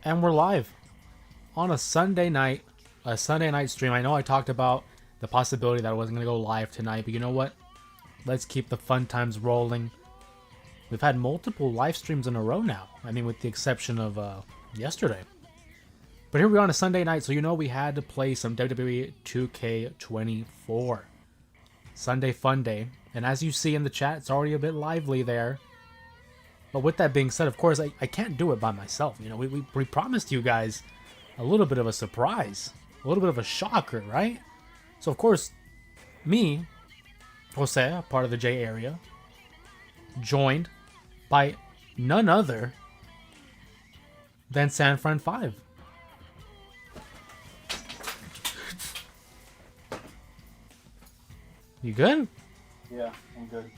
And we're live on a Sunday night stream. I know I talked about the possibility that I wasn't going to go live tonight, but you know what? Let's keep the fun times rolling. We've had multiple live streams in a row now. I mean, with the exception of yesterday. But here we are on a Sunday night, so you know we had to play some WWE 2K24. Sunday Fun Day. And as you see in the chat, it's already a bit lively there. But with that being said, of course, I can't do it by myself. You know, we promised you guys a little bit of a surprise. A little bit of a shocker, right? So, of course, me, Jose, part of the J area, joined by none other than SanFran5. You good? Yeah, I'm good.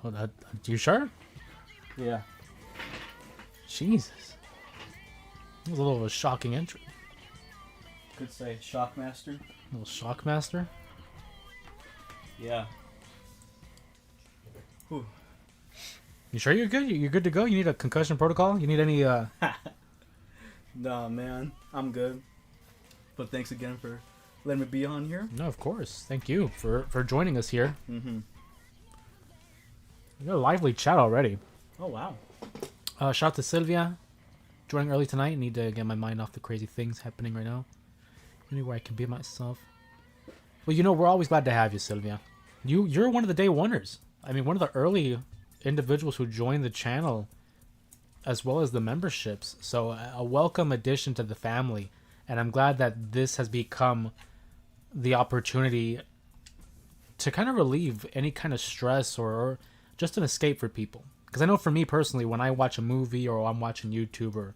Oh, you sure? Yeah. Jesus. It was a little of a shocking entry. Could say Shockmaster. A little Shockmaster. Yeah. Whew. You sure you're good? You're good to go? You need a concussion protocol? You need any, Nah, man. I'm good. But thanks again for letting me be on here. No, of course. Thank you for joining us here. Mm-hmm. We got a lively chat already. Oh, wow. Shout out to Sylvia. Joining early tonight. Need to get my mind off the crazy things happening right now. Anywhere I can be myself. Well, you know, we're always glad to have you, Sylvia. You're one of the day oneers. I mean, one of the early individuals who joined the channel, as well as the memberships. So a welcome addition to the family. And I'm glad that this has become the opportunity to kind of relieve any kind of stress or just an escape for people. Because I know for me personally, when I watch a movie or I'm watching YouTube or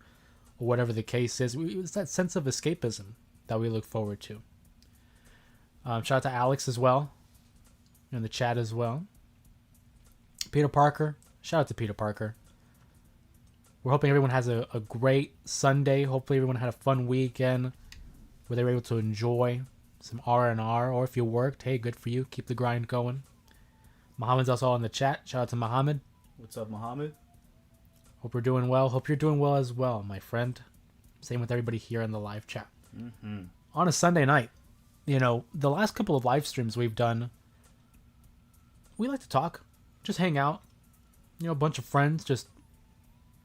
whatever the case is, it's that sense of escapism that we look forward to. Shout out to Alex as well, in the chat as well. Peter Parker, shout out to Peter Parker. We're hoping everyone has a great Sunday. Hopefully everyone had a fun weekend where they were able to enjoy some R&R. Or if you worked, hey, good for you. Keep the grind going. Mohammed's also in the chat. Shout out to Mohammed. What's up, Mohammed? Hope we're doing well. Hope you're doing well as well, my friend. Same with everybody here in the live chat. Mm-hmm. On a Sunday night, you know, the last couple of live streams we've done, we like to talk. Just hang out. You know, a bunch of friends just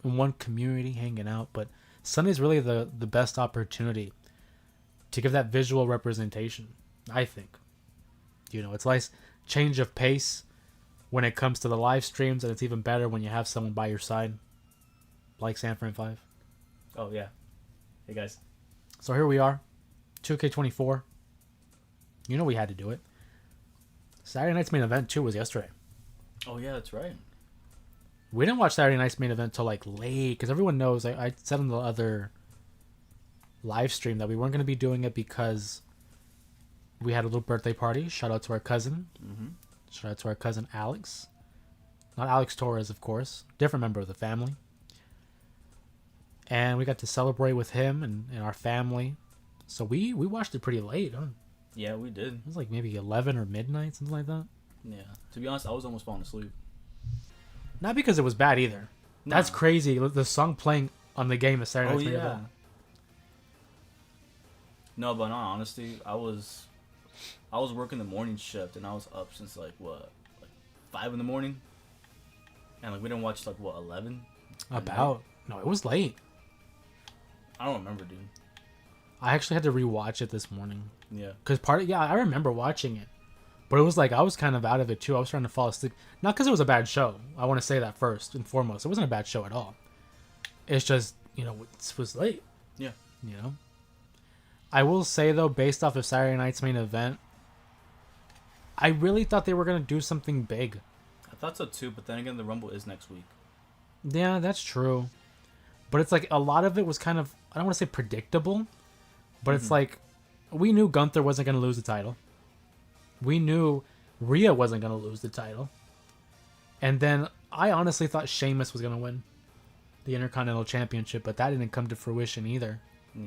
in one community hanging out. But Sunday's really the best opportunity to give that visual representation, I think. You know, it's nice change of pace when it comes to the live streams, and it's even better when you have someone by your side, like SanFran5. Oh, yeah. Hey, guys. So here we are, 2K24. You know we had to do it. Saturday night's main event, too, was yesterday. Oh, yeah, that's right. We didn't watch Saturday night's main event till like late, because everyone knows, I said on the other live stream that we weren't going to be doing it because we had a little birthday party. Shout out to our cousin. Mm-hmm. Shout out to our cousin Alex. Not Alex Torres, of course. Different member of the family. And we got to celebrate with him and our family. So we watched it pretty late, huh? Yeah, we did. It was like maybe 11 or midnight, something like that. Yeah. To be honest, I was almost falling asleep. Not because it was bad either. No. That's crazy. The song playing on the game is Saturday Night's Main yeah. Event. No, but in all honesty, I was working the morning shift, and I was up since like 5 in the morning, and like we didn't watch 11. No, it was late. I don't remember, dude. I actually had to rewatch it this morning. Yeah. Cause I remember watching it, but it was like I was kind of out of it too. I was trying to fall asleep, not because it was a bad show. I want to say that first and foremost. It wasn't a bad show at all. It's just, you know, it was late. Yeah. You know. I will say though, based off of Saturday night's main event, I really thought they were gonna do something big. I thought so too, but then again, the Rumble is next week. Yeah, that's true. But it's like a lot of it was kind of, I don't want to say predictable, but it's like we knew Gunther wasn't going to lose the title. We knew Rhea wasn't going to lose the title. And then I honestly thought Sheamus was going to win the Intercontinental Championship, but that didn't come to fruition either. Yeah.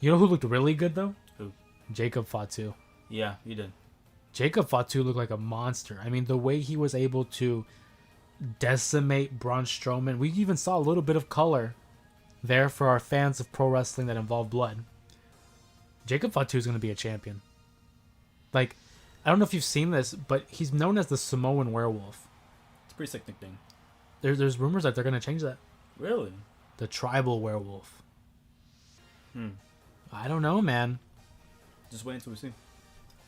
You know who looked really good though? Who? Jacob Fatu. Yeah, you did. Jacob Fatu looked like a monster. I mean, the way he was able to decimate Braun Strowman. We even saw a little bit of color there for our fans of pro wrestling that involve blood. Jacob Fatu is going to be a champion. Like, I don't know if you've seen this, but he's known as the Samoan Werewolf. It's a pretty sick nickname. There's rumors that they're going to change that. Really? The Tribal Werewolf. Hmm. I don't know, man. Just wait until we see.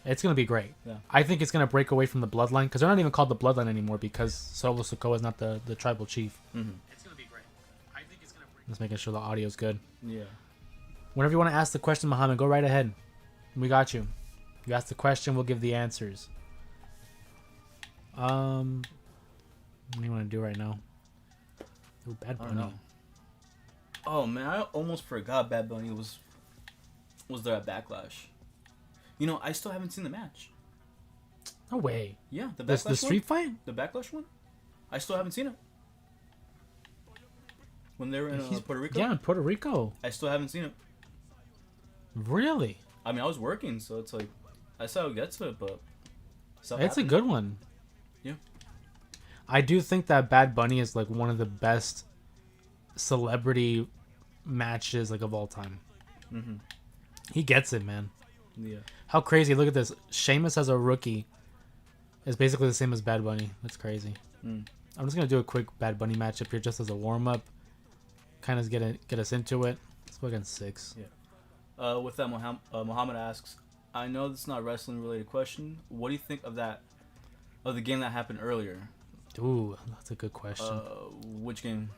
It's going to be great. Yeah. I think it's going to break away from the Bloodline, because they're not even called the Bloodline anymore, because Solo Sikoa is not the Tribal Chief. Mm-hmm. It's going to be great. I think it's going to break. Just making sure the audio's good. Yeah. Whenever you want to ask the question, Muhammad, go right ahead. We got you. You ask the question, we'll give the answers. What do you want to do right now? Ooh, Bad I Bunny. don't know. Oh man, I almost forgot Bad Bunny was there at Backlash. You know, I still haven't seen the match. No way. Yeah, the This Backlash the street one? fight? The Backlash one? I still haven't seen it. When they were in Puerto Rico? Yeah, in Puerto Rico. I still haven't seen it. Really? I mean, I was working, so it's like, I said I would get to it, but... It's a good one. Yeah. I do think that Bad Bunny is like one of the best celebrity matches like of all time. Mm-hmm. He gets it, man. Yeah. How crazy. Look at this. Sheamus as a rookie is basically the same as Bad Bunny. That's crazy. Mm. I'm just going to do a quick Bad Bunny matchup here just as a warm-up. Kind of get us into it. Let's go against 6. Yeah. With that, Muhammad asks, I know this is not a wrestling-related question. What do you think of the game that happened earlier? Ooh, that's a good question. Which game?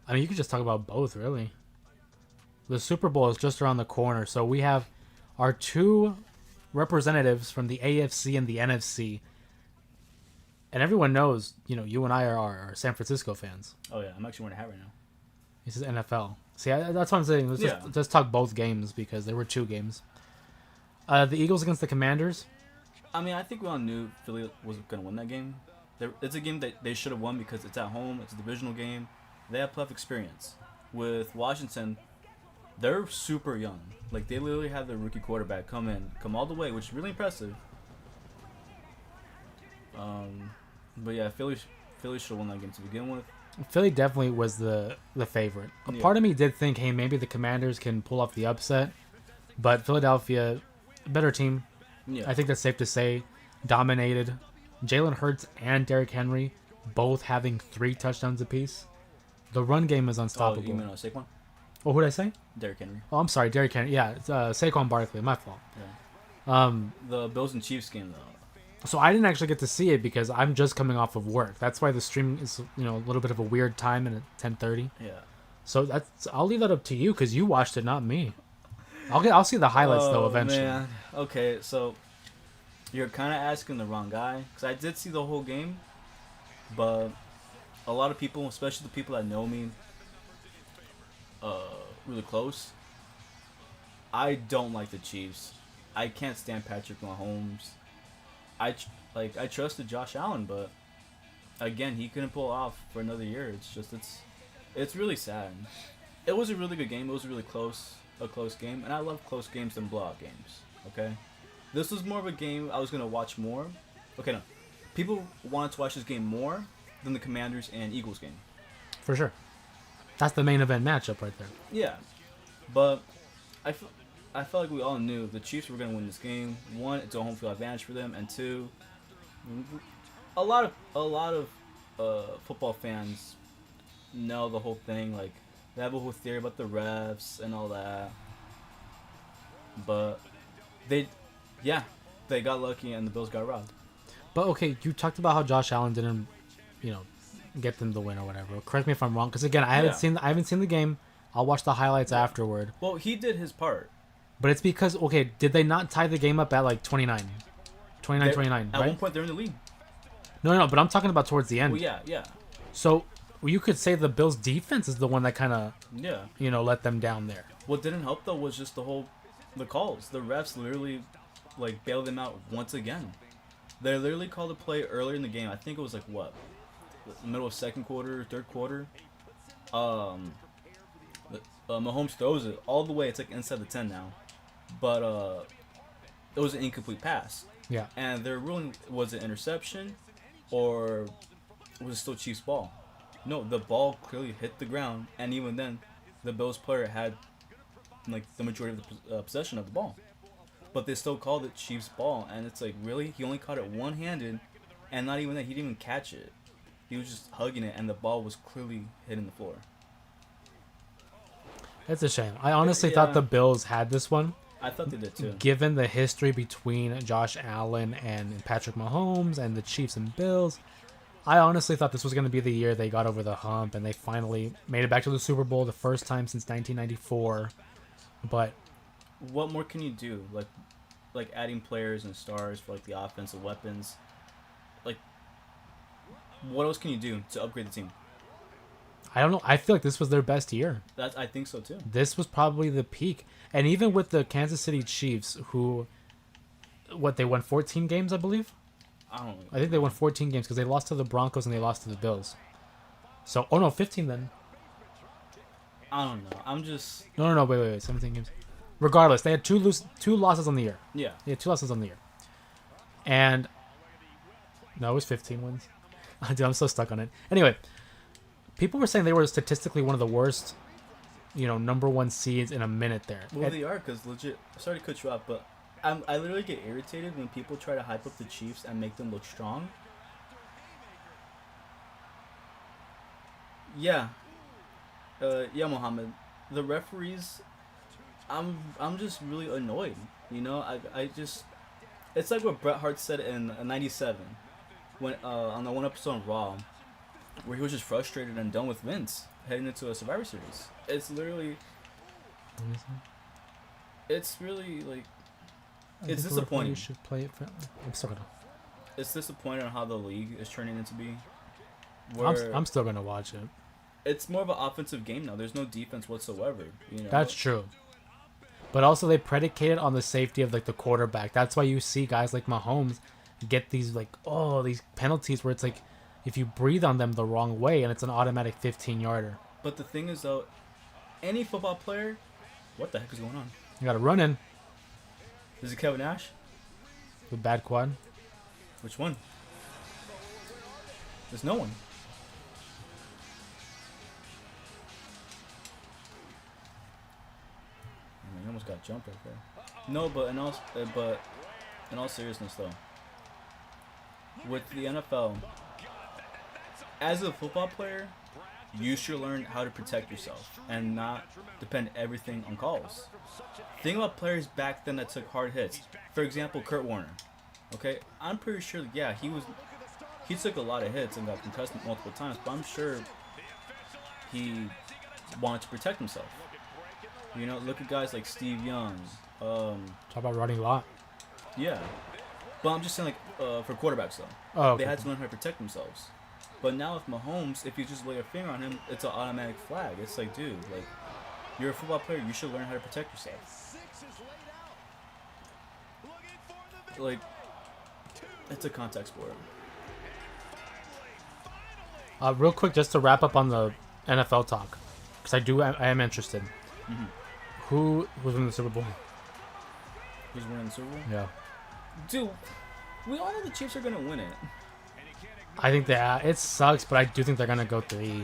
I mean, you could just talk about both, really. The Super Bowl is just around the corner, so we have our 2 representatives from the AFC and the NFC. And everyone knows, you and I are San Francisco fans. Oh, yeah. I'm actually wearing a hat right now. This is NFL. See, that's what I'm saying. Let's talk both games because there were 2 games. The Eagles against the Commanders. I mean, I think we all knew Philly was going to win that game. It's a game that they should have won because it's at home. It's a divisional game. They have playoff experience. With Washington, they're super young. Like, they literally had their rookie quarterback come all the way, which is really impressive. But yeah, Philly should have won that game to begin with. Philly definitely was the favorite. A part of me did think, hey, maybe the Commanders can pull off the upset. But Philadelphia, better team. Yeah. I think that's safe to say. Dominated. Jalen Hurts and Derrick Henry both having 3 touchdowns apiece. The run game is unstoppable. Oh, you mean Saquon? Oh, who did I say? Derrick Henry. Oh, I'm sorry, Derrick Henry. Yeah, it's Saquon Barkley. My fault. Yeah. The Bills and Chiefs game, though. So I didn't actually get to see it because I'm just coming off of work. That's why the stream is, a little bit of a weird time and at 10:30. Yeah. So I'll leave that up to you because you watched it, not me. I'll see the highlights though eventually. Man. Okay, so you're kind of asking the wrong guy because I did see the whole game, but a lot of people, especially the people that know me, really close, I don't like the Chiefs. I can't stand Patrick Mahomes. I trusted Josh Allen, but again, he couldn't pull off for another year. It's really sad. It was a really good game. It was a close game, and I love close games than blowout games. Okay, this was more of a game I was gonna watch more. Okay, no, people wanted to watch this game more than the Commanders and Eagles game. For sure, that's the main event matchup right there. Yeah, but I felt like we all knew the Chiefs were gonna win this game. 1, it's a home field advantage for them, and 2, a lot of football fans know the whole thing. Like, they have a whole theory about the refs and all that. But they got lucky and the Bills got robbed. But okay, you talked about how Josh Allen didn't, get them the win or whatever. Correct me if I'm wrong, because again, I haven't seen the game. I'll watch the highlights afterward. Well, he did his part. But it's because, okay, did they not tie the game up at like 29? 29-29, right? At one point, they're in the lead. No, but I'm talking about towards the end. Well, yeah. So you could say the Bills' defense is the one that kind of, yeah, let them down there. What didn't help, though, was just the calls. The refs literally, bailed them out once again. They literally called a play earlier in the game. I think it was, middle of second quarter, third quarter. Mahomes throws it all the way. It's, inside the 10 now. But it was an incomplete pass. Yeah. And their ruling, was it interception or was it still Chiefs' ball? No, the ball clearly hit the ground, and even then, the Bills player had like the majority of the possession of the ball, but they still called it Chiefs ball, and it's like really he only caught it one-handed, and not even that he didn't even catch it. He was just hugging it, and the ball was clearly hitting the floor. It's a shame. I honestly Yeah. thought the Bills had this one. I thought they did too. Given the history between Josh Allen and Patrick Mahomes and the Chiefs and Bills, I honestly thought this was going to be the year they got over the hump and they finally made it back to the Super Bowl the first time since 1994. But What more can you do? Like adding players and stars for like the offensive weapons. Like, what else can you do to upgrade the team? I don't know. I feel like this was their best year. I think so too. This was probably the peak. And even with the Kansas City Chiefs, who, they won 14 games, I believe? I don't know. I think they won 14 games because they lost to the Broncos and they lost to the Bills. So, 15 then. I don't know. I'm just No, wait, 17 games. Regardless, they had two losses on the year. yeah. They had 2 losses on the year. And, no, it was 15 wins. Dude, I'm so stuck on it. Anyway, people were saying they were statistically one of the worst, number 1 seeds in a minute there. Well, And- they are because legit. Sorry to cut you off, but I literally get irritated when people try to hype up the Chiefs and make them look strong. Yeah. Yeah, Mohammed. The referees, I'm just really annoyed. I just, it's like what Bret Hart said in '97, when on the one episode of Raw, where he was just frustrated and done with Vince heading into a Survivor Series. It's literally, it's really like, it's disappointing. You should play it for. I'm still gonna. It's disappointing on how the league is turning into be. I'm still gonna watch it. It's more of an offensive game now. There's no defense whatsoever. That's true. But also they predicate it on the safety of the quarterback. That's why you see guys like Mahomes get these these penalties where it's like if you breathe on them the wrong way and it's an automatic 15-yarder. But the thing is though, any football player, what the heck is going on? You got to run in Is it Kevin Nash? with bad quad. Which one? There's no one. I mean, he almost got jumped right there. No, but in all seriousness though, with the NFL, as a football player, you should learn how to protect yourself and not depend everything on calls. Think about players back then that took hard hits. For example, Kurt Warner. Okay, I'm pretty sure. Yeah, he took a lot of hits and got concussed multiple times, but I'm sure he wanted to protect himself. Look at guys like Steve Young. Talk about running a lot. Yeah, but I'm just saying, for quarterbacks though, Oh, okay. they had to learn how to protect themselves. But now with Mahomes, if you just lay a finger on him, it's an automatic flag. It's like, dude, you're a football player. You should learn how to protect yourself. It's a contact sport. Real quick, just to wrap up on the NFL talk, because I am interested. Mm-hmm. Who was winning the Super Bowl? Who's winning the Super Bowl? Yeah, Dude, we all know the Chiefs are gonna win it. I think that it sucks, but I do think they're gonna go 3.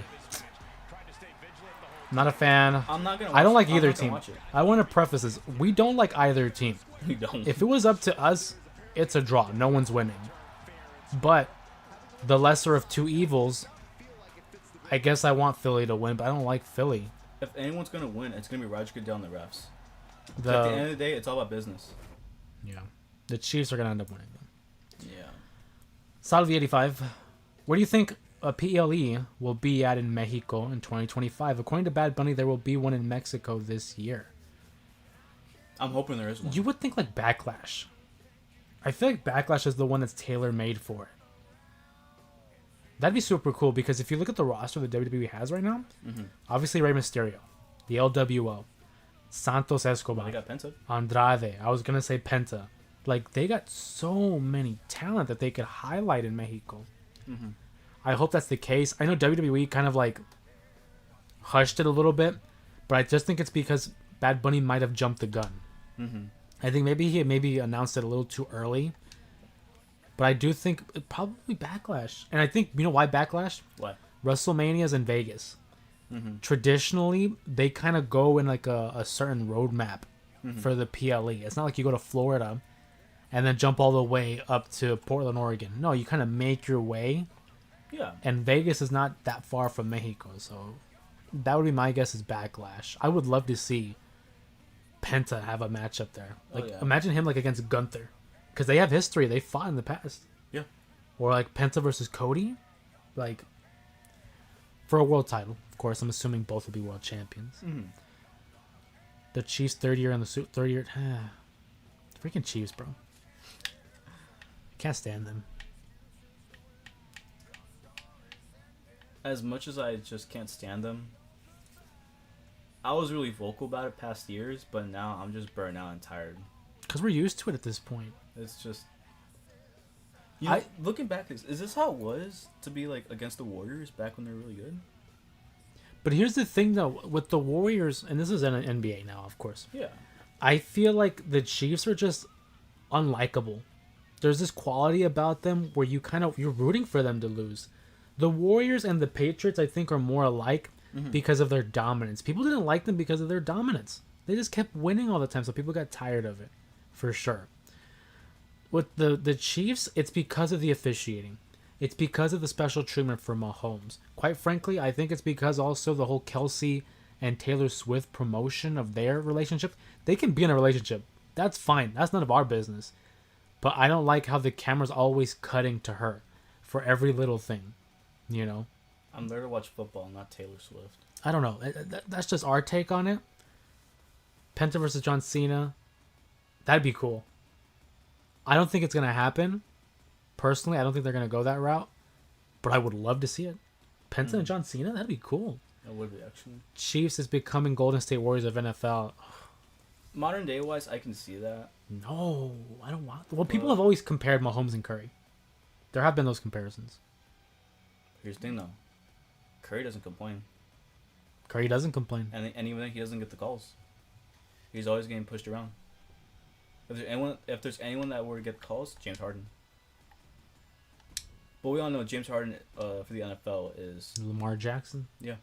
I'm not a fan. I'm not gonna. I don't like I'm either not gonna team. watch it. I want to preface this: we don't like either team. We don't. If it was up to us, it's a draw. No one's winning. But the lesser of two evils, I guess I want Philly to win, but I don't like Philly. If anyone's gonna win, it's gonna be Roger Goodell and the refs. At the end of The the day, it's all about business. the Chiefs are gonna end up winning. Yeah. Salvi85, where do you think a PLE will be at in Mexico in 2025? According to Bad Bunny, there will be one in Mexico this year. I'm hoping there is one. You would think like Backlash. I feel like Backlash is the one that's tailor-made for it. That'd be super cool because if you look at the roster that WWE has right now, obviously Rey Mysterio, the LWO, Santos Escobar, They got Penta. Andrade. I was gonna say Penta. Like they got so many talent that they could highlight in Mexico. I hope that's the case. I know WWE kind of like hushed it a little bit, but I just think it's because Bad Bunny might have jumped the gun. I think maybe he announced it a little too early. But I do think probably Backlash. And I think, you know why Backlash? What? WrestleMania's in Vegas. traditionally they kind of go in like a certain roadmap for the PLE. It's not like you go to Florida and then jump all the way up to Portland, Oregon. No, you kind of make your way. Yeah. And Vegas is not that far from Mexico, so that would be my guess is Backlash. I would love to see Penta have a match up there. Like, imagine him like against Gunther, because they have history. They fought in the past. Yeah. Or like Penta versus Cody, like for a world title. Of course, I'm assuming both will be world champions. The Chiefs' third year in the suit. Third year. Freaking Chiefs, bro. Can't stand them. As much as I just can't stand them, I was really vocal about it past years, but now I'm just burnt out and tired. Because we're used to it at this point. It's just... You know, looking back, is this how it was to be like against the Warriors back when they were really good? But here's the thing, though. With the Warriors, and this is in an NBA now, of course. Yeah. I feel like the Chiefs are just unlikable. There's this quality about them where you're rooting for them to lose. The Warriors and the Patriots, I think, are more alike because of their dominance. People didn't like them because of their dominance. They just kept winning all the time, so people got tired of it, for sure. With the Chiefs, it's because of the officiating. It's because of the special treatment for Mahomes. Quite frankly, I think it's because also the whole Kelsey and Taylor Swift promotion of their relationship. They can be in a relationship. That's fine. That's none of our business. But I don't like how the camera's always cutting to her for every little thing. You know, I'm there to watch football, not Taylor Swift. I don't know. That's just our take on it. Penta versus John Cena, that'd be cool. I don't think it's gonna happen. Personally, I don't think they're gonna go that route. But I would love to see it. Penta and John Cena, that'd be cool. That would be actually. Chiefs is becoming Golden State Warriors of NFL. Modern day wise, I can see that. No, I don't want. Well, people have always compared Mahomes and Curry. There have been those comparisons. Here's the thing, though. Curry doesn't complain. Curry doesn't complain. And even then, he doesn't get the calls. He's always getting pushed around. If there's anyone that were to get calls, James Harden. But we all know James Harden for the NFL is... Lamar Jackson? Yeah.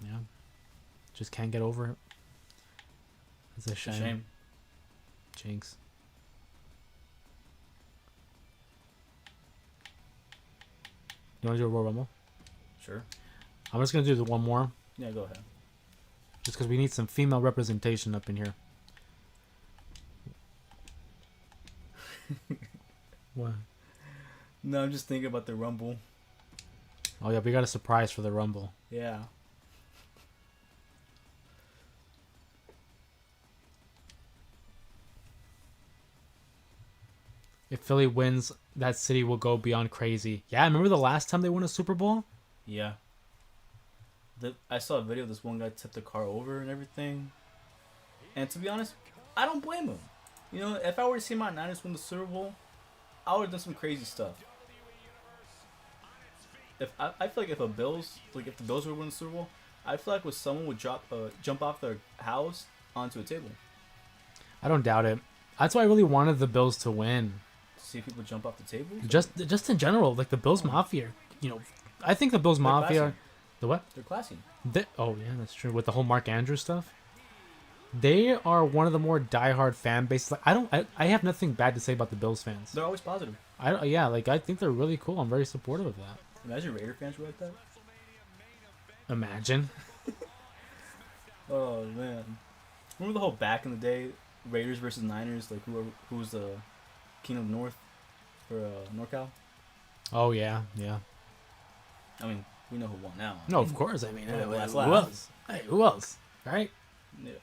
Yeah. Just can't get over it. It's a shame. It's a shame. Jinx. You want to do a Royal Rumble? Sure. I'm just going to do the one more. Yeah, go ahead. Just because we need some female representation up in here. What? No, I'm just thinking about the Rumble. Oh, yeah, we got a surprise for the Rumble. Yeah. If Philly wins, that city will go beyond crazy. Yeah, remember the last time they won a Super Bowl? Yeah. I saw a video of this one guy tipped the car over and everything. And to be honest, I don't blame him. You know, if I were to see my Niners win the Super Bowl, I would have done some crazy stuff. I feel like if the Bills were to win the Super Bowl, I feel like someone would jump off their house onto a table. I don't doubt it. That's why I really wanted the Bills to win. See people jump off the table? Just in general, like the Bills Mafia. You know, I think the Bills Mafia... Classy. The what? They're classy. Oh, yeah, that's true. With the whole Mark Andrews stuff. They are one of the more diehard fan bases. Like, I have nothing bad to say about the Bills fans. They're always positive. I think they're really cool. I'm very supportive of that. Imagine Raider fans were like that. Imagine. Oh, man. Remember the whole back in the day, Raiders versus Niners, like who's the king of the North for NorCal? Oh, yeah, yeah. I mean, we know who won now. No, of course. I mean, Yeah, who last. else? Hey, who else? Right? Yeah.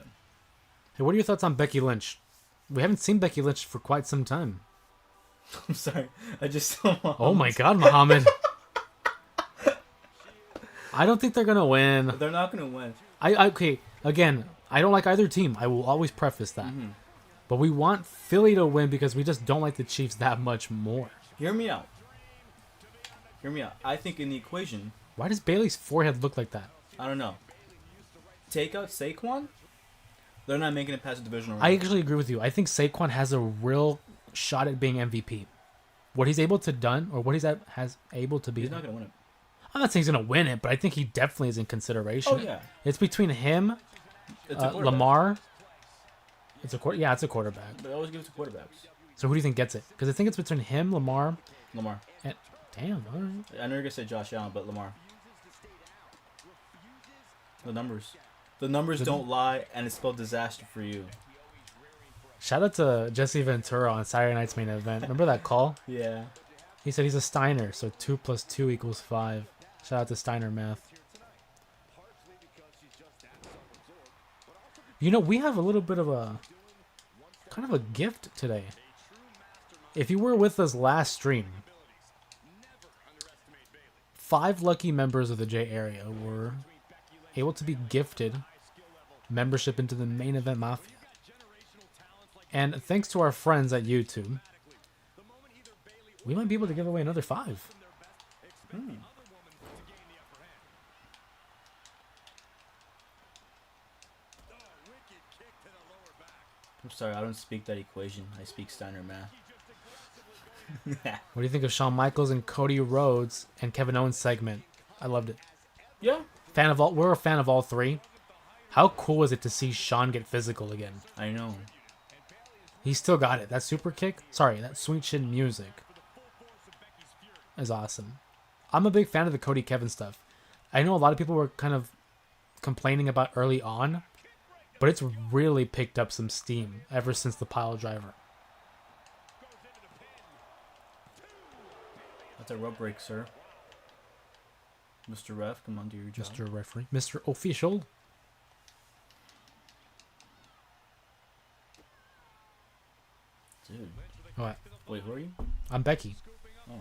Hey, what are your thoughts on Becky Lynch? We haven't seen Becky Lynch for quite some time. I'm sorry. I just saw Muhammad. Oh my God, Muhammad. I don't think they're gonna win. They're not gonna win. Okay, again, I don't like either team. I will always preface that. But we want Philly to win because we just don't like the Chiefs that much more. Hear me out. I think in the equation, Why does Bailey's forehead look like that? I don't know. Take out Saquon, they're not making it past the divisional round. I actually agree with you. I think Saquon has a real shot at being MVP. What he's able to done, or what he's able to be. He's not gonna win it. I'm not saying he's gonna win it, but I think he definitely is in consideration. Oh yeah, It's between him, it's a quarterback. Lamar. It's a yeah, it's a quarterback. But I always give it to quarterbacks. So who do you think gets it? Because I think it's between him, Lamar, Lamar. and damn, all right. I know you're gonna say Josh Allen, but Lamar. The numbers. The numbers don't lie, and it's spelled disaster for you. Shout out to Jesse Ventura on Saturday night's main event. Remember that call? Yeah. He said he's a Steiner, so 2 + 2 = 5. Shout out to Steiner math. You know, we have a little bit of a kind of a gift today. If you were with us last stream, 5 lucky members of the J area were able to be gifted membership into the main event Mafia. And thanks to our friends at YouTube, we might be able to give away another 5. I'm sorry, I don't speak that equation. I speak Steiner math. What do you think of Shawn Michaels and Cody Rhodes and Kevin Owens segment? I loved it. Yeah. We're a fan of all 3. How cool is it to see Shawn get physical again? I know. He still got it. That super kick, that sweet shit music is awesome. I'm a big fan of the Cody Kevin stuff. I know a lot of people were kind of complaining about early on, but it's really picked up some steam ever since the pile driver. That's a rope break, sir. Mr. Ref, come on, do your job. Mr. Referee. Mr. Official. Dude. What? Wait, who are you? I'm Becky. Oh.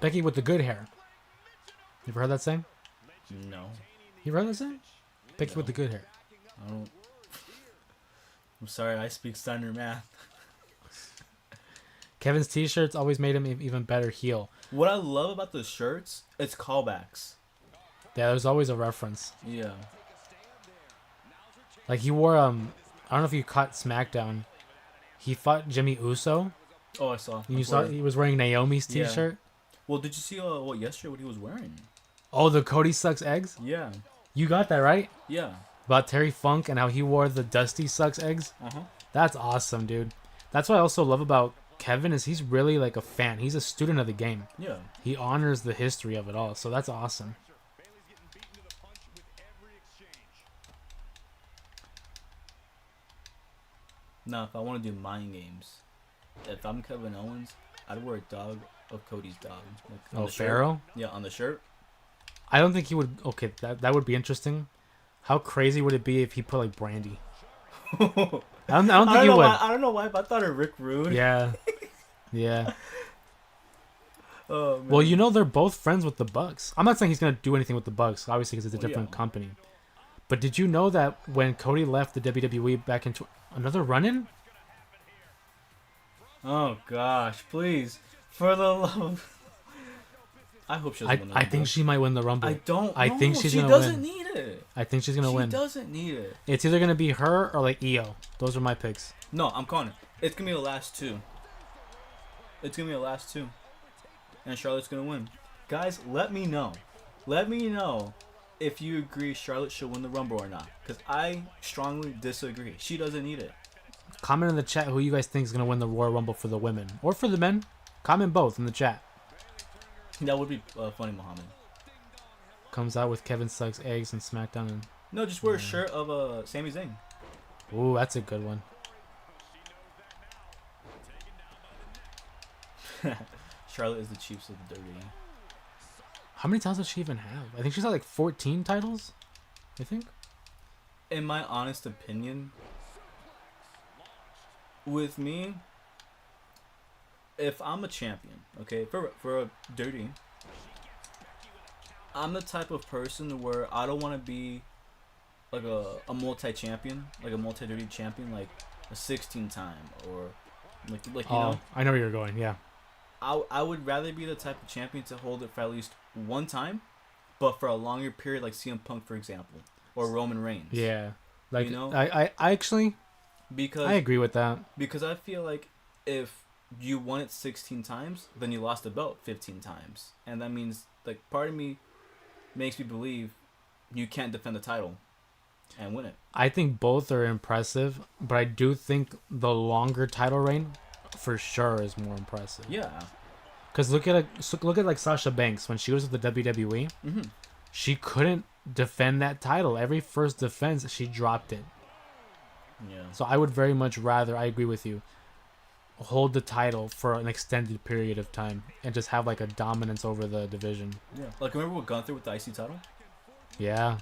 Becky with the good hair. You ever heard that saying? No. You ever heard that saying? Becky with the good hair. I don't. I'm sorry, I speak Steiner math. Kevin's t-shirts always made him even better heel. What I love about the shirts, it's callbacks. Yeah, there's always a reference. Yeah. Like he wore I don't know if you caught SmackDown. He fought Jimmy Uso. Oh, I saw. You saw he was wearing Naomi's Yeah. t-shirt. Well, did you see yesterday what he was wearing? Oh, the Cody sucks eggs. Yeah. You got that right Yeah. about Terry Funk and how he wore the Dusty sucks eggs. Uh-huh. That's awesome, dude. That's what I also love about Kevin is he's really like a fan. He's a student of the game. Yeah. He honors the history of it all, so that's awesome. Now, if I want to do mind games, if I'm Kevin Owens, I'd wear a dog of Cody's dog. Like on the shirt. Pharaoh? Yeah, on the shirt. I don't think he would. Okay, that would be interesting. How crazy would it be if he put like Brandy? I don't think he would. I don't know why, but I thought of Rick Rude. Yeah. Yeah. Oh, man. Well, you know they're both friends with the Bucks. I'm not saying he's gonna do anything with the Bucks, obviously, because it's a Well, different yeah. company. But did you know that when Cody left the WWE back into another run-in? Oh gosh, please, for the love. I hope she doesn't win the I Rumble. think she might win the Rumble. I don't. I know. think she's she gonna doesn't win. need it. I think she's gonna win. She doesn't need it. It's either gonna be her or like Io. Those are my picks. No, I'm calling it. It's gonna be the last two. It's gonna be the last two, and Charlotte's gonna win. Guys, let me know. Let me know if you agree Charlotte should win the Rumble or not, because I strongly disagree. She doesn't need it. Comment in the chat who you guys think is gonna win the Royal Rumble for the women or for the men. Comment both in the chat. That would be funny, Muhammad. Comes out with Kevin Sucks Eggs and SmackDown and No, just wear a shirt of Sami Zayn. ooh, that's a good one. Charlotte is the chiefs of the dirty. How many titles does she even have? I think she's got like 14 titles. I think. In my honest opinion, with me, if I'm a champion, okay, for a dirty, I'm the type of person where I don't want to be like a multi-champion, like a multi-dirty champion, like a 16-time or like you know. I know where you're going. Yeah. I would rather be the type of champion to hold it for at least one time, but for a longer period, like CM Punk, for example, or Roman Reigns. Yeah. Like You know? I actually Because I agree with that. Because I feel like if you won it 16 times, then you lost the belt 15 times. And that means, like, part of me makes me believe you can't defend the title and win it. I think both are impressive, but I do think the longer title reign, for sure, is more impressive. Yeah. Because look at like Sasha Banks when she was with the WWE, she couldn't defend that title. Every first defense, she dropped it. Yeah. So I would very much rather, I agree with you, hold the title for an extended period of time and just have like a dominance over the division. Yeah. Like, remember with Gunther with the IC title? Yeah.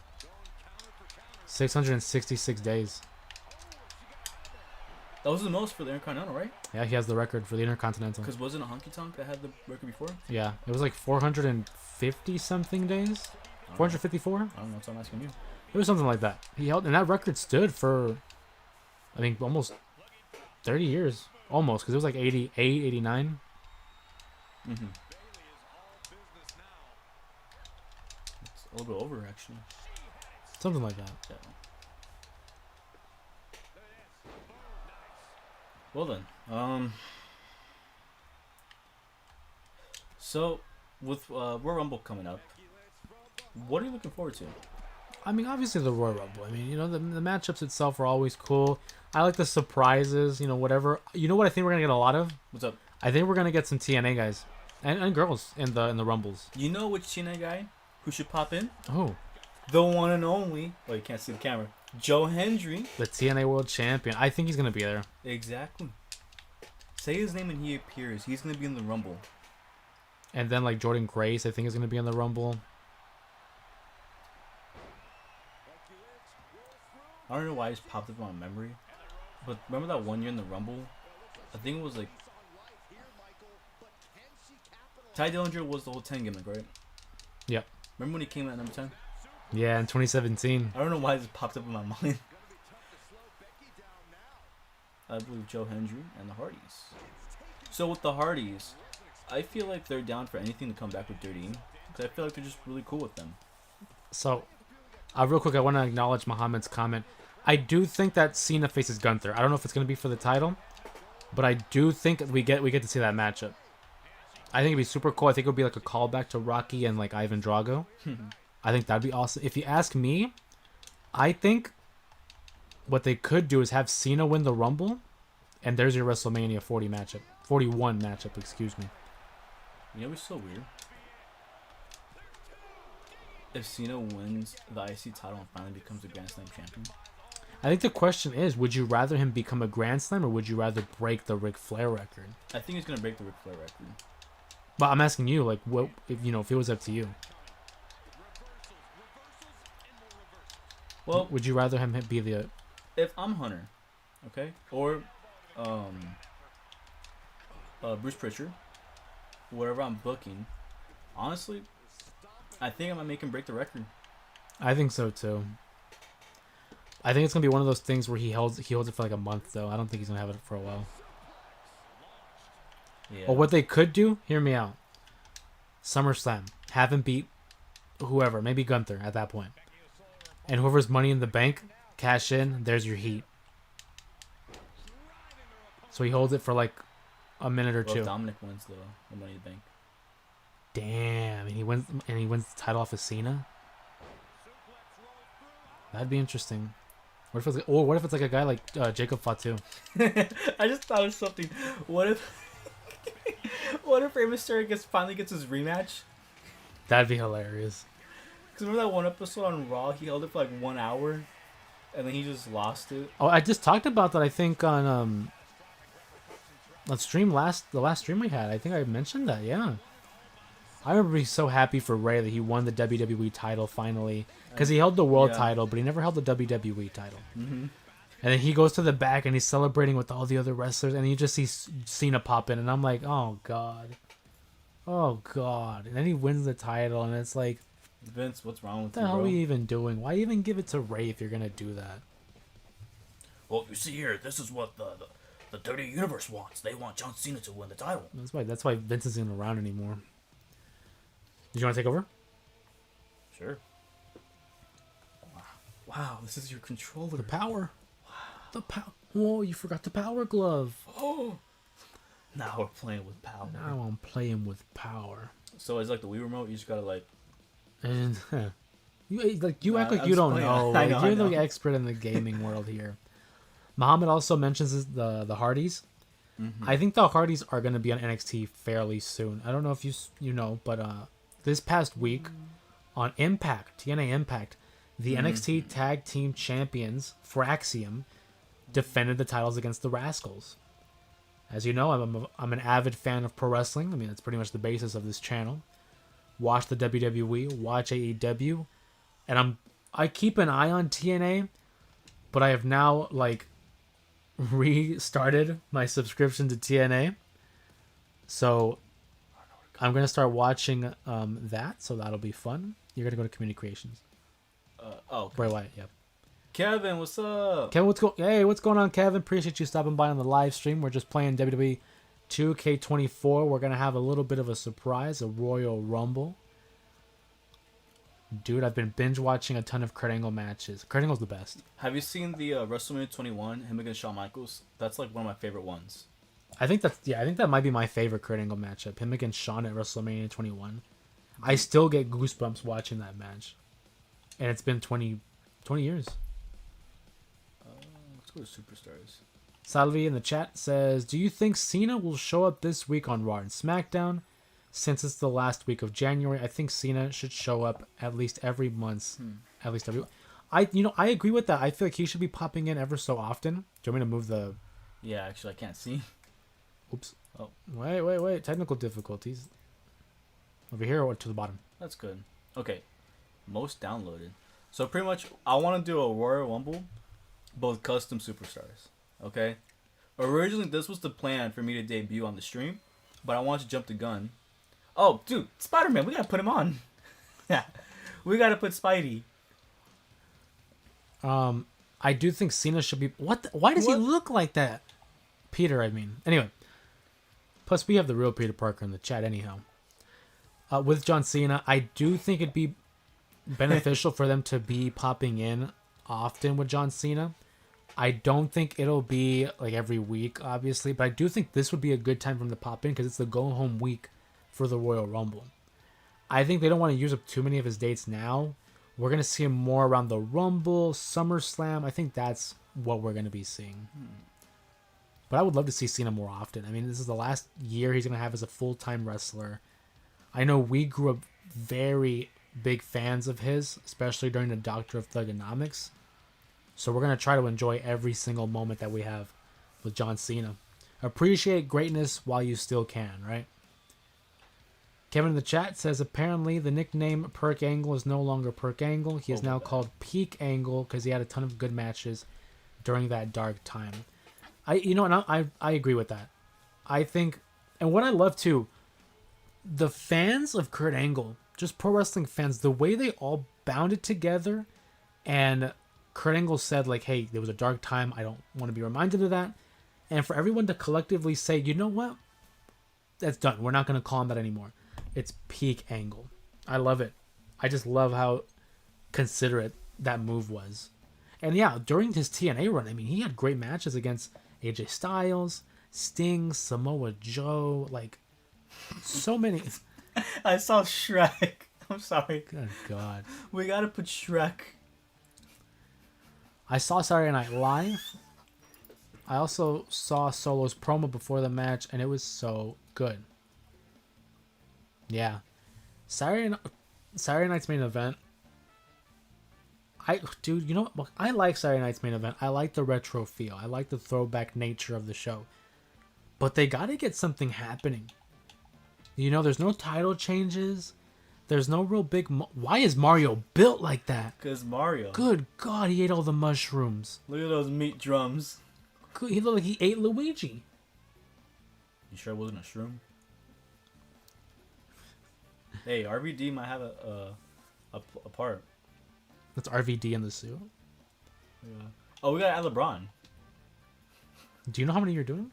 666 days. That was the most for the Intercontinental, right? Yeah, he has the record for the Intercontinental. Because wasn't it Honky Tonk that had the record before? Yeah, it was like 450 something days. 454? I don't know, so I'm asking you. It was something like that. He held, and that record stood for, I think, almost 30 years. Almost, because it was like 88, 89. It's a little bit over, actually. Something like that. Yeah. Well then, so with Royal Rumble coming up, what are you looking forward to? I mean, obviously the Royal Rumble. I mean, you know, the matchups itself are always cool. I like the surprises, you know, whatever. You know what I think we're going to get a lot of? What's up? I think we're going to get some TNA guys and girls in the Rumbles. You know which TNA guy who should pop in? Oh, The one and only. Oh, you can't see the camera. Joe Hendry. the TNA World Champion. I think he's going to be there. Exactly. Say his name and he appears. He's going to be in the Rumble. And then, like, Jordan Grace, I think, is going to be in the Rumble. I don't know why it just popped up in my memory. But remember that one year in the Rumble? I think it was like... Ty Dillinger was the whole 10 gimmick, right? Yep. Remember when he came at number 10? Yeah, in 2017. I don't know why it just popped up in my mind. I believe Joe Hendry and the Hardys. So with the Hardys, I feel like they're down for anything to come back with Dirty. Because I feel like they're just really cool with them. So, real quick, I want to acknowledge Muhammad's comment. I do think that Cena faces Gunther. I don't know if it's going to be for the title, but I do think we get to see that matchup. I think it'd be super cool. I think it would be like a callback to Rocky and like Ivan Drago. I think that'd be awesome. If you ask me, I think what they could do is have Cena win the Rumble, and there's your WrestleMania 41 matchup, excuse me. You know what's so weird? If Cena wins the IC title and finally becomes a Grand Slam champion. I think the question is, would you rather him become a Grand Slam or would you rather break the Ric Flair record? I think he's gonna break the Ric Flair record. But I'm asking you, like, what if it was up to you? Well, would you rather him be the? If I'm Hunter, okay, or Bruce Pritchard, whatever I'm booking, honestly, I think I might make him break the record. I think so too. I think it's gonna be one of those things where he holds it for like a month though. I don't think he's gonna have it for a while. Yeah. Or what they could do, hear me out. SummerSlam, have him beat whoever, maybe Gunther at that point, and whoever's Money in the Bank, cash in. There's your heat. So he holds it for like a minute or two. Dominic wins the Money in the Bank. Damn, and he wins the title off of Cena. That'd be interesting. What if it's like a guy like Jacob Fatu? I just thought of something. What if Rey Mysterio finally gets his rematch? That'd be hilarious. Because remember that one episode on Raw? He held it for like 1 hour, and then he just lost it. Oh, I just talked about that. I think on stream the last stream we had. I think I mentioned that. Yeah, I remember being so happy for Ray that he won the WWE title finally, because he held the world title, but he never held the WWE title. Mm-hmm. And then he goes to the back and he's celebrating with all the other wrestlers, and you just see Cena pop in, and I'm like, oh god, and then he wins the title, and it's like, Vince, what's wrong with what the you, hell bro? are we even doing? Why even give it to Ray if you're gonna do that? Well, you see here, this is what the Dirty Universe wants. They want John Cena to win the title. That's why Vince isn't around anymore. Did you want to take over? Sure. Wow, this is your controller. The power. The power. Oh, you forgot the power glove. Oh. Now we're playing with power. Now I'm playing with power. So it's like the Wii remote. You just gotta like And you act like I'm you just don't playing. know. I Like, know, I you're know. the expert in the gaming world here. Muhammad also mentions the Hardys. Mm-hmm. I think the Hardys are going to be on NXT fairly soon. I don't know if you know, but this past week on Impact, TNA Impact, the NXT Mm-hmm. Tag Team Champions for Axiom defended the titles against the Rascals. As you know, I'm an avid fan of pro wrestling. I mean, that's pretty much the basis of this channel. Watch the WWE, watch AEW, and I keep an eye on TNA, but I have now like restarted my subscription to TNA. So I'm gonna start watching that. So that'll be fun. You're gonna go to Community Creations. Okay. Bray Wyatt, yep. Kevin, what's up? Kevin, what's going on, Kevin? Appreciate you stopping by on the live stream. We're just playing WWE 2K24. We're gonna have a little bit of a surprise, a Royal Rumble. Dude, I've been binge watching a ton of Kurt Angle matches. Kurt Angle's the best. Have you seen the WrestleMania 21, him against Shawn Michaels? That's like one of my favorite ones. I think that might be my favorite Kurt Angle matchup. Him against Shawn at WrestleMania 21. I still get goosebumps watching that match. And it's been 20 years. Let's go to Superstars. Salvi in the chat says, do you think Cena will show up this week on Raw and SmackDown? Since it's the last week of January, I think Cena should show up at least every month. At least every... I agree with that. I feel like he should be popping in ever so often. Do you want me to move the... Yeah, actually, I can't see. Oops. Oh. Wait. Technical difficulties. Over here or to the bottom? That's good. Okay. Most downloaded. So pretty much, I want to do a Royal Rumble, but with custom superstars. Okay? Originally, this was the plan for me to debut on the stream, but I wanted to jump the gun. Oh, dude, Spider-Man, we gotta put him on. Yeah, we gotta put Spidey. I do think Cena should be... Why does he look like that? Peter, I mean. Anyway. Plus, we have the real Peter Parker in the chat anyhow. With John Cena, I do think it'd be beneficial for them to be popping in often with John Cena. I don't think it'll be like every week, obviously, but I do think this would be a good time for him to pop in because it's the go-home week for the Royal Rumble. I think they don't want to use up too many of his dates now. We're going to see him more around the Rumble, SummerSlam. I think that's what we're going to be seeing. But I would love to see Cena more often. I mean, this is the last year he's going to have as a full-time wrestler. I know we grew up very big fans of his, especially during the Doctor of Thugonomics. So we're going to try to enjoy every single moment that we have with John Cena. Appreciate greatness while you still can, right? Kevin in the chat says, apparently the nickname Perk Angle is no longer Perk Angle. He is now called Peak Angle because he had a ton of good matches during that dark time. I agree with that. I think, and what I love too, the fans of Kurt Angle, just pro wrestling fans, the way they all bounded together, and Kurt Angle said like, hey, there was a dark time. I don't want to be reminded of that. And for everyone to collectively say, you know what? That's done. We're not going to call him that anymore. It's Peak Angle. I love it. I just love how considerate that move was. And yeah, during his TNA run, I mean, he had great matches against AJ Styles, Sting, Samoa Joe, like so many. I saw Shrek. I'm sorry. Good God. We gotta put Shrek. I saw Saturday Night Live. I also saw Solo's promo before the match, and it was so good. Yeah. Saturday Night's main event. Dude, you know what? I like Saturday Night's main event. I like the retro feel. I like the throwback nature of the show. But they gotta get something happening. You know, there's no title changes. There's no real big... Why is Mario built like that? Because Mario. Good God, he ate all the mushrooms. Look at those meat drums. He looked like he ate Luigi. You sure it wasn't a shroom? Hey, RVD might have a part. That's RVD in the suit. Yeah. Oh, we gotta add LeBron. Do you know how many you're doing?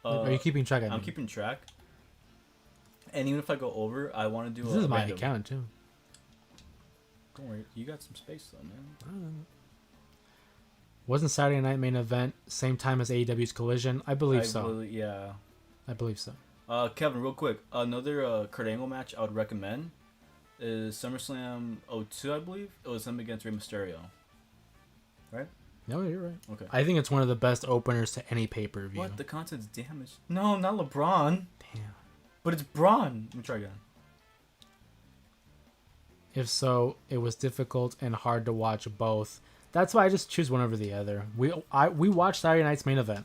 Are you keeping track? I'm keeping track. And even if I go over, I want to do. This is my account too. Don't worry, you got some space though, man. Wasn't Saturday Night main event same time as AEW's Collision? I believe so. Yeah. I believe so. Kevin, real quick, another Kurt Angle match I would recommend is SummerSlam '02, I believe. It was him against Rey Mysterio. Right? No, you're right. Okay. I think it's one of the best openers to any pay-per-view. What? The content's damaged. No, not LeBron. Damn. But it's Braun. Let me try again. If so, it was difficult and hard to watch both. That's why I just choose one over the other. We watched Saturday night's main event,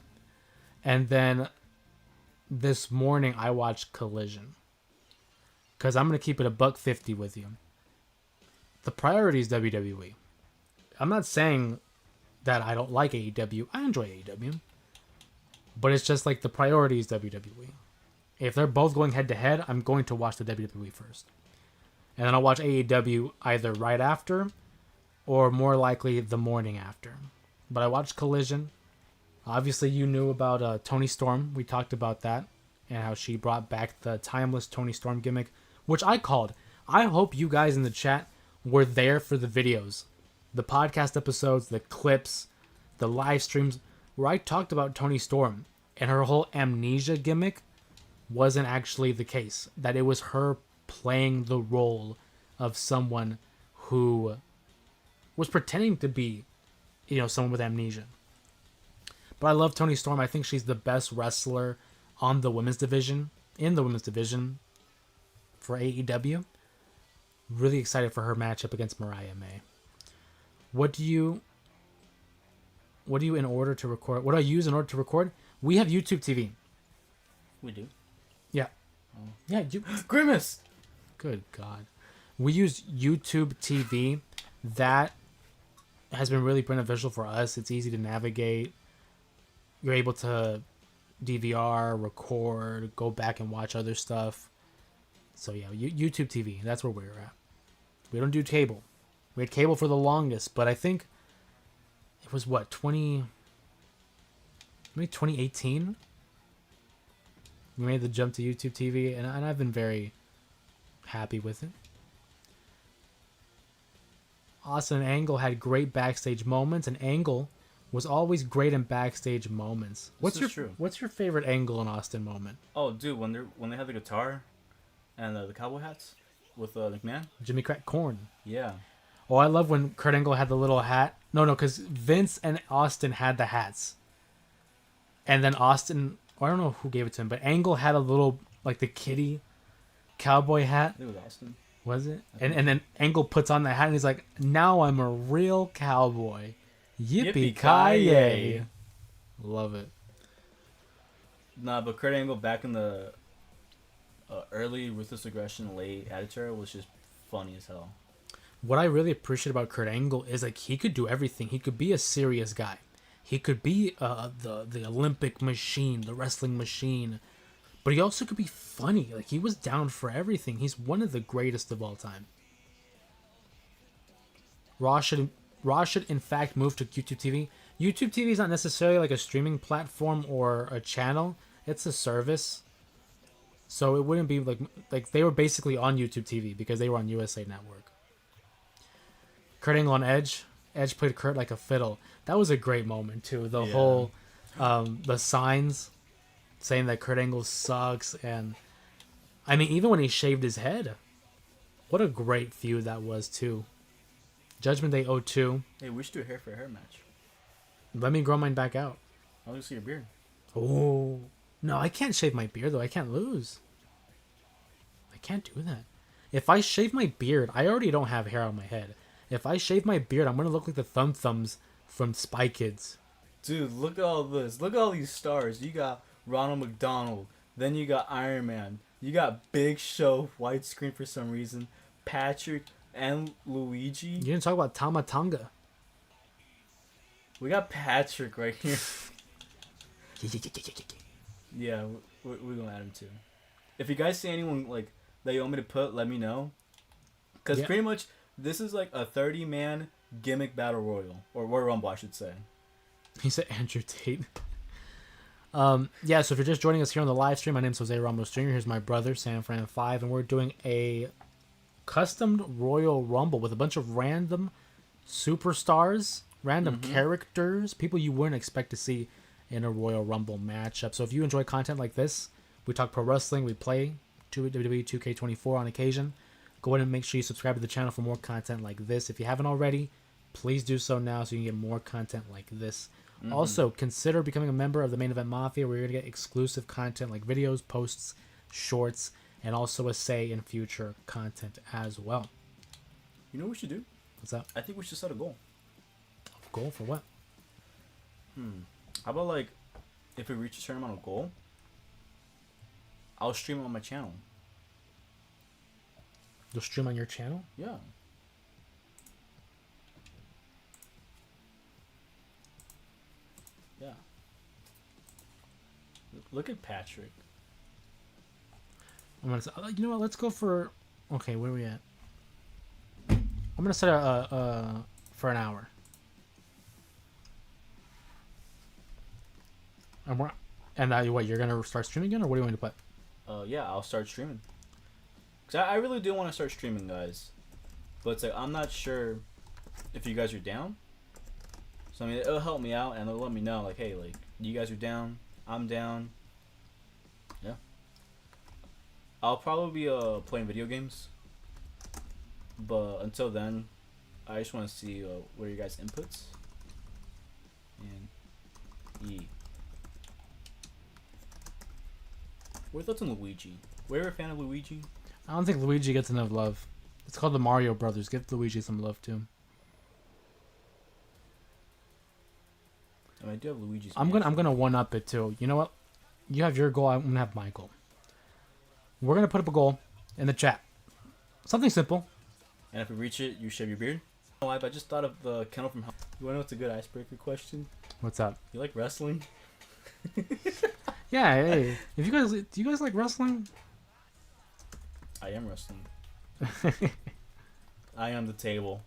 and then this morning I watched Collision. Because I'm gonna keep it $150 with you. The priority is WWE. I'm not saying that I don't like AEW. I enjoy AEW, but it's just like the priority is WWE. If they're both going head to head, I'm going to watch the WWE first. And then I'll watch AEW either right after or more likely the morning after. But I watched Collision. Obviously, you knew about Toni Storm. We talked about that and how she brought back the timeless Toni Storm gimmick, which I called. I hope you guys in the chat were there for the videos, the podcast episodes, the clips, the live streams where I talked about Toni Storm and her whole amnesia gimmick wasn't actually the case. That it was her playing the role of someone who was pretending to be, someone with amnesia. But I love Toni Storm. I think she's the best wrestler in the women's division for AEW. Really excited for her matchup against Mariah May. What do you in order to record? What do I use in order to record? We have YouTube TV. We do. Yeah. Oh. Yeah. Grimace. Good God. We use YouTube TV. That has been really beneficial for us. It's easy to navigate. You're able to DVR, record, go back and watch other stuff. So yeah, YouTube TV. That's where we're at. We don't do cable. We had cable for the longest, but I think it was maybe 2018? We made the jump to YouTube TV, and I've been very happy with it. Austin and Angle had great backstage moments, and Angle was always great in backstage moments. What's your favorite Angle and Austin moment? Oh, dude, when they have the guitar and the cowboy hats with McMahon. Jimmy Crack Corn. Yeah. Oh, I love when Kurt Angle had the little hat. No, because Vince and Austin had the hats. And then Austin, I don't know who gave it to him, but Angle had a little, like the kitty cowboy hat. It was Austin. Was it? And then Angle puts on the hat and he's like, now I'm a real cowboy. Yippee-ki-yay. Love it. Nah, but Kurt Angle back in the early Ruthless Aggression, late Attitude Era was just funny as hell. What I really appreciate about Kurt Angle is like he could do everything. He could be a serious guy. He could be the Olympic machine, the wrestling machine. But he also could be funny. Like he was down for everything. He's one of the greatest of all time. Raw should in fact move to YouTube TV. YouTube TV is not necessarily like a streaming platform or a channel. It's a service. So it wouldn't be like they were basically on YouTube TV because they were on USA Network. Kurt Angle on Edge. Edge played Kurt like a fiddle. That was a great moment too. The whole the signs saying that Kurt Angle sucks, and I mean even when he shaved his head. What a great feud that was too. Judgment Day 02. Hey, we should do a hair for hair match. Let me grow mine back out. I'll just see your beard. Oh. No, I can't shave my beard, though. I can't lose. I can't do that. If I shave my beard, I already don't have hair on my head. If I shave my beard, I'm going to look like the Thumbs from Spy Kids. Dude, look at all this. Look at all these stars. You got Ronald McDonald. Then you got Iron Man. You got Big Show, widescreen for some reason. Patrick and Luigi. You didn't talk about Tama Tonga. We got Patrick right here. Yeah, we're going to add him too. If you guys see anyone like that you want me to put, let me know. Because pretty much this is like a 30-man gimmick battle royal. Or Royal Rumble, I should say. He said Andrew Tate. So if you're just joining us here on the live stream, my name's Jose Ramos Jr. Here's my brother, SanFran5, and we're doing a custom Royal Rumble with a bunch of random superstars, random characters, people you wouldn't expect to see in a Royal Rumble matchup. So if you enjoy content like this, we talk pro wrestling, we play WWE 2K24 on occasion. Go ahead and make sure you subscribe to the channel for more content like this. If you haven't already, please do so now so you can get more content like this. Also, consider becoming a member of the Main Event Mafia, where you're going to get exclusive content like videos, posts, shorts, and also a say in future content as well. You know what we should do? What's up? I think we should set a goal. Goal for what? How about, like, if we reach a certain amount of goal, I'll stream it on my channel. You'll stream on your channel? Yeah. Yeah. Look at Patrick. I'm gonna. You know what? Let's go for. Okay, where are we at? I'm gonna set a for an hour. And what? You're gonna start streaming again, or what do you want to put? Yeah, I'll start streaming. Cause I really do want to start streaming, guys. But it's like, I'm not sure if you guys are down. So I mean, it'll help me out and it'll let me know, like, hey, like, you guys are down, I'm down. Yeah. I'll probably be playing video games. But until then, I just want to see what are your guys' inputs. And what are your thoughts on Luigi? Were you ever a fan of Luigi? I don't think Luigi gets enough love. It's called the Mario Brothers. Give Luigi some love too. I mean, I do have Luigi's. I'm gonna one up it too. You know what? You have your goal. I'm gonna have my goal. We're gonna put up a goal in the chat. Something simple. And if we reach it, you shave your beard. Oh, I just thought of the Kennel from Hell. You wanna know what's a good icebreaker question? What's up? You like wrestling? Yeah. Hey, if you guys, do you guys like wrestling? I am wrestling. I am the table.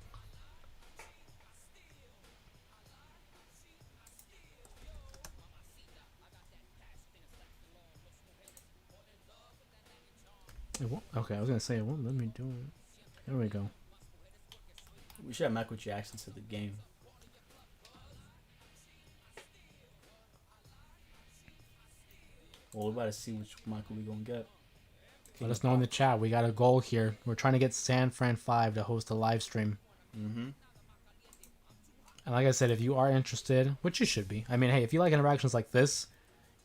Okay, I was gonna say it won't let me do it. There we go. We should have Michael Jackson to the game. Well, we're about to see which Michael we gonna get. Let us know in the chat. We got a goal here. We're trying to get SanFran5 to host a live stream. And like I said, if you are interested, which you should be. I mean, hey, if you like interactions like this,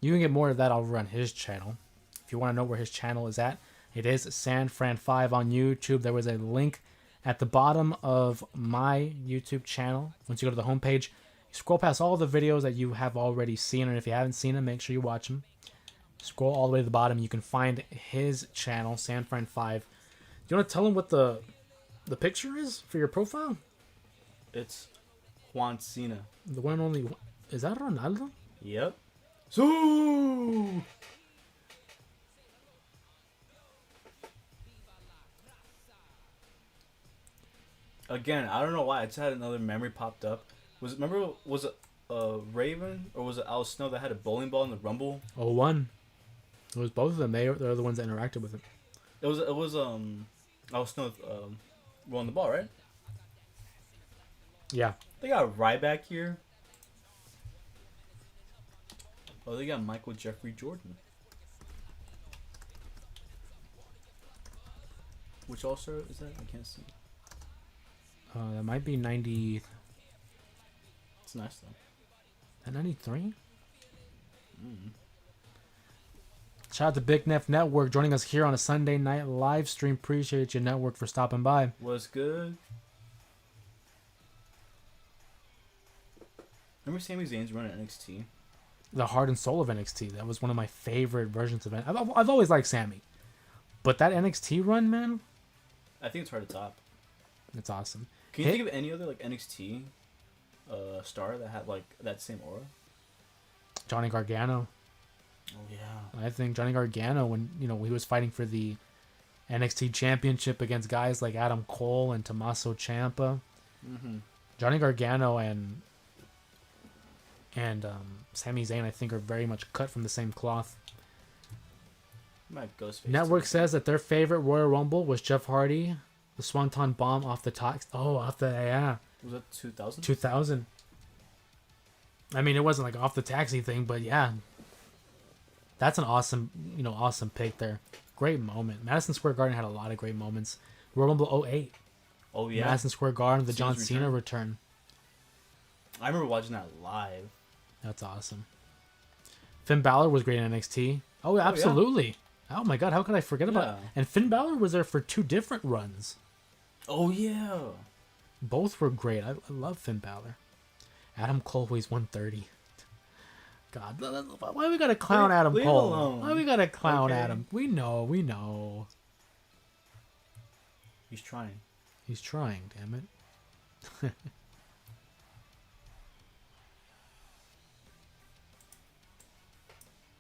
you can get more of that over on his channel. If you want to know where his channel is at, it is SanFran5 on YouTube. There was a link at the bottom of my YouTube channel. Once you go to the homepage, you scroll past all the videos that you have already seen. And if you haven't seen them, make sure you watch them. Scroll all the way to the bottom. You can find his channel, SanFran5. Do you want to tell him what the picture is for your profile? It's Juan Cena. The one and only. Is that Ronaldo? Yep. So. Again, I don't know why. I just had another memory popped up. Was it Raven or was it Al Snow that had a bowling ball in the Rumble? Oh, one. It was both of them. They're the ones that interacted with him. It was Al Snow rolling the ball, right? Yeah. They got Ryback here. Oh, they got Michael Jeffrey Jordan. Which All-Star is that? I can't see. That might be 90. It's nice though. At 93? Shout out to Big Neff Network joining us here on a Sunday night live stream. Appreciate you, Network, for stopping by. What's good? Remember Sami Zayn's run at NXT? The heart and soul of NXT. That was one of my favorite versions of it. I've always liked Sammy. But that NXT run, man, I think it's hard to top. it's awesome. Can you think of any other like NXT star that had like that same aura? Johnny Gargano. Oh yeah. I think Johnny Gargano, when he was fighting for the NXT Championship against guys like Adam Cole and Tommaso Ciampa, Johnny Gargano and Sami Zayn, I think, are very much cut from the same cloth. Network says that their favorite Royal Rumble was Jeff Hardy, the Swanton Bomb off the top. Oh, yeah. Was that 2000? 2000. I mean, it wasn't like off the taxi thing, but yeah. That's an awesome pick there. Great moment. Madison Square Garden had a lot of great moments. Royal Rumble '08. Oh yeah, Madison Square Garden, the John Cena's Cena return. I remember watching that live. That's awesome. Finn Balor was great in NXT. Oh, yeah. absolutely. Oh my God, how could I forget about? Yeah. And Finn Balor was there for 2 different runs. Oh yeah. Both were great. I love Finn Balor. Adam Cole weighs 130. God, why we gotta clown Adam leave Cole? alone. Why we gotta clown Okay. Adam? We know. He's trying. He's trying, damn it.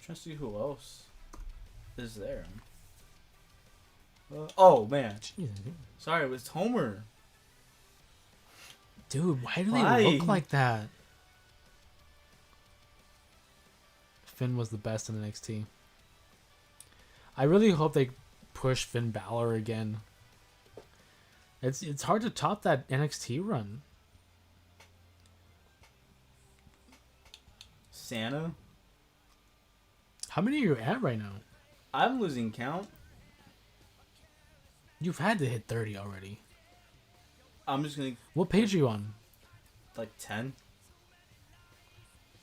Trying to see who else is there. Oh man, Jesus. sorry, it was Homer. Dude, why do Why? they look like that? Finn was the best in NXT. I really hope they push Finn Balor again. It's hard to top that NXT run. Santa. How many are you at right now? I'm losing count. You've had to hit 30 already. I'm just gonna What page are you on? like 10.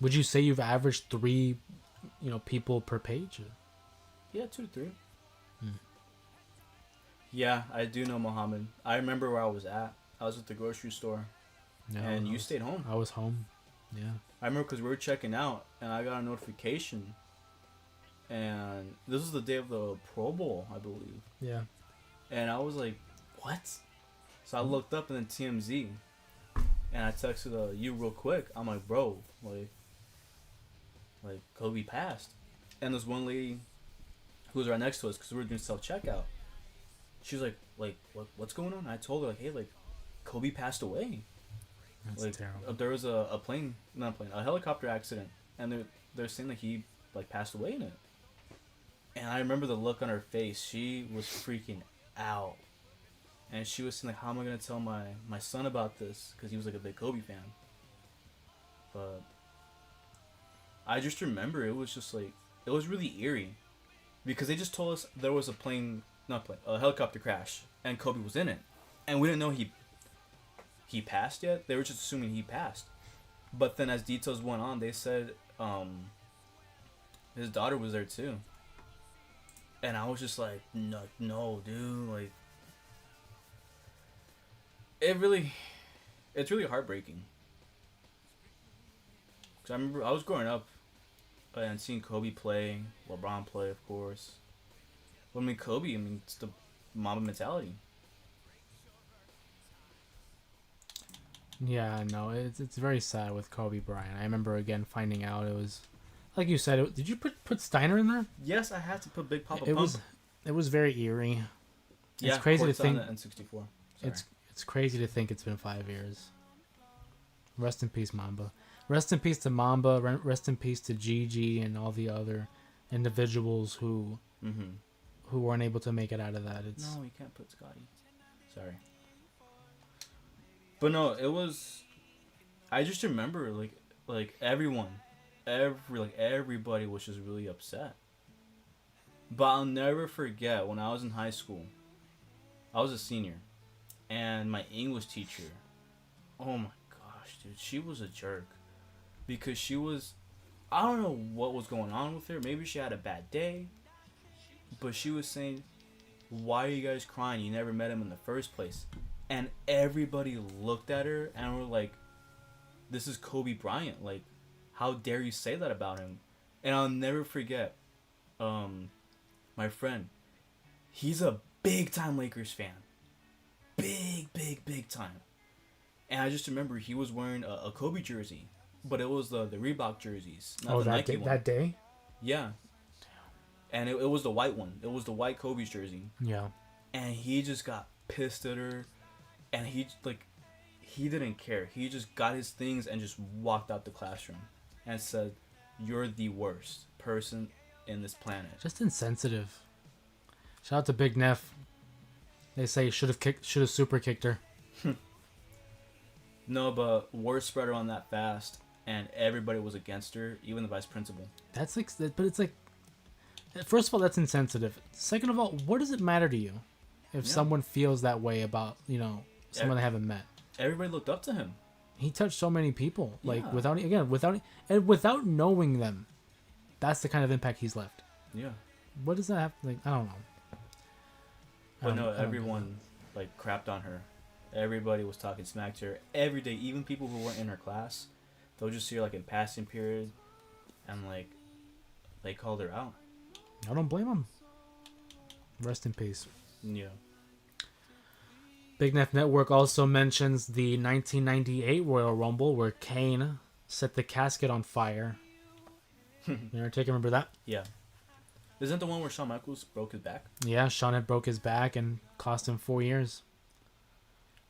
Would you say you've averaged 3, people per page? Yeah, 2 to 3. Yeah, I do know Muhammad. I remember where I was at. I was at the grocery store, No, and you stayed home. I was home. Yeah. I remember because we were checking out, and I got a notification. And this was the day of the Pro Bowl, I believe. Yeah. And I was like, what? So I looked up and then TMZ. And I texted you real quick. I'm like, bro, like Kobe passed. And this one lady who was right next to us, because we were doing self-checkout. She was like, what's going on? And I told her, like, hey, like, Kobe passed away. That's Like, terrible. there was a helicopter accident. And they're saying that he, like, passed away in it. And I remember the look on her face. She was freaking out. And she was saying, like, how am I going to tell my son about this? Because he was, like, a big Kobe fan. But I just remember it was just, like, it was really eerie. Because they just told us there was a helicopter crash. And Kobe was in it. And we didn't know he passed yet. They were just assuming he passed. But then as details went on, they said his daughter was there too. And I was just like, no, dude, like, it's really heartbreaking. Cause I remember I was growing up and seeing Kobe play, LeBron play, of course. But Kobe, it's the Mamba mentality. Yeah, no, it's very sad with Kobe Bryant. I remember again finding out it was, like you said. Did you put Steiner in there? Yes, I had to put Big Papa It Pump. was very eerie. Yeah, It's crazy to courts on think. the N64. Sorry. It's crazy to think it's been 5 years. Rest in peace, Mamba. Rest in peace to Mamba. Rest in peace to Gigi and all the other individuals who weren't able to make it out of that. No, you can't put Scotty. Sorry. But no, it was. I just remember like everybody was just really upset. But I'll never forget when I was in high school. I was a senior, and my English teacher. Oh my gosh, dude, she was a jerk, because she was. I don't know what was going on with her. Maybe she had a bad day. But she was saying, "Why are you guys crying? You never met him in the first place." And everybody looked at her and were like, this is Kobe Bryant. Like, how dare you say that about him? And I'll never forget, my friend, he's a big-time Lakers fan. Big time. And I just remember he was wearing a Kobe jersey. But it was the Reebok jerseys, not the Nike one. That day? Yeah. And it was the white one. It was the white Kobe's jersey. Yeah. And he just got pissed at her. And he didn't care. He just got his things and just walked out the classroom and said, "You're the worst person in this planet." Just insensitive. Shout out to Big Neff. They say should have super kicked her. No, but word spread around that fast, and everybody was against her, even the vice principal. That's like, but it's like, first of all, that's insensitive. Second of all, what does it matter to you? if Yeah. someone feels that way about, someone they haven't met. Everybody looked up to him. He touched so many people, like Yeah. without knowing them. That's the kind of impact he's left. Yeah. What does that have? Like, I don't know. But I no, don't get everyone like crapped on her. Everybody was talking smack to her every day. Even people who weren't in her class, they'll just see her like in passing period, and like they called her out. I don't blame him. Rest in peace. Yeah. Big Neff Network also mentions the 1998 Royal Rumble where Kane set the casket on fire. You Undertaker, remember that? Yeah. Isn't the one where Shawn Michaels broke his back? Yeah, Shawn had broke his back and cost him 4 years.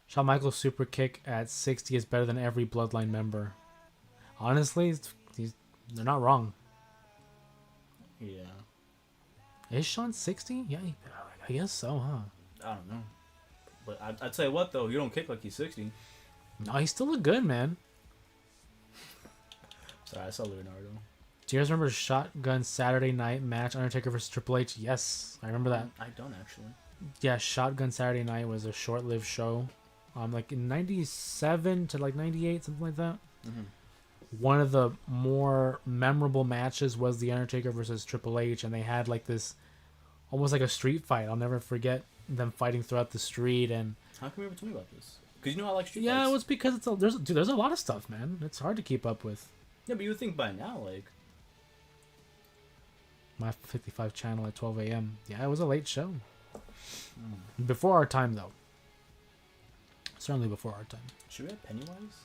Shawn Michaels' super kick at 60 is better than every Bloodline member. Honestly, they're not wrong. Yeah. Is Shawn 60? Yeah, I guess so, huh? I don't know. But I'd tell you what, though. You don't kick like he's 60. No, he still look good, man. Sorry, I saw Leonardo. Do you guys remember Shotgun Saturday Night match, Undertaker versus Triple H? Yes, I remember that. I don't actually. Yeah, Shotgun Saturday Night was a short-lived show. Like in 97 to like 98, something like that. Mm-hmm. One of the more memorable matches was the Undertaker versus Triple H, and they had like this, almost like a street fight. I'll never forget them fighting throughout the street. And How come you never told me about this? Because you know I like street yeah, fights. it was because there's a lot of stuff, man. It's hard to keep up with. Yeah, but you would think by now, like... My 55 channel at 12 a.m. Yeah, it was a late show. Before our time, though. Certainly before our time. Should we have Pennywise?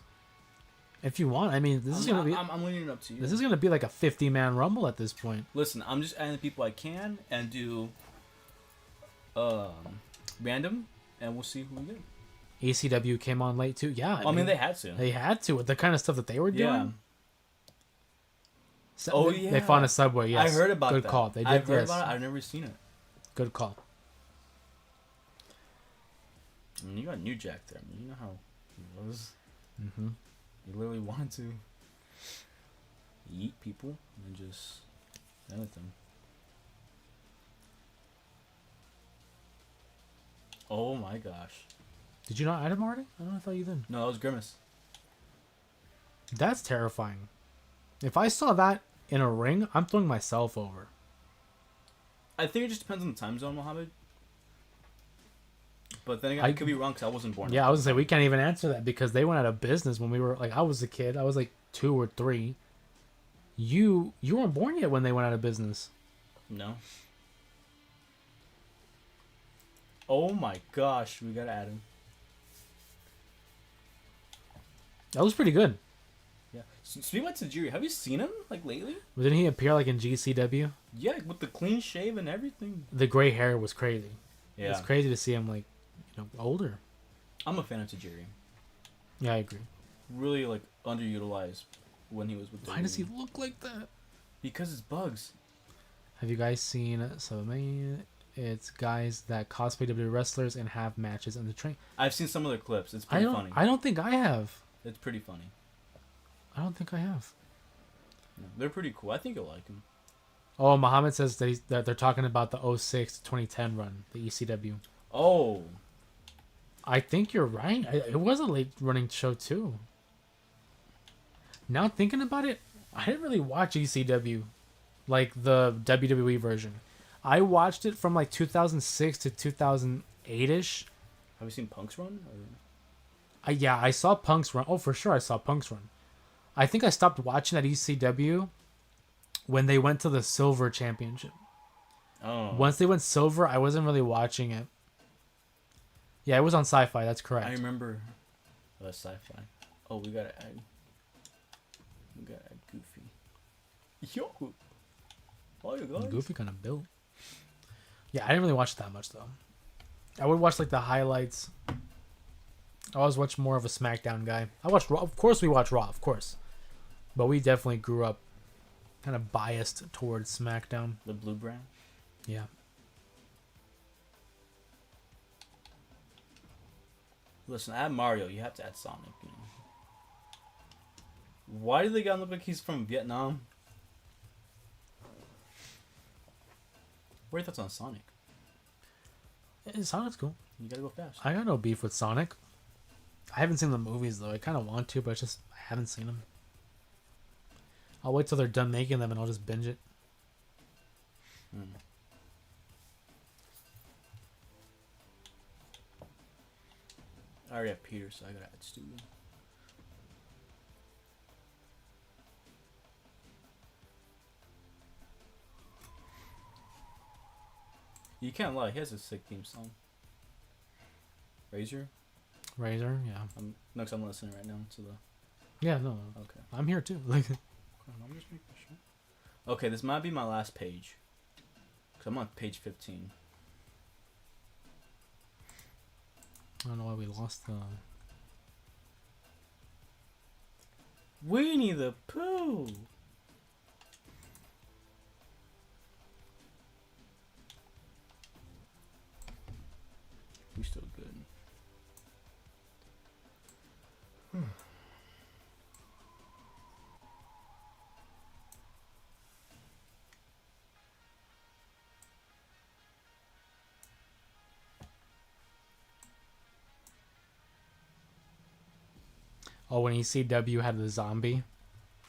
If you want, I mean, this is gonna be. I'm leaving it up to you. This is gonna be like a 50-man rumble at this point. Listen, I'm just adding the people I can and do random, and we'll see who we get. ECW came on late too. Yeah, I mean, they had to. They had to with the kind of stuff that they were doing. Yeah. So Oh, they yeah. found a Subway. Yes, I heard about good that. call. They did. I've heard Yes. about it. I've never seen it. Good call. I mean, you got New Jack there. I mean, you know how he was. Mm-hmm. He literally wanted to eat people and just anything. Oh my gosh. Did you not add him already? I thought you did. No, that was Grimace. That's terrifying. If I saw that in a ring, I'm throwing myself over. I think it just depends on the time zone, Mohammed. But then again, I could be wrong because I wasn't born. Yeah, I was gonna say we can't even answer that because they went out of business when we were like I was a kid. I was like 2 or 3. You weren't born yet when they went out of business. No. Oh my gosh, we gotta add him. That was pretty good. Yeah. Speaking about Tajiri, have you seen him like lately? Didn't he appear like in GCW? Yeah, with the clean shave and everything. The gray hair was crazy. Yeah. It's crazy to see him like, older. I'm a fan of Tajiri. Yeah, I agree. Really like underutilized when he was with. Why does he look like that? Because it's bugs. Have you guys seen it's guys that cosplay WWE wrestlers and have matches in the train? I've seen some of their clips. It's pretty funny. I don't think I have. It's pretty funny. I don't think I have. Yeah, they're pretty cool. I think you'll like them. Oh, Muhammad says that they're talking about the 06 to 2010 run, the ECW. Oh. I think you're right. It was a late running show too. Now thinking about it, I didn't really watch ECW, like the WWE version. I watched it from like 2006 to 2008ish. Have you seen Punk's run? Yeah, I saw Punk's run. Oh, for sure, I saw Punk's run. I think I stopped watching that ECW when they went to the Silver Championship. Oh. Once they went silver, I wasn't really watching it. Yeah, it was on Sci-Fi. That's correct. I remember. Sci-Fi. Oh, we gotta add Goofy. Yo. Oh, you guys. Goofy kind of built. Yeah, I didn't really watch it that much though. I would watch like the highlights. I always watch more of a SmackDown guy. I watched Raw. Of course, we watch Raw. Of course, but we definitely grew up kind of biased towards SmackDown. The blue brand. Yeah. Listen, add Mario. You have to add Sonic. You know. Why do the guy look like he's from Vietnam? What are your thoughts on Sonic? Sonic's cool. You gotta go fast. I got no beef with Sonic. I haven't seen the movies though. I kind of want to, but I haven't seen them. I'll wait till they're done making them and I'll just binge it. I already have Peter, so I gotta add Stu. You can't lie, he has a sick theme song. Razor? Razor, yeah. I'm listening right now to the... Yeah, no. Okay. I'm here too. Like, I'm just making sure. Okay, this might be my last page. Cause I'm on page 15. I don't know why we lost the... Winnie the Pooh! We're still good. Oh, when ECW had the zombie?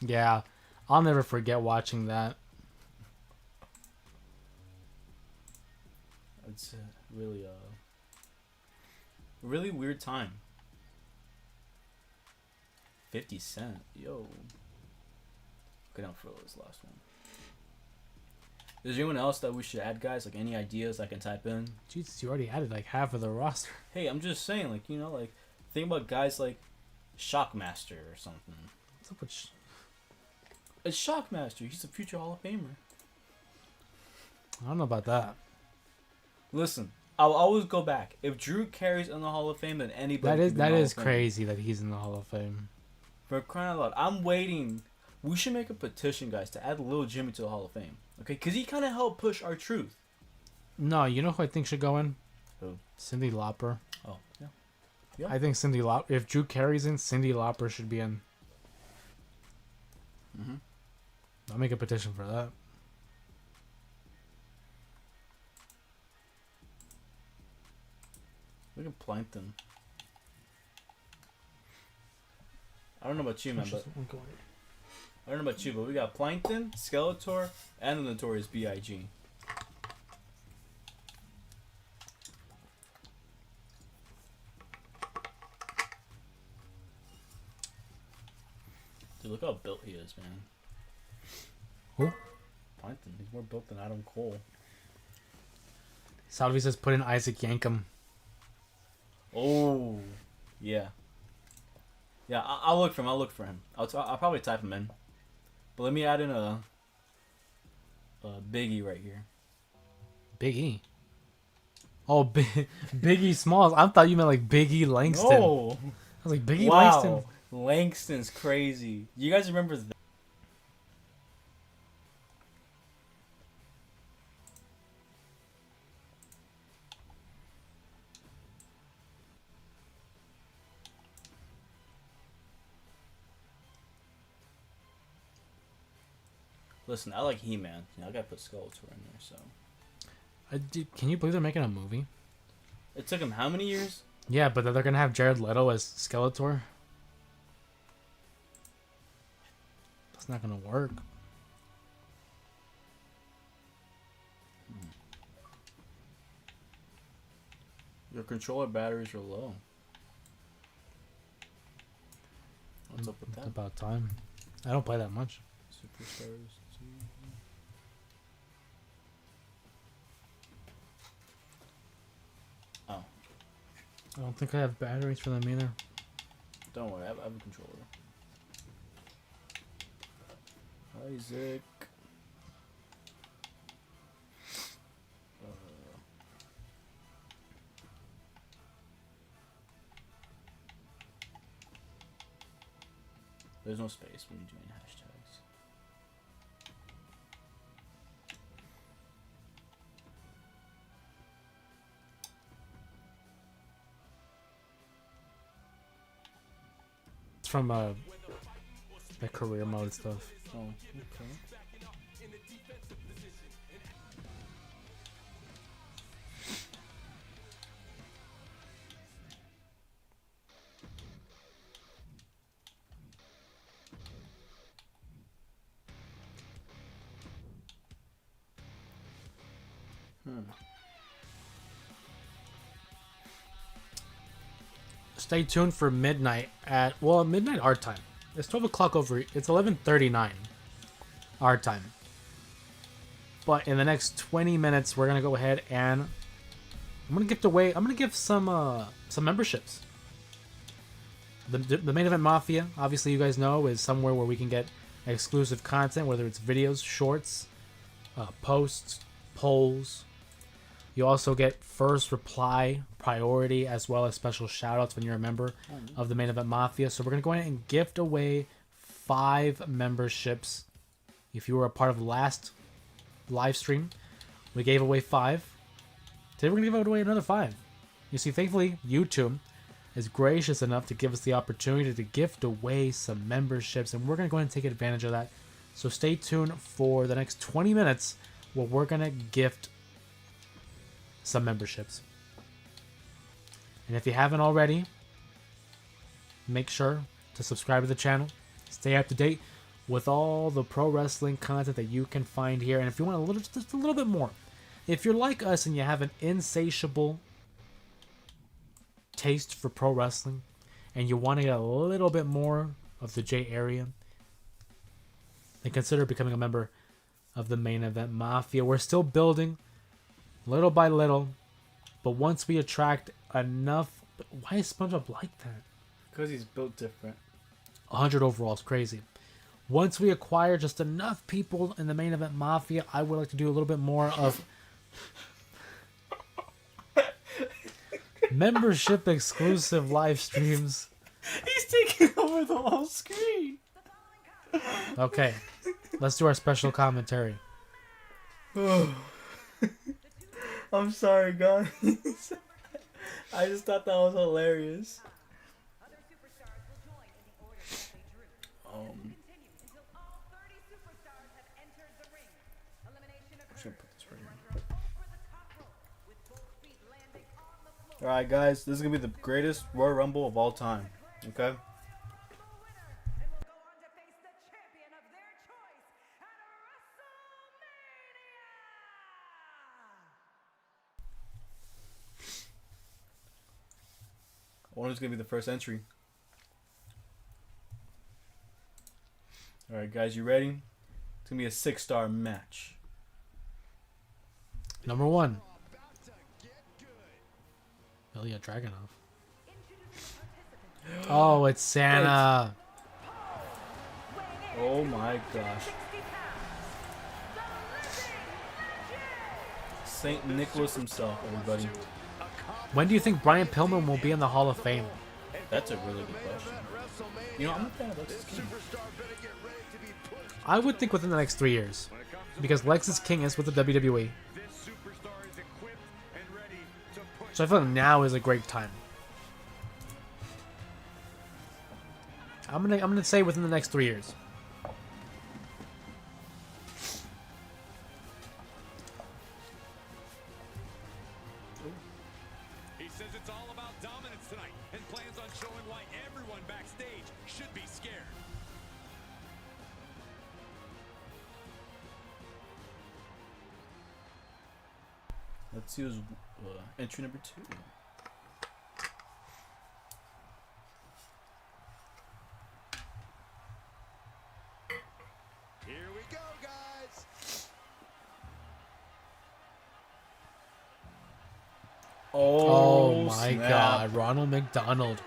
Yeah. I'll never forget watching that. It's really really weird time. 50 Cent, yo. Good enough for this last one. Is there anyone else that we should add, guys? Like any ideas I can type in? Jesus, you already added like half of the roster. Hey, I'm just saying, like, you know, like think about guys like Shockmaster or something. What's up with It's Shockmaster. He's a future Hall of Famer. I don't know about that. Listen, I'll always go back. If Drew Carey's in the Hall of Fame, then anybody. That can be in the Hall is of Fame. crazy that he's in the Hall of Fame. For crying out loud, I'm waiting. We should make a petition, guys, to add Lil Jimmy to the Hall of Fame. Okay, because he kind of helped push our truth. No, you know who I think should go in? Who? Cyndi Lauper. Oh, yeah. Yeah. I think Cyndi Lauper. If Drew Carey's in, Cyndi Lauper should be in. Mm-hmm. I'll make a petition for that. Look at Plankton. I don't know about you, man, but I don't know about you, but we got Plankton, Skeletor, and the Notorious B.I.G. Dude, look how built he is, man. Who? Plankton. He's more built than Adam Cole. Salvi says put in Isaac Yankem. Oh, yeah. Yeah, I'll look for him. I'll probably type him in. But let me add in a Biggie right here. Big E. Oh, Biggie Smalls. I thought you meant like Biggie Langston. No. I was like Biggie Wow. Langston. Langston's crazy. You guys remember that? Listen, I like He-Man. I gotta put Skeletor in there, so. Can you believe they're making a movie? It took him how many years? Yeah, but they're gonna have Jared Leto as Skeletor. That's not gonna work. Your controller batteries are low. What's up with It's that? about time. I don't play that much. Superstars. Oh, I don't think I have batteries for them either. don't worry. I have a controller. Isaac. There's no space when you're doing hashtags. It's from the career mode stuff. Oh, okay. Stay tuned for midnight at, well, midnight our time. It's 12 o'clock over, it's 11:39 our time. But in the next 20 minutes, we're going to go ahead and I'm going to give some memberships. The Main Event Mafia, obviously you guys know, is somewhere where we can get exclusive content, whether it's videos, shorts, posts, polls. You also get first reply priority as well as special shoutouts when you're a member of the Main Event Mafia. So we're going to go ahead and gift away 5 memberships. If you were a part of the last live stream, we gave away 5. Today we're going to give away another 5. You see, thankfully, YouTube is gracious enough to give us the opportunity to gift away some memberships, and we're going to go ahead and take advantage of that. So stay tuned for the next 20 minutes where we're going to gift some memberships. And if you haven't already, make sure to subscribe to the channel. Stay up to date with all the pro wrestling content that you can find here. And if you want just a little bit more, if you're like us and you have an insatiable taste for pro wrestling and you want to get a little bit more of the J area, then consider becoming a member of the Main Event Mafia. We're still building little by little, but once we attract enough... Why is SpongeBob like that? Because he's built different. 100 overall is crazy. Once we acquire just enough people in the Main Event Mafia, I would like to do a little bit more of membership exclusive live streams. He's taking over the whole screen. Okay, let's do our special commentary. I'm sorry, guys. I just thought that was hilarious. Alright, guys, this is going to be the greatest Royal Rumble of all time. Okay? I wonder who's going to be the first entry. Alright, guys, you ready? It's going to be a 6-star match. Number 1. Ilya Dragunov. Oh, it's Santa. Oh my gosh. St. Nicholas himself, everybody. When do you think Brian Pillman will be in the Hall of Fame? That's a really good question. You know, I'm a fan of Lexus King. I would think within the next 3 years. Because Lexus King is with the WWE. So I feel like now is a great time. I'm gonna say within the next 3 years. He says it's all about dominance tonight and plans on showing why everyone backstage should be scared. Let's see who's entry number 2. Here we go, guys. Oh my snap. God, Ronald McDonald.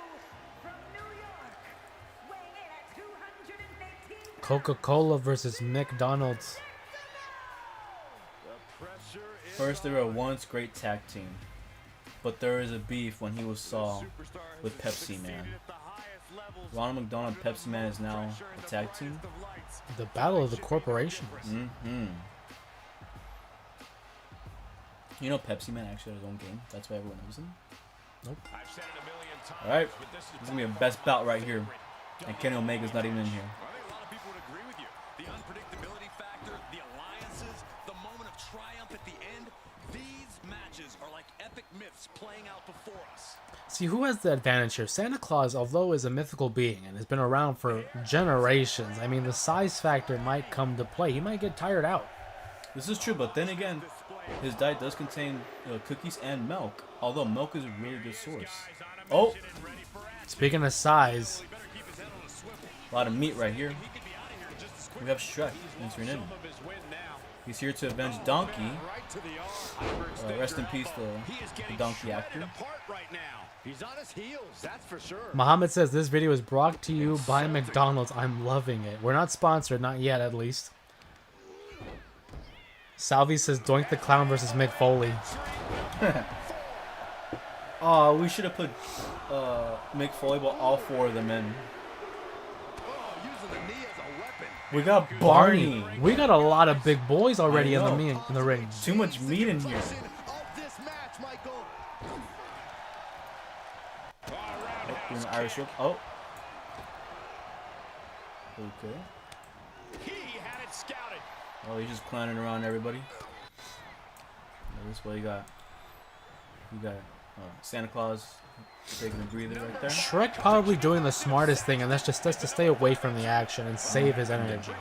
Coca-Cola versus McDonald's. First, they were once great tag team, but there is a beef when he was Saul with Pepsi Man. Ronald McDonald and Pepsi Man is now a tag team. The battle of the corporations. You know Pepsi Man actually has his own game. That's why everyone knows him. Nope. Alright, this is going to be a best bout right here. And Kenny Omega's not even in here. I think a lot of people would agree with you. The unpredictability factor, the alliances, the moment of triumph at the end. These matches are like epic myths playing out before us. See, who has the advantage here? Santa Claus, although is a mythical being and has been around for generations, I mean, the size factor might come to play. He might get tired out. This is true, but then again, His diet does contain cookies and milk, although milk is a really good source. Oh, Speaking of size, a lot of meat right here. We have Shrek entering in. He's here to avenge Donkey. Rest in peace, the Donkey actor. He's on his heels, that's for sure. Muhammad says this video is brought to you by McDonald's. I'm loving it. We're not sponsored, not yet at least. Salvi says Doink the Clown versus Mick Foley. Oh, we should have put Mick Foley, but all 4 of them in. We got Barney. We got a lot of big boys already in the ring. Too much meat in here. Doing the Irish whip. Oh. Okay. He had it scouted. Oh, he's just clowning around everybody. This way you got Santa Claus taking a breather right there. Shrek probably doing the smartest thing, and that's to stay away from the action and save his energy.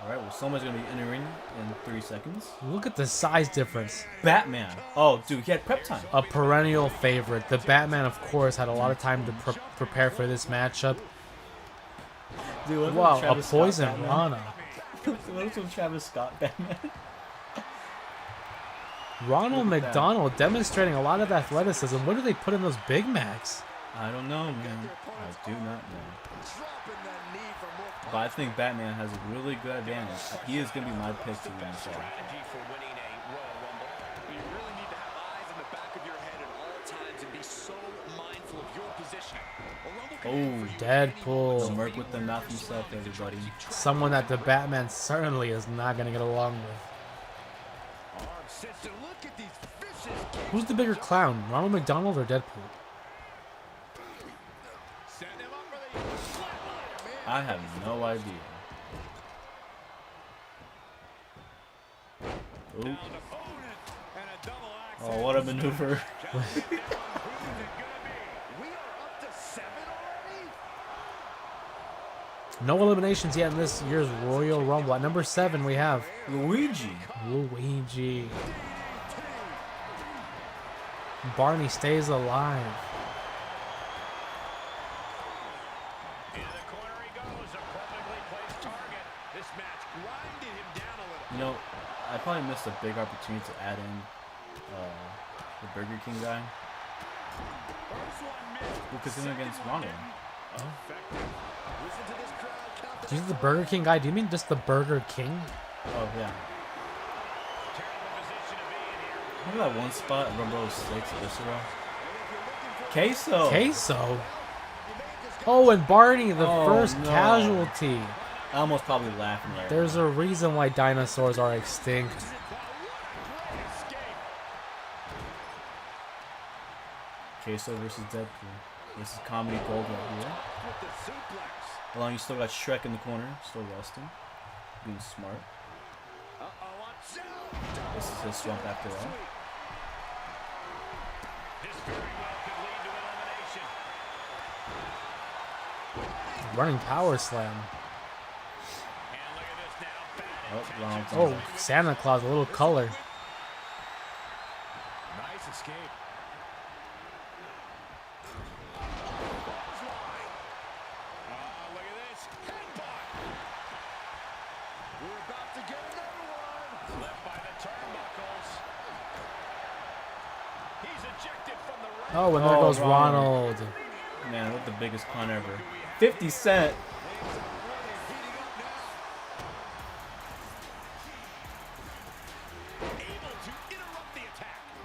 Alright, well, someone's going to be entering in 3 seconds. Look at the size difference. Batman. Oh, dude, he had prep time. A perennial favorite. The Batman, of course, had a lot of time to prepare for this matchup. Dude, wow, a Travis poison Scott Rana. What is with Travis Scott Batman? Ronald McDonald demonstrating a lot of athleticism. What do they put in those Big Macs? I don't know, man. I do not know. But I think Batman has a really good advantage. He is going to be my pick to win this all. Oh, Deadpool. Smirk with the mouth himself, everybody. Someone that the Batman certainly is not going to get along with. Who's the bigger clown, Ronald McDonald or Deadpool? I have no idea. Ooh. Oh, what a maneuver. No eliminations yet in this year's Royal Rumble. At number 7, we have Luigi. Barney stays alive. You know, I probably missed a big opportunity to add in the Burger King guy. Because he's against Ronald. Do you think the Burger King guy? Do you mean just the Burger King? Oh, yeah. Remember that one spot at Rumble 6 Viscera? Queso? Oh, and Barney, the first casualty. I almost probably laughed in there. There's a reason why dinosaurs are extinct. Queso versus Deadpool. This is comedy gold right here. Along, you still got Shrek in the corner, still resting, being smart. This is his swamp after all. Running power slam. Oh, Santa Claus, a little color. Nice escape. Look at this. Headbutt. We're about to get another one. Left by the turnbuckles. He's ejected from the ring. Oh, and there goes Ronald. Man, what the biggest con ever. 50 Cent.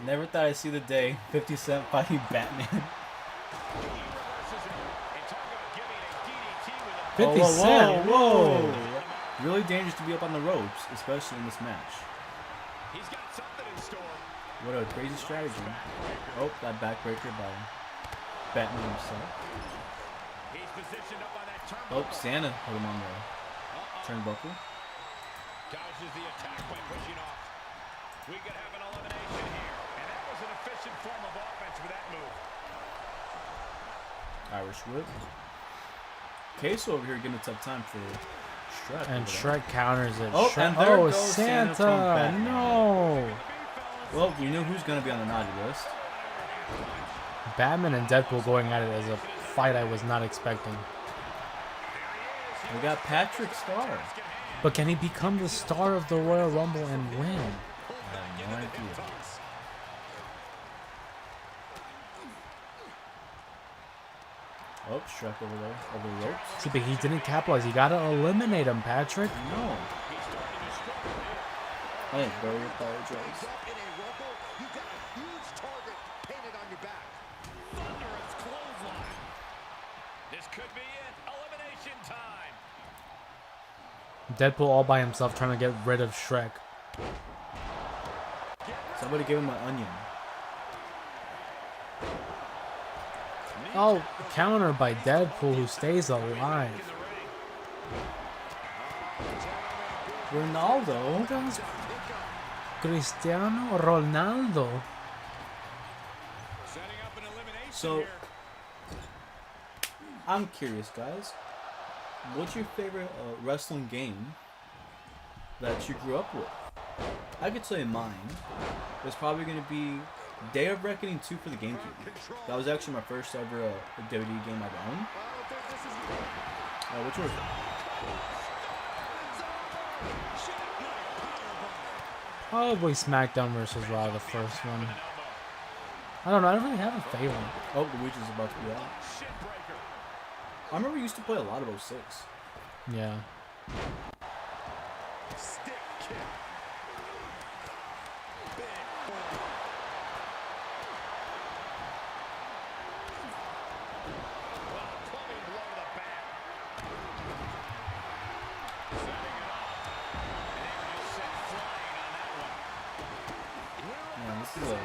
Never thought I'd see the day 50 Cent fighting Batman. 50 Cent. Whoa. Really dangerous to be up on the ropes, especially in this match. He's got something in store. What a crazy strategy. Oh, that backbreaker by Batman himself. He's positioned up on that turnbuckle. Oh, Santa put him on the turnbuckle. Dodges the attack by pushing off. We could have an elimination here. And that was an efficient form of offense with that move. Irish whip. Queso over here getting a tough time for Shrek. And over there. Shrek counters it. Oh, Shrek, and there oh, goes Santa from Santa! Batman. No! Well, we know who's gonna be on the naughty list. Batman and Deadpool going at it as a fight I was not expecting. We got Patrick Star. But can he become the star of the Royal Rumble and win? I have no idea. Oh, Shrek over there, over the ropes. See, but he didn't capitalize. You gotta eliminate him, Patrick. No. I very apologize. In a rumble, you got a huge target painted on your back. Thunderous clothesline. This could be it. Elimination time. Deadpool all by himself trying to get rid of Shrek. Somebody give him an onion. Oh, counter by Deadpool who stays alive. Ronaldo. That's Cristiano Ronaldo. Setting up an elimination So, here. I'm curious, guys. What's your favorite wrestling game that you grew up with? I could say mine. It's probably going to be Day of Reckoning 2 for the GameCube. That was actually my first ever WWE game I've owned. What's yours? Probably SmackDown versus Raw, the first one. I don't know. I don't really have a favorite. Oh, Luigi's about to be out. I remember we used to play a lot of 06. Yeah. Stick kick. Big boy. Well, plumbing blow to the back. Setting it up. And they were just sent flying on that one. Man, this is a...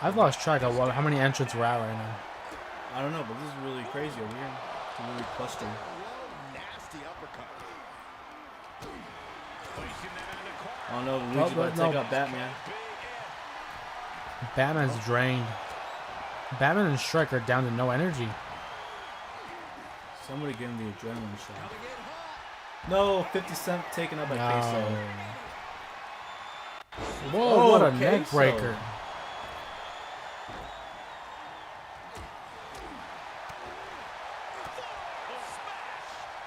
I've lost track of how many entrants we're at right now. I don't know, but this is really crazy over here. It's really clustering. Nasty uppercut. Placing that on the corner. Oh no, Luigi's about to take out Batman. Batman's drained. Batman and Shrek are down to no energy. Somebody give him the adrenaline shot. No, 50 Cent taken up by No. Queso. Whoa, Oh, what a Queso. neck breaker.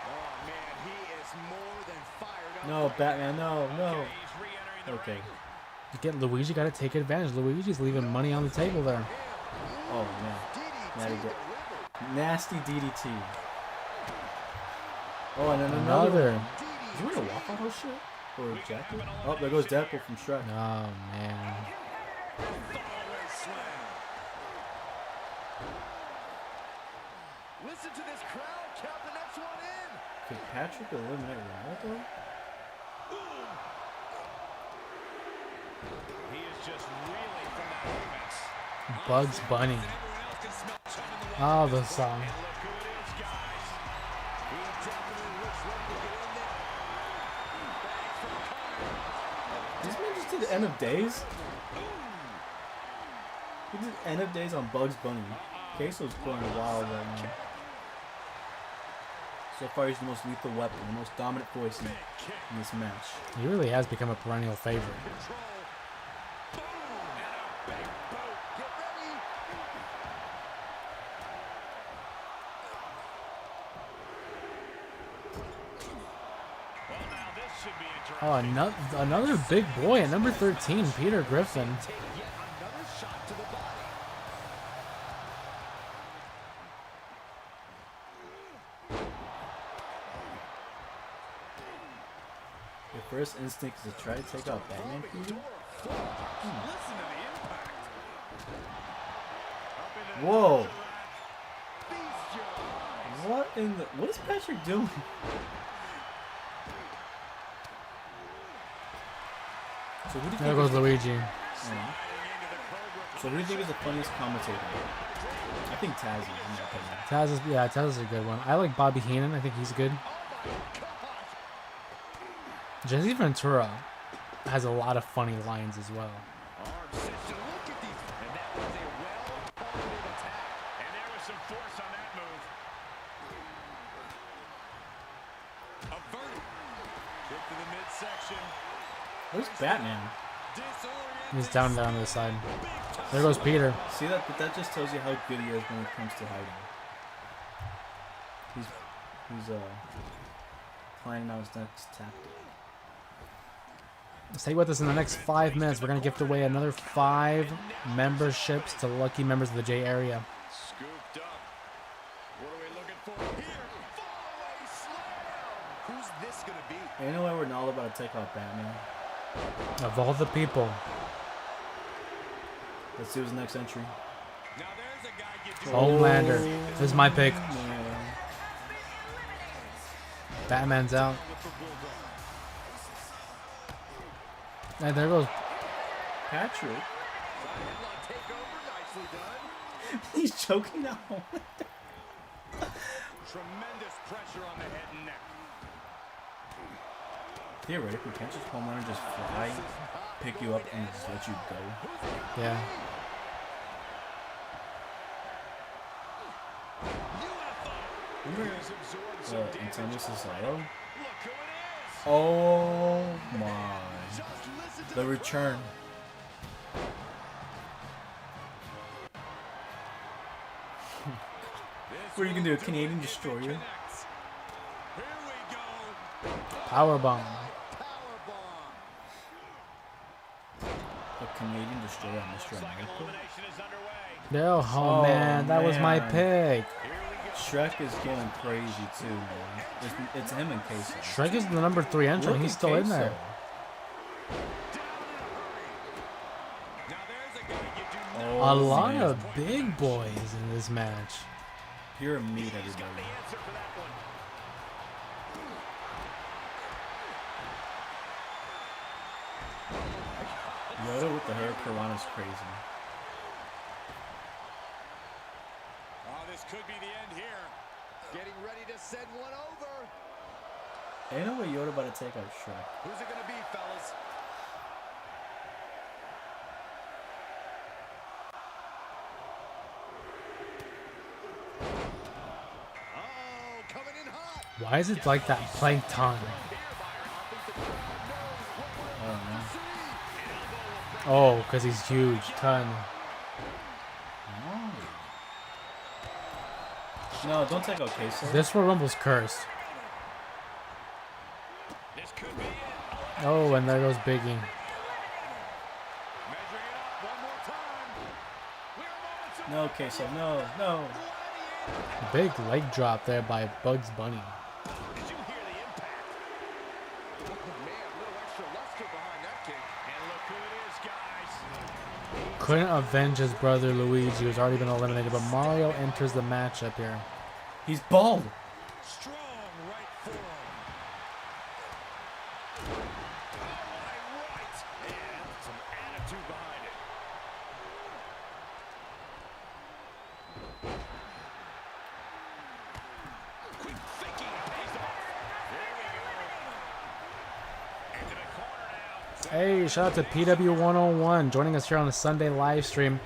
Oh man, he is more than fired up. No, Batman, no, no. He's re-entering the Okay. You get Luigi, gotta take advantage. Luigi's leaving money on the table there. Oh man. Nasty DDT. Oh, and then another. Another. Is he wearing a Waffle House shirt? Or a jacket? Oh, there goes Deadpool from Shrek. Oh, man. Listen to this crowd. Count the next one in. Could Patrick eliminate Ronaldo? He is just reeling from that offense. Bugs Bunny. Everyone else can smell something in the Oh, the song. look who it is, guys. He definitely looks ready to get in there. This man just did End of Days? He did End of Days on Bugs Bunny. Queso's going wild right now. So far, he's the most lethal weapon, the most dominant voice in this match. He really has become a perennial favorite. Well, now this should be interesting. Oh, another big boy at number 13, Peter Griffin. Take yet another shot to the body. Your first instinct is to try to take out Batman, Peter? Listen to the impact. Up into the Whoa! Beast Jones. What in the... What is Patrick doing? So who do you There think goes is, Luigi. so who do you think is the funniest commentator? I think Tazzy, in my opinion. Taz is a good one. I like Bobby Heenan. I think he's good. Jesse Ventura has a lot of funny lines as well. Arm system. Look at these. And that was a well-targeted attack. And there was some force on that move. to the midsection. Where's Batman? He's down there on the side. There goes Peter. See that? But that just tells you how good he is when it comes to hiding. He's planning out his next tactic. Stay with us in the next 5 minutes. We're going to gift away another 5 memberships to lucky members of the J area. Scooped up. What are we looking for here? Fall away slam. Who's this going to be? You know why we're not all about to take out Batman? Of all the people. Let's see who's next entry. Now there's a guy you do. Homelander. This is my pick. Man. Batman's out. And there goes. Patrick. Headlock takeover, nicely done. He's choking out. Tremendous pressure on the head and neck. Theoretically, can't just Homelander just fly, pick you up, and just let you go? Yeah. Remember Antonio Cesaro? Look who it is. Oh my. Just listen to The return. What are you gonna do, a Canadian destroyer? Here we go. Powerbomb. A Canadian destroyer on Mr. America? Elimination is underway. No, oh, man, that was my man. pick. Shrek is going crazy too, man. It's him and Queso. Shrek is the number 3 entrant. Look He's at still in Queso. there. Now there's a guy you do Oh, not A lot man. of big boys in this match. Pure meat, got the everybody. answer for that one. Yoda with the hair Piranha's crazy. Oh, this could be the end here. Getting ready to send one over. Ain't no way Yoda about to take out Shrek. Who's it going to be, fellas? Oh, coming in hot. Why is it like that plankton? Oh, because he's huge. Ton. No, don't take out Queso. This Royal Rumble's cursed. This could be it. Oh, and there goes Biggie. Measuring it up one more time. We're moments No, Queso, no, no. Big leg drop there by Bugs Bunny. Did you hear the impact? Oh, man, a little extra luster behind that kick. And look who it is, guys. Couldn't avenge his brother Luigi, who's already been eliminated, but Mario enters the matchup here. He's bald. Strong right forearm. Oh, right. And some attitude behind it. Quick thinking pays off. There we go. Into the corner now. Hey, shout out to PW101 joining us here on the Sunday live stream.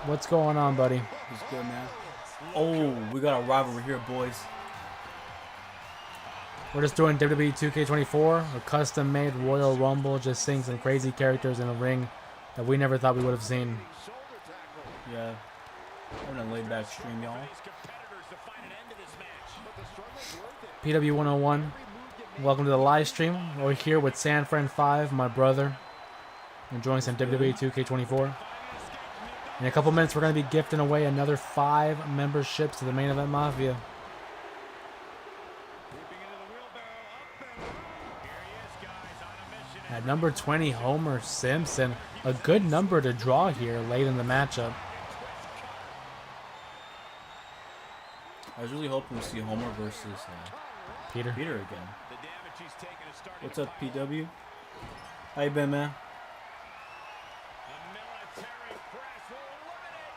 What's going on, buddy? He's good, man. Oh, we got a rivalry here, boys. We're just doing WWE 2K24, a custom-made Royal Rumble, just seeing some crazy characters in a ring that we never thought we would have seen. Yeah. Having a laid-back stream, y'all. PW101, welcome to the live stream. We're here with SanFran5, my brother, enjoying some WWE 2K24. In a couple minutes, we're going to be gifting away another 5 memberships to the Main Event Mafia. At number 20, Homer Simpson. A good number to draw here late in the matchup. I was really hoping to see Homer versus Peter. Peter again. What's up, PW? How you been, man?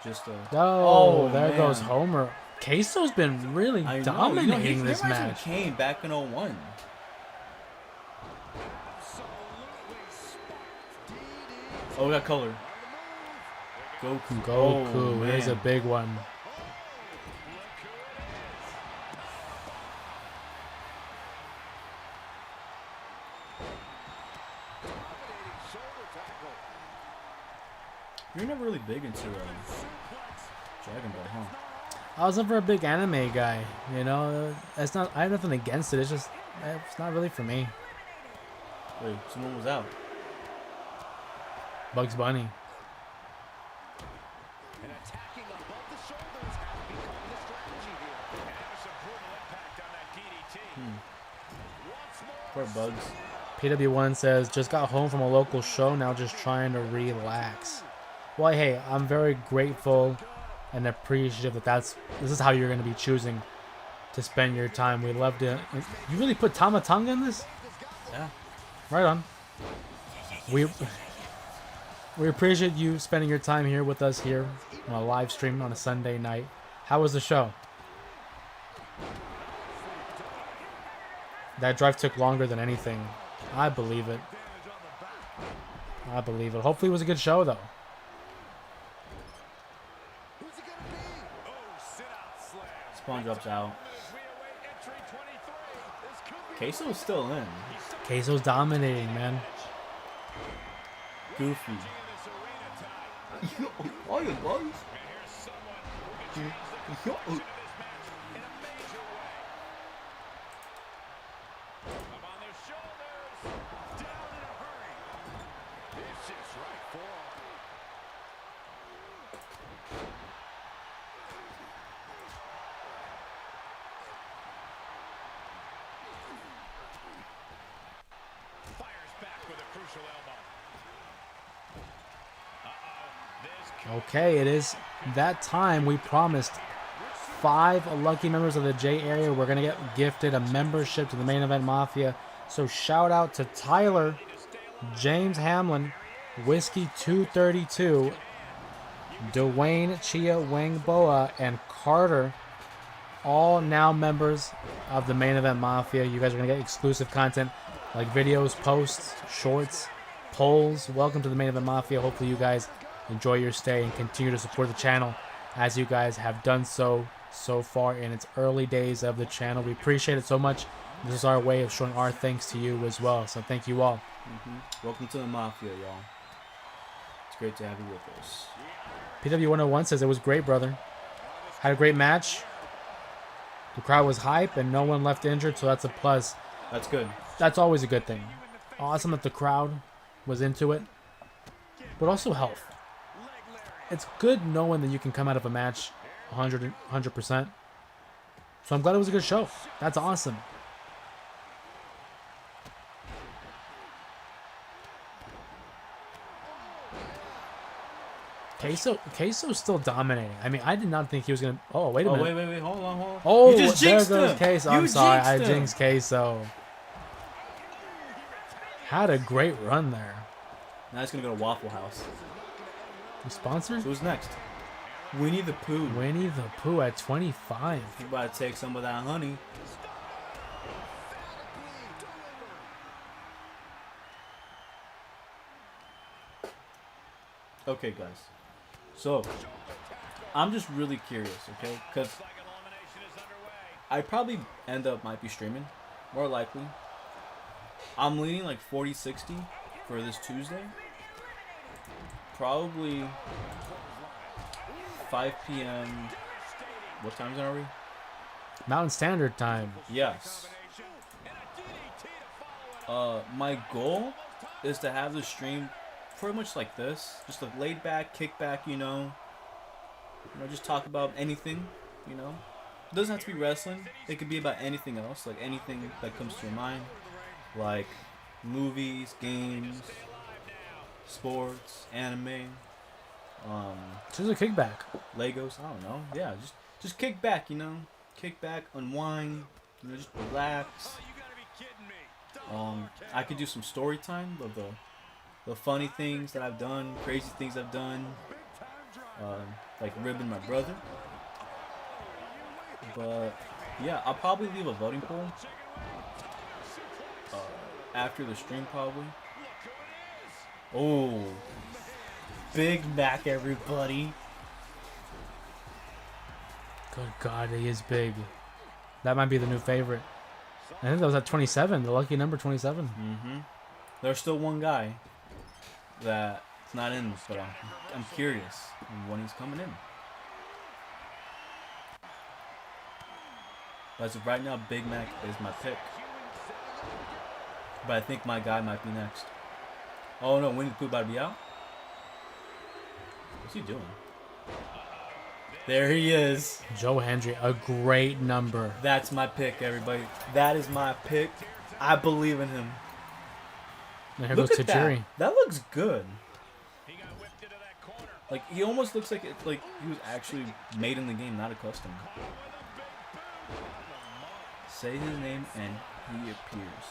Just Oh, there man. goes Homer. Queso's been really I know. dominating He this reminds me of match. Kane back in 01. Oh, we got color. Goku. Goku, Oh, there's a man. big one. You're never really big into Dragon Ball, huh? I was never a big anime guy, you know. It's not. I have nothing against it. It's just, it's not really for me. Wait, someone was out. Bugs Bunny. And attacking above the shoulders has become the strategy here. And there's some brutal impact on that DDT. Once more. Poor Bugs. PW1 says, just got home from a local show, now just trying to relax. Well, hey, I'm very grateful and appreciative that this is how you're going to be choosing to spend your time. We love to... You really put Tamatanga in this? Yeah. Right on. We appreciate you spending your time here with us here on a live stream on a Sunday night. How was the show? That drive took longer than anything. I believe it. I believe it. Hopefully it was a good show, though. Spawn drops out. Queso's still in. Queso's dominating, man. Goofy. All your bugs. Okay, it is that time we promised. 5 lucky members of the J area. We're going to get gifted a membership to the Main Event Mafia. So shout out to Tyler, James Hamlin, Whiskey 232, Dwayne Chia Wangboa, and Carter. All now members of the Main Event Mafia. You guys are going to get exclusive content like videos, posts, shorts, polls. Welcome to the Main Event Mafia. Hopefully you guys enjoy your stay and continue to support the channel as you guys have done so far in its early days of the channel. We appreciate it so much. This is our way of showing our thanks to you as well. So thank you all. Welcome to the Mafia, y'all. It's great to have you with us. PW101 says it was great, brother. Had a great match. The crowd was hype and no one left injured, so that's a plus. That's good. That's always a good thing. Awesome that the crowd was into it, but also health. It's good knowing that you can come out of a match 100%. So I'm glad it was a good show. That's awesome. Queso's still dominating. I mean, I did not think he was going to... Oh, wait a minute. Wait. Hold on. Oh, you just jinxed there goes him. Queso. I'm sorry. I jinxed Queso. Had a great run there. Now it's going to go to Waffle House. You sponsor? So who's next? Winnie the Pooh. Winnie the Pooh at 25. You about to take some of that honey. Okay, guys. So, I'm just really curious, okay? Because I probably might be streaming, more likely. I'm leaning like 40-60 for this Tuesday. Probably 5 p.m. What time are we? Mountain Standard Time. Yes. My goal is to have the stream pretty much like this, just like laid back, kick back, you know, just talk about anything, you know. It doesn't have to be wrestling. It could be about anything else, like anything that comes to your mind, like movies, games, sports, anime, Just a kickback. Legos. I don't know. Yeah, just kick back, you know. Kick back, unwind, you know, just relax. I could do some story time of the funny things that I've done, crazy things I've done, like ribbing my brother. But yeah, I'll probably leave a voting poll after the stream, probably. Oh, Big Mac, everybody. Good God, he is big. That might be the new favorite. I think that was at 27, the lucky number 27. There's still one guy that's not in this, but I'm curious when he's coming in. As of right now, Big Mac is my pick. But I think my guy might be next. Oh no, Winnie the Pooh about to be out? What's he doing? There he is. Joe Hendry, a great number. That's my pick, everybody. That is my pick. I believe in him. And here Look goes at Tajiri. that looks good. Like, he almost looks like he was actually made in the game, not a custom. Say his name and he appears.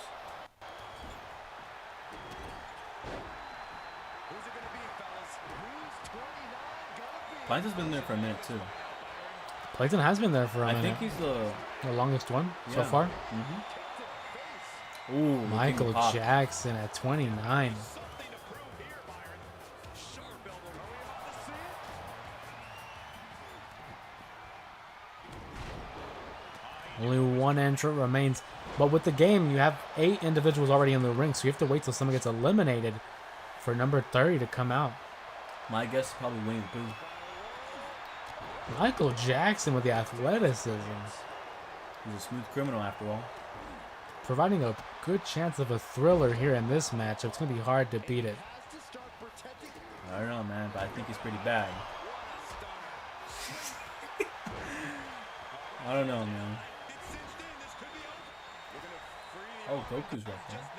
Plankton's been there for a minute too. Plankton has been there for a I minute. think he's the longest one so yeah. far. Mm-hmm. Ooh, Michael Jackson at 29. Only one entrant remains. But with the game, you have 8 individuals already in the ring, so you have to wait till someone gets eliminated for number 30 to come out. My guess is probably Winnie the Pooh. Michael Jackson with the athleticism. He's a smooth criminal after all. Providing a good chance of a thriller here in this match. It's going to be hard to beat it. I don't know, man, but I think he's pretty bad. I don't know, man. Oh, Goku's right there.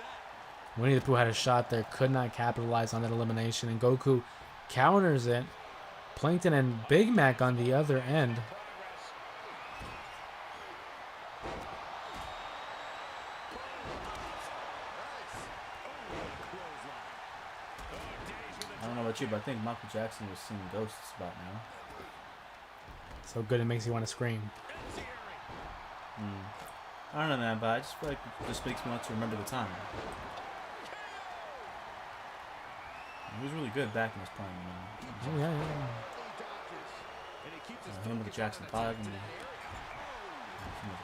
Winnie the Pooh had a shot there, could not capitalize on that elimination, and Goku counters it. Plankton and Big Mac on the other end. I don't know about you, but I think Michael Jackson was seeing ghosts about now. So good it makes you want to scream. I don't know, man, but I just feel like it just makes me want to remember the time. He was really good back in his prime, man. Oh, yeah. Him with the Jackson 5 and the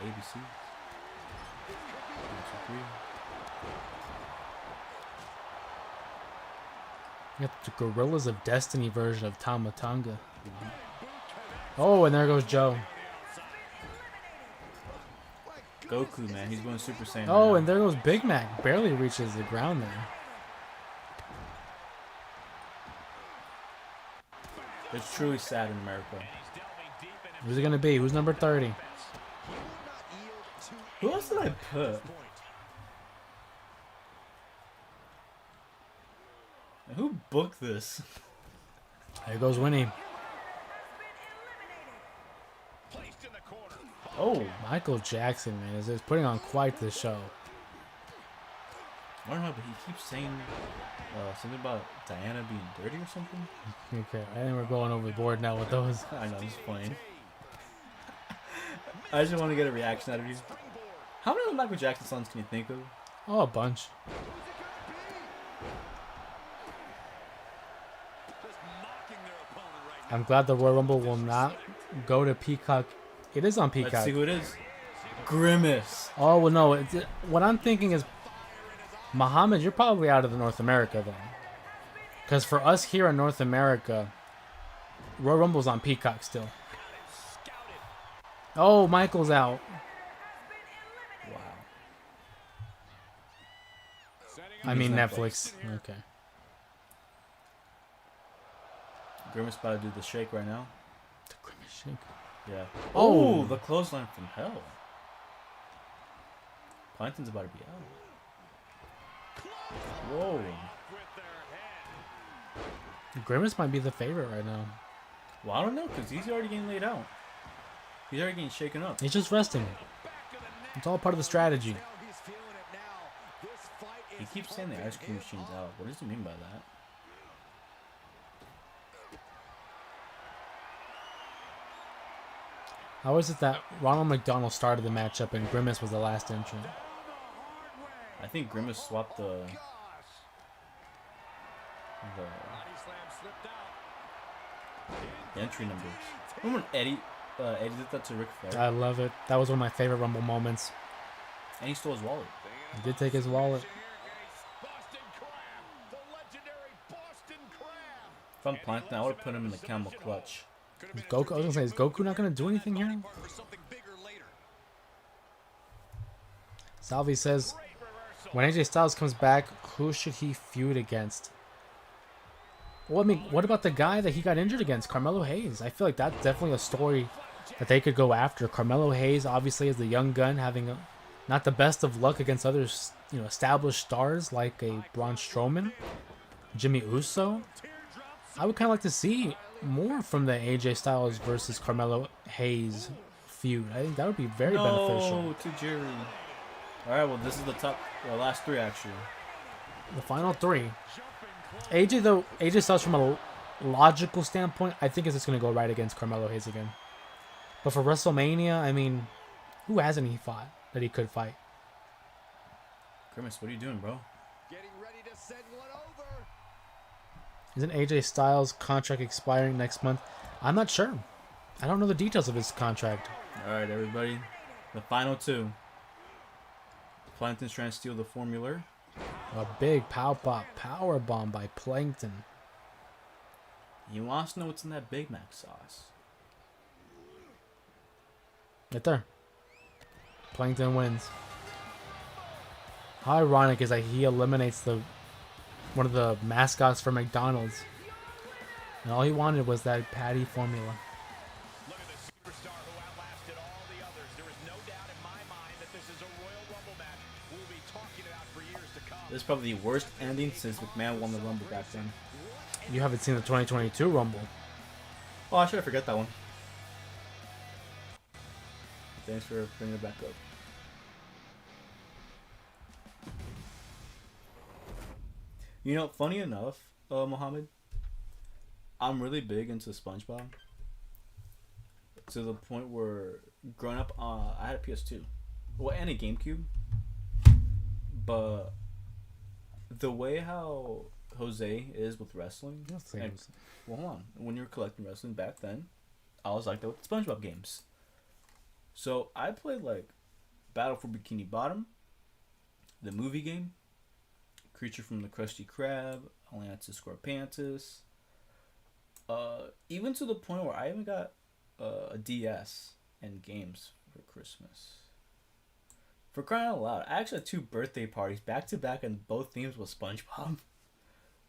ABC. You got the Gorillas of Destiny version of Tama Tonga. Oh, and there goes Joe. Goku, man, he's going Super Saiyan. Oh, right and there goes Big Mac. Barely reaches the ground there. It's truly sad in America. Who's it going to be? Who's number 30? Who else did I put? Who booked this? There goes Winnie. Oh, Michael Jackson, man, is putting on quite the show. I don't know, but he keeps saying something about Diana being dirty or something. Okay, I think we're going overboard now with those. I know, I'm just playing. I just want to get a reaction out of you. How many Michael Jackson songs can you think of? Oh, a bunch. I'm glad the Royal Rumble will not go to Peacock. It is on Peacock. Let's see who it is. Grimace. Oh, well, no. What I'm thinking is, Muhammad, you're probably out of the North America then. Because for us here in North America, Royal Rumble's on Peacock still. Oh, Michael's out. Wow. I mean Netflix. Okay. Grimace about to do the shake right now. The Grimace shake. Yeah. Oh. Oh, the clothesline from hell. Plankton's about to be out. Whoa. Grimace might be the favorite right now. Well, I don't know, because he's already getting laid out. He's already getting shaken up. He's just resting. It's all part of the strategy. He keeps saying the ice cream machine's out. What does he mean by that? How is it that Ronald McDonald started the matchup and Grimace was the last entrant? I think Grimace swapped the entry numbers. Remember when Eddie did that to Ric Flair? I love it. That was one of my favorite Rumble moments. And he stole his wallet. He did take his wallet. If I'm Plankton, I would have put him in the camel clutch. Is Goku, I was gonna say, is Goku not gonna do anything here? Salvi says, when AJ Styles comes back, who should he feud against? Well, I mean, what about the guy that he got injured against, Carmelo Hayes? I feel like that's definitely a story that they could go after. Carmelo Hayes, obviously, is the young gun, having not the best of luck against other, established stars like a Braun Strowman, Jimmy Uso. I would kind of like to see more from the AJ Styles versus Carmelo Hayes feud. I think that would be very beneficial. No, to Jerry. All right, well, this is the last three, actually. The final three. AJ Styles, from a logical standpoint, I think is just going to go right against Carmelo Hayes again. But for WrestleMania, I mean, who hasn't he fought that he could fight? Grimace, what are you doing, bro? Getting ready to send one over. Isn't AJ Styles' contract expiring next month? I'm not sure. I don't know the details of his contract. All right, everybody. The final two. Plankton's trying to steal the formula. A big power bomb by Plankton. He wants to know what's in that Big Mac sauce. Right there. Plankton wins. How ironic is that he eliminates one of the mascots for McDonald's. And all he wanted was that patty formula. Look at the superstar who outlasted all the others. There is no doubt in my mind that this is a Royal Rumble match we'll be talking about for years to come. This is probably the worst ending since McMahon won the Rumble back then. You haven't seen the 2022 Rumble. Oh, I should have forget that one. Thanks for bringing it back up. You know, funny enough, Mohammed, I'm really big into SpongeBob. To the point where growing up, I had a PS2. Well, and a GameCube. But the way how Jose is with wrestling. Well, hold on. When you were collecting wrestling back then, I was like that with the SpongeBob games. So I played like Battle for Bikini Bottom, the movie game, Creature from the Krusty Krab, Atlantis Scorpantus. Even to the point where I even got a DS and games for Christmas. For crying out loud, I actually had 2 birthday parties back to back, and both themes was SpongeBob.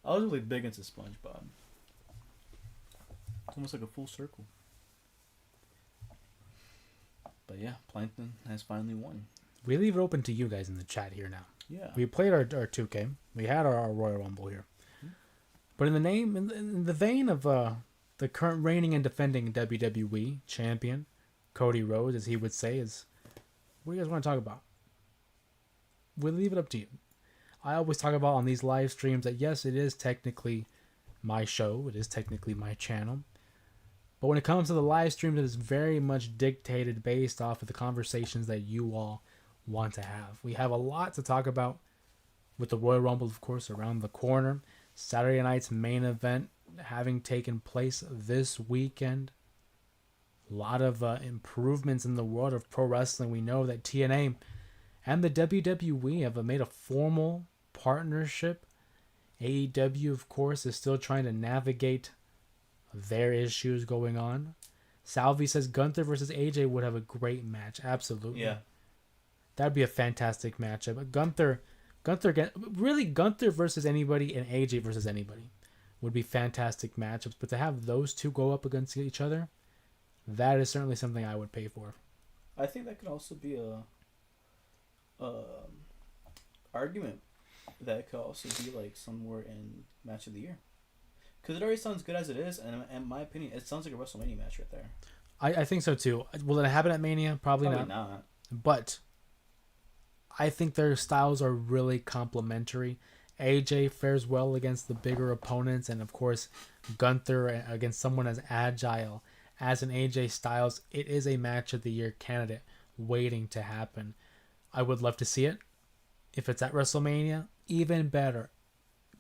I was really big into SpongeBob. It's almost like a full circle. But yeah, Plankton has finally won. We leave it open to you guys in the chat here now. Yeah. We played our 2K. We had our Royal Rumble here. But in the vein of the current reigning and defending WWE champion, Cody Rhodes, as he would say, is what do you guys want to talk about? We'll leave it up to you. I always talk about on these live streams that yes, it is technically my show. It is technically my channel. But when it comes to the live streams, it is very much dictated based off of the conversations that you all want to have. We have a lot to talk about with the Royal Rumble, of course, around the corner. Saturday night's main event having taken place this weekend. A lot of improvements in the world of pro wrestling. We know that TNA and the WWE have made a formal partnership. AEW, of course, is still trying to navigate their issues going on. Salvi says Gunther versus AJ would have a great match. Absolutely. Yeah. That'd be a fantastic matchup. But Gunther versus anybody and AJ versus anybody would be fantastic matchups. But to have those two go up against each other, that is certainly something I would pay for. I think that could also be a argument that could also be like somewhere in match of the year. Because it already sounds good as it is, and in my opinion, it sounds like a WrestleMania match right there. I think so too. Will it happen at Mania? Probably not. But I think their styles are really complementary. AJ fares well against the bigger opponents, and of course, Gunther against someone as agile as an AJ Styles. It is a match of the year candidate waiting to happen. I would love to see it. If it's at WrestleMania, even better.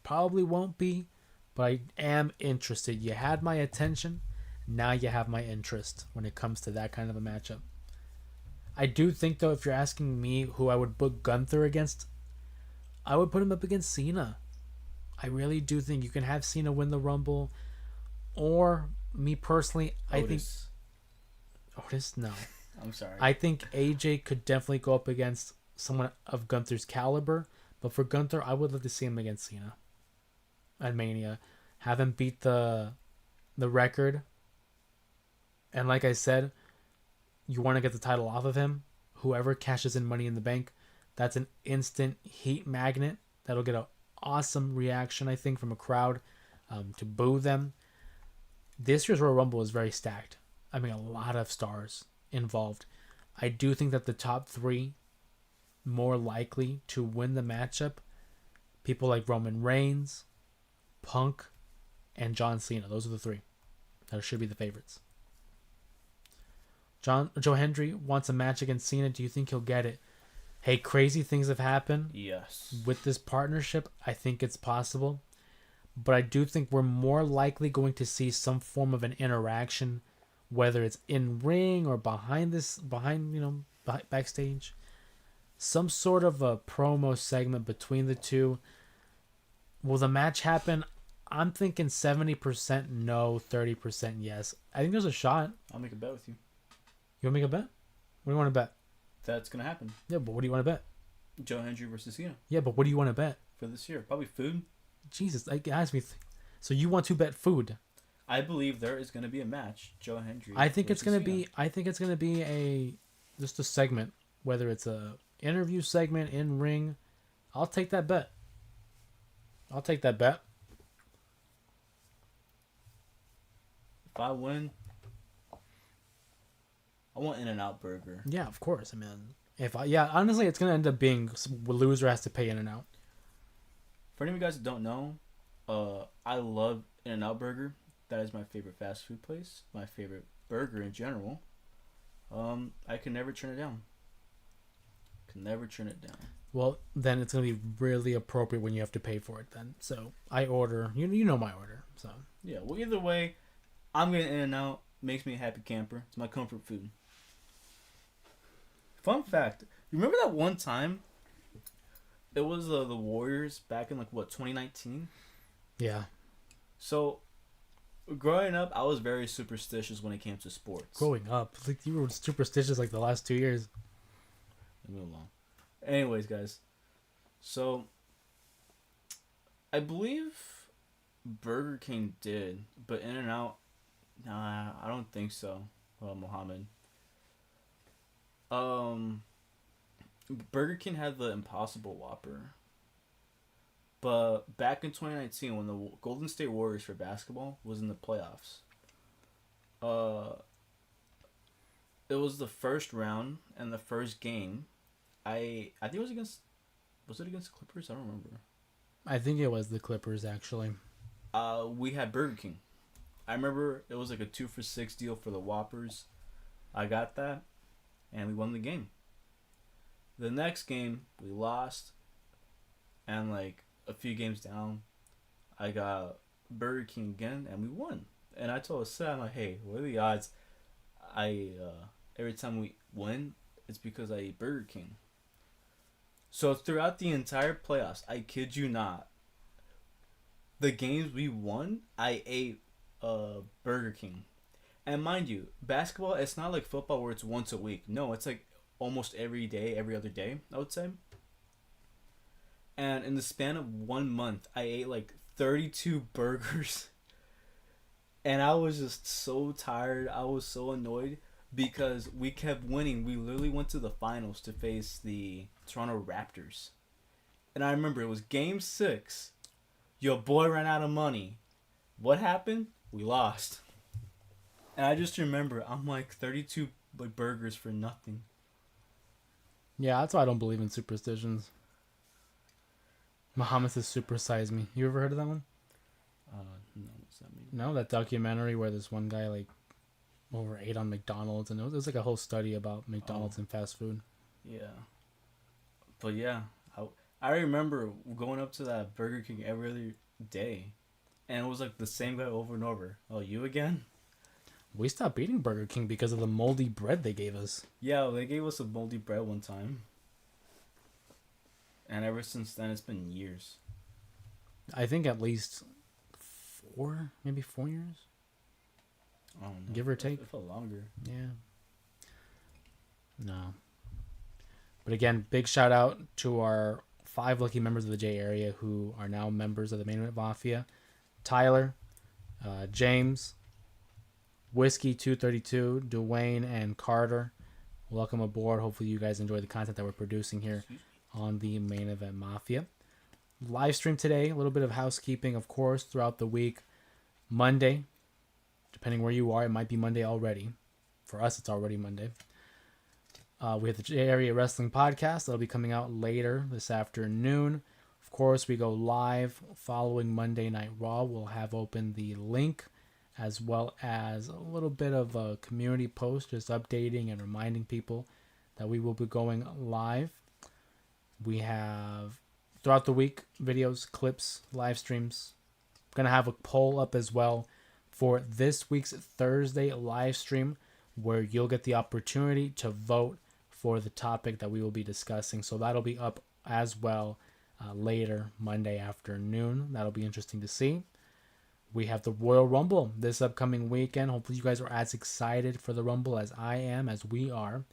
Probably won't be, but I am interested. You had my attention. Now you have my interest when it comes to that kind of a matchup. I do think, though, if you're asking me who I would book Gunther against, I would put him up against Cena. I really do think you can have Cena win the Rumble. Or me personally, I think Otis. Otis. No, I'm sorry. I think AJ could definitely go up against someone of Gunther's caliber. But for Gunther, I would love to see him against Cena at Mania, have him beat the record. And like I said, you want to get the title off of him. Whoever cashes in Money in the Bank, that's an instant heat magnet that'll get an awesome reaction, I think, from a crowd to boo them. This year's Royal Rumble is very stacked. I mean, a lot of stars involved. I do think that the top three more likely to win the matchup, people like Roman Reigns, Punk, and John Cena. Those are the three that should be the favorites. Joe Hendry wants a match against Cena. Do you think he'll get it? Hey, crazy things have happened Yes. with this partnership. I think it's possible. But I do think we're more likely going to see some form of an interaction, whether it's in ring or backstage. Some sort of a promo segment between the two. Will the match happen? I'm thinking 70% no, 30% yes. I think there's a shot. I'll make a bet with you. You want to make a bet? What do you want to bet? That's gonna happen. Yeah, but what do you want to bet? Joe Hendry versus Cena Yeah, but what do you want to bet? for this year. Probably food. Jesus, like, ask me. So you want to bet food? I believe there is gonna be a match. Joe Hendry. I think it's versus gonna Cena. be. I think it's gonna be just a segment, whether it's a interview segment in ring. I'll take that bet. I'll take that bet. If I win, I want In-N-Out Burger. Yeah, of course. I mean, honestly, it's gonna end up being loser has to pay in and out. For any of you guys that don't know, I love In-N-Out Burger. That is my favorite fast food place. My favorite burger in general. I can never turn it down. Can never turn it down. Well, then it's gonna be really appropriate when you have to pay for it. Then, so I order. You know my order. So Yeah. Well, either way, I'm getting In-N-Out. Makes me a happy camper. It's my comfort food. Fun fact: you remember that one time? It was the Warriors back in 2019. yeah, So, growing up, I was very superstitious when it came to sports. growing up, like you were superstitious like the last 2 years. Move along. Anyways, guys. So, I believe Burger King did, but In-N-Out, nah, I don't think so. Mohammed. Burger King had the Impossible Whopper. But back in 2019, when the Golden State Warriors for basketball was in the playoffs, it was the first round and the first game. I think it was against Clippers? I don't remember. I think it was the Clippers actually. We had Burger King. I remember it was like a 2-for-6 deal for the Whoppers. I got that, and we won the game. The next game we lost, and like a few games down, I got Burger King again, and we won. And I told Seth, I'm like, hey, what are the odds? Every time we win, it's because I eat Burger King. So throughout the entire playoffs, I kid you not, the games we won, I ate Burger King. And mind you, basketball, it's not like football where it's once a week. No, it's like almost every day, every other day, I would say. And in the span of 1 month, I ate like 32 burgers. And I was just so tired. I was so annoyed because we kept winning. We literally went to the finals to face the Toronto Raptors. And I remember it was game 6. Your boy ran out of money. What happened? We lost. And I just remember, I'm like 32 burgers for nothing. Yeah, that's why I don't believe in superstitions. Muhammad says supersize me. You ever heard of that one? No, what's that mean? No, that documentary where this one guy like overate on McDonald's, and it was like a whole study about McDonald's and fast food. Yeah. But yeah, I remember going up to that Burger King every other day. And it was like the same guy over and over. Oh, you again? We stopped eating Burger King because of the moldy bread they gave us. Yeah, they gave us a moldy bread one time. And ever since then, it's been years. I think at least 4, maybe 4 years. I don't know. Give or take. It felt longer. Yeah. No. But again, big shout out to our 5 lucky members of the J area who are now members of the Main Event Mafia. Tyler, James, Whiskey 232, Dwayne, and Carter. Welcome aboard. Hopefully you guys enjoy the content that we're producing here on the Main Event Mafia. Live stream today, a little bit of housekeeping, of course, throughout the week. Monday, depending where you are, it might be Monday already. For us, it's already Monday. We have the J Area Wrestling Podcast. That'll be coming out later this afternoon. Of course, we go live following Monday Night Raw. We'll have open the link as well as a little bit of a community post just updating and reminding people that we will be going live. We have, throughout the week, videos, clips, live streams. Going to have a poll up as well for this week's Thursday live stream where you'll get the opportunity to vote for the topic that we will be discussing. So that'll be up as well later Monday afternoon. That'll be interesting to see. We have the Royal Rumble this upcoming weekend. Hopefully you guys are as excited for the Rumble as I am, as we are.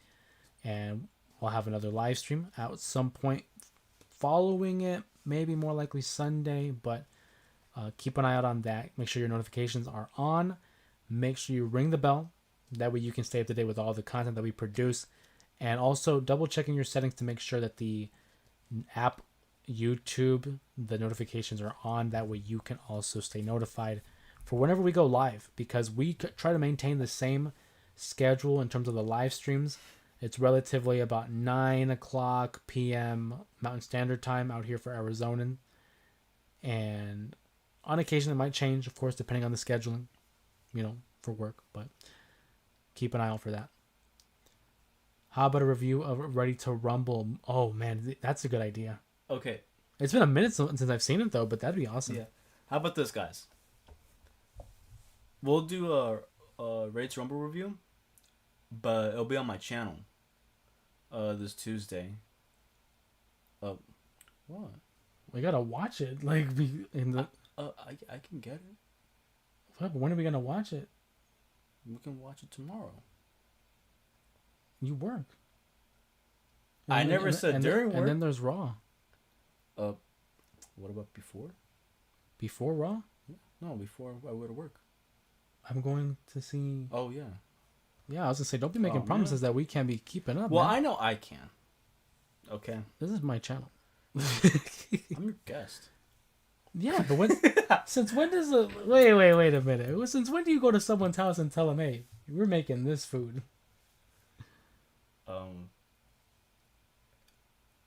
And we'll have another live stream at some point following it. Maybe more likely Sunday, but keep an eye out on that. Make sure your notifications are on. Make sure you ring the bell. That way you can stay up to date with all the content that we produce. And also double checking your settings to make sure that the app, YouTube, the notifications are on. That way you can also stay notified for whenever we go live, because we try to maintain the same schedule in terms of the live streams. It's relatively about 9 o'clock p.m. Mountain Standard Time out here for Arizonan. And on occasion it might change, of course, depending on the scheduling, for work. But keep an eye out for that. How about a review of Ready to Rumble? Oh, man, that's a good idea. Okay. It's been a minute since I've seen it, though, but that'd be awesome. Yeah. How about this, guys? We'll do a Ready to Rumble review, but it'll be on my channel this Tuesday. What? We gotta watch it. I can get it. But when are we gonna watch it? We can watch it tomorrow. You work. I never said during work. And then there's Raw. What about before? Before Raw? No, before I go to work. I'm going to see. Oh yeah. Yeah, I was gonna say, don't be making promises that we can't be keeping up. Well, man. I know I can. Okay. This is my channel. I'm your guest. Yeah, but when? Since when does a wait a minute? Since when do you go to someone's house and tell them, "Hey, we're making this food"?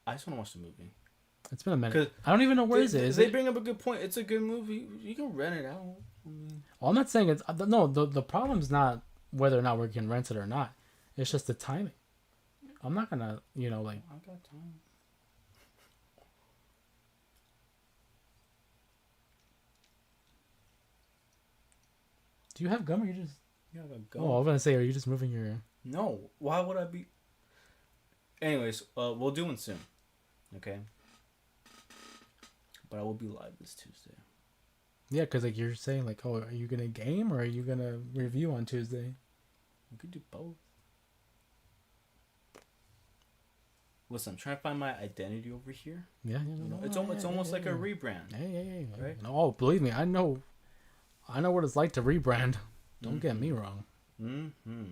I just want to watch the movie. It's been a minute. I don't even know where is they it? bring up a good point. It's a good movie. You can rent it out. Well, I'm not saying it's no. The problem's not whether or not we can rent it or not. It's just the timing. I'm not gonna, I got time. Do you have gum or you just? Yeah, I got gum. Oh, I was gonna say, are you just moving your? No. Why would I be? Anyways, we'll do one soon. Okay. But I will be live this Tuesday. Yeah, because you're saying are you gonna game or are you gonna review on Tuesday? We could do both. Listen, I'm trying to find my identity over here. Yeah, it's almost like a rebrand. Hey, right? No, believe me, I know what it's like to rebrand. Don't get me wrong. Mm-hmm.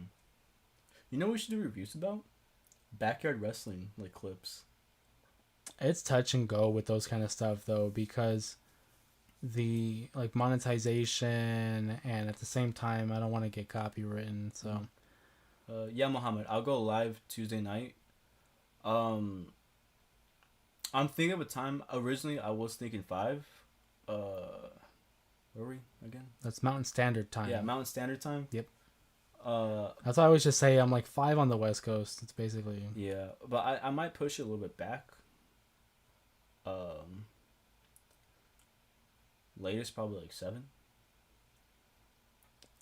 You know what we should do reviews about? Backyard wrestling, clips. It's touch and go with those kind of stuff, though, because the monetization, and at the same time, I don't want to get copywritten. So, yeah, Mohammed, I'll go live Tuesday night. I'm thinking of a time. Originally, I was thinking 5. Where were we again? That's Mountain Standard Time. Yeah, Mountain Standard Time. Yep. That's why I always just say I'm 5 on the West Coast. It's basically. Yeah, but I might push it a little bit back. Latest probably 7.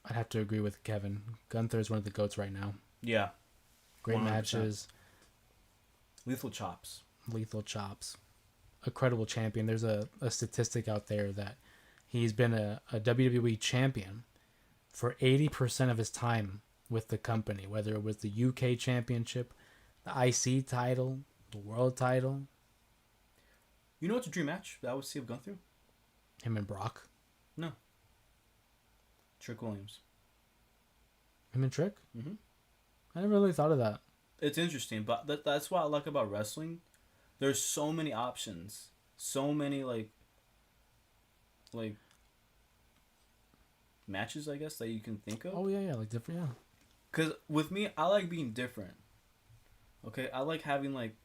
I'd have to agree with Kevin. Gunther is one of the GOATs right now. Yeah. Great 100%. matches. Lethal chops. A credible champion. There's a statistic out there that he's been a WWE champion for 80% of his time with the company, whether it was the UK Championship, the IC title, the World title. You know what's a dream match that I would see of Gunther? Him and Brock. No. Trick Williams. Him and Trick? Mm-hmm. I never really thought of that. It's interesting, but that's what I like about wrestling. There's so many options. So many, like matches, I guess, that you can think of. Oh, yeah, like different, yeah. Because with me, I like being different. Okay? I like having, like,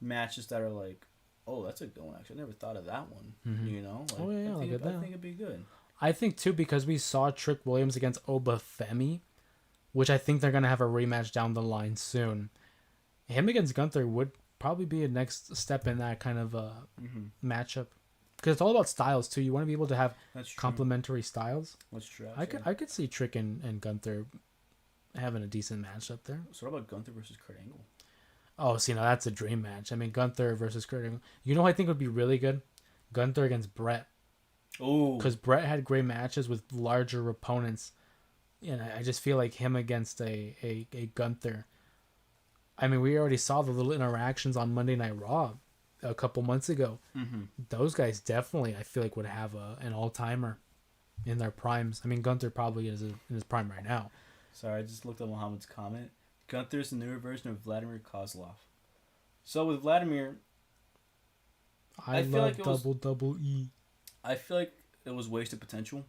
matches that are like, oh, that's a good one. Actually, I never thought of that one. Mm-hmm. You know? Like, Oh, yeah, I that. think it'd be good. I think, too, because we saw Trick Williams against Obafemi, which I think they're going to have a rematch down the line soon. Him against Gunther would probably be a next step in that kind of matchup. Because it's all about styles, too. You want to be able to have complementary styles. That's true. I could see Trick and Gunther having a decent match up there. So what about Gunther versus Kurt Angle? Oh, see, now that's a dream match. I mean, Gunther versus Kurt Angle. You know who I think would be really good? Gunther against Brett. Oh. Because Brett had great matches with larger opponents. And I just feel like him against a Gunther. I mean, we already saw the little interactions on Monday Night Raw a couple months ago. Mm-hmm. Those guys definitely, I feel like, would have an all-timer in their primes. I mean, Gunther probably is in his prime right now. Sorry, I just looked at Muhammad's comment. Gunther's the newer version of Vladimir Kozlov. So with Vladimir, I feel love like it double E. I feel like it was wasted potential.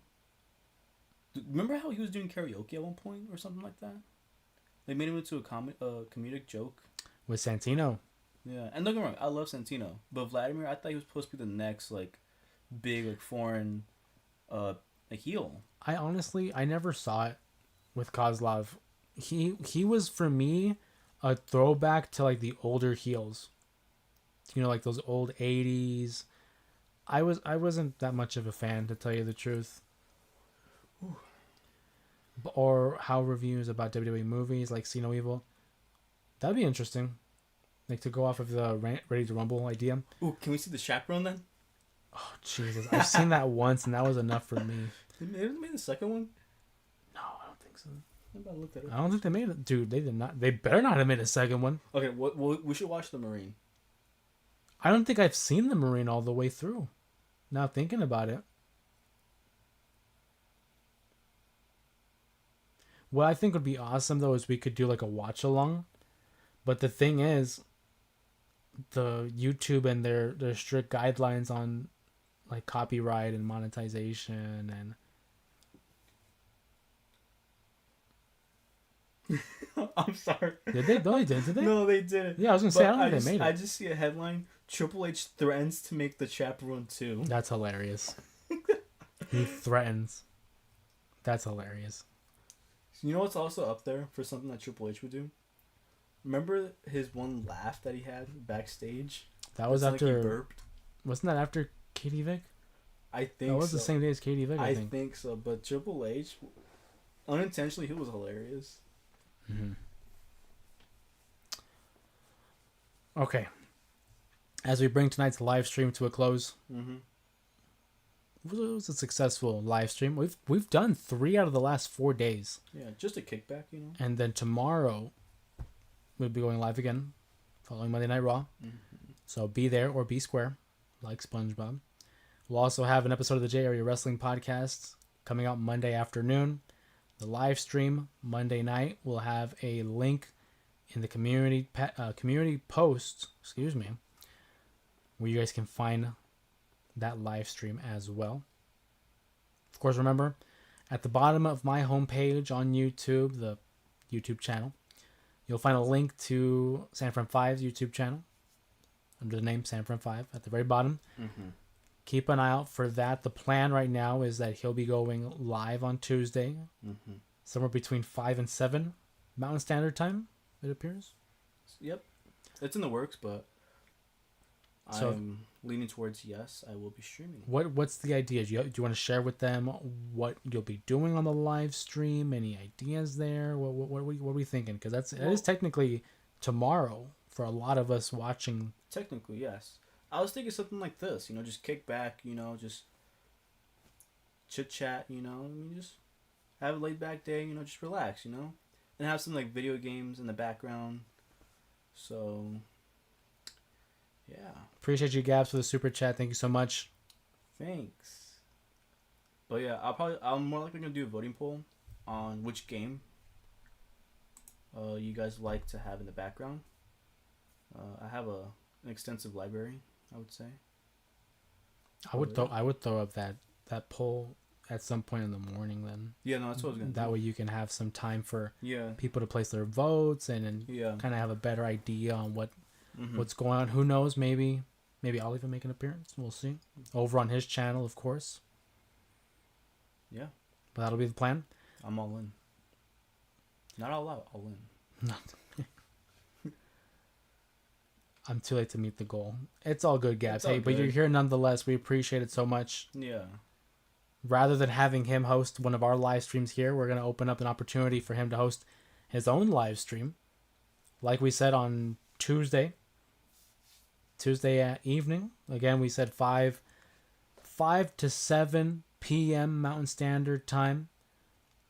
Remember how he was doing karaoke at one point or something like that? They made him into a comedic joke. With Santino. Yeah, and don't get me wrong, I love Santino, but Vladimir, I thought he was supposed to be the next like big like foreign heel. I never saw it with Kozlov. He was for me a throwback to like the older heels. You know, like those old 80s. I wasn't that much of a fan, to tell you the truth. Ooh. Or how reviews about WWE movies like See No Evil. That'd be interesting. Like to go off of the Ready to Rumble idea. Ooh, can we see the chaperone then? Oh Jesus! I've seen that once, and that was enough for me. They made the second one. No, I don't think so. I looked at it. I don't think they made it, dude. They did not. They better not have made a second one. Okay, we should watch the Marine. I don't think I've seen the Marine all the way through. Now thinking about it. What I think would be awesome though is we could do like a watch along. But the thing is, the YouTube and their strict guidelines on like copyright and monetization and I'm sorry. Did they? No, they did. Did they? No, they didn't. Yeah, I was gonna say I don't think they made it. I just see a headline: Triple H threatens to make the Chaperone 2. That's hilarious. He threatens. That's hilarious. You know what's also up there for something that Triple H would do? Remember his one laugh that he had backstage? That was after. Like he burped. Wasn't that after Katie Vick? I think that was the same day as Katie Vick. I think so, but Triple H, unintentionally, he was hilarious. Mm-hmm. Okay. As we bring tonight's live stream to a close, it was a successful live stream. We've done 3 out of the last 4 days. Yeah, just a kickback, you know. And then tomorrow, we'll be going live again, following Monday Night Raw. Mm-hmm. So be there or be square, like SpongeBob. We'll also have an episode of the J Area Wrestling Podcast coming out Monday afternoon. The live stream Monday night will have a link in the community post, where you guys can find that live stream as well. Of course, remember, at the bottom of my homepage on YouTube, the YouTube channel, you'll find a link to SanFran5's YouTube channel under the name SanFran5 at the very bottom. Mm-hmm. Keep an eye out for that. The plan right now is that he'll be going live on Tuesday, somewhere between 5 and 7 Mountain Standard Time, it appears. Yep. It's in the works, but I'm leaning towards yes, I will be streaming. What's the idea? Do you want to share with them what you'll be doing on the live stream? Any ideas there? What are we thinking? Because it is technically tomorrow for a lot of us watching. Technically, yes. I was thinking something like this, just kick back, just chit chat, just have a laid back day. You know, just relax. You know, and have some like video games in the background. So, yeah. Appreciate you, Gabs, for the super chat. Thank you so much. Thanks. But yeah, I'm more likely gonna do a voting poll on which game you guys like to have in the background. I have an extensive library, I would say. I would throw up that poll at some point in the morning then. Yeah, no, that's what I was gonna do. That way you can have some time for Yeah. people to place their votes and then kind of have a better idea on what's going on. Who knows? Maybe I'll even make an appearance. We'll see. Over on his channel, of course. Yeah. But that'll be the plan. I'm all in. Not all out, all in. I'm too late to meet the goal. It's all good, Gabs. It's all Hey, but you're good. here nonetheless. We appreciate it so much. Yeah. Rather than having him host one of our live streams here, we're going to open up an opportunity for him to host his own live stream. Like we said on Tuesday evening. Again, we said 5 to 7 p.m. Mountain Standard Time.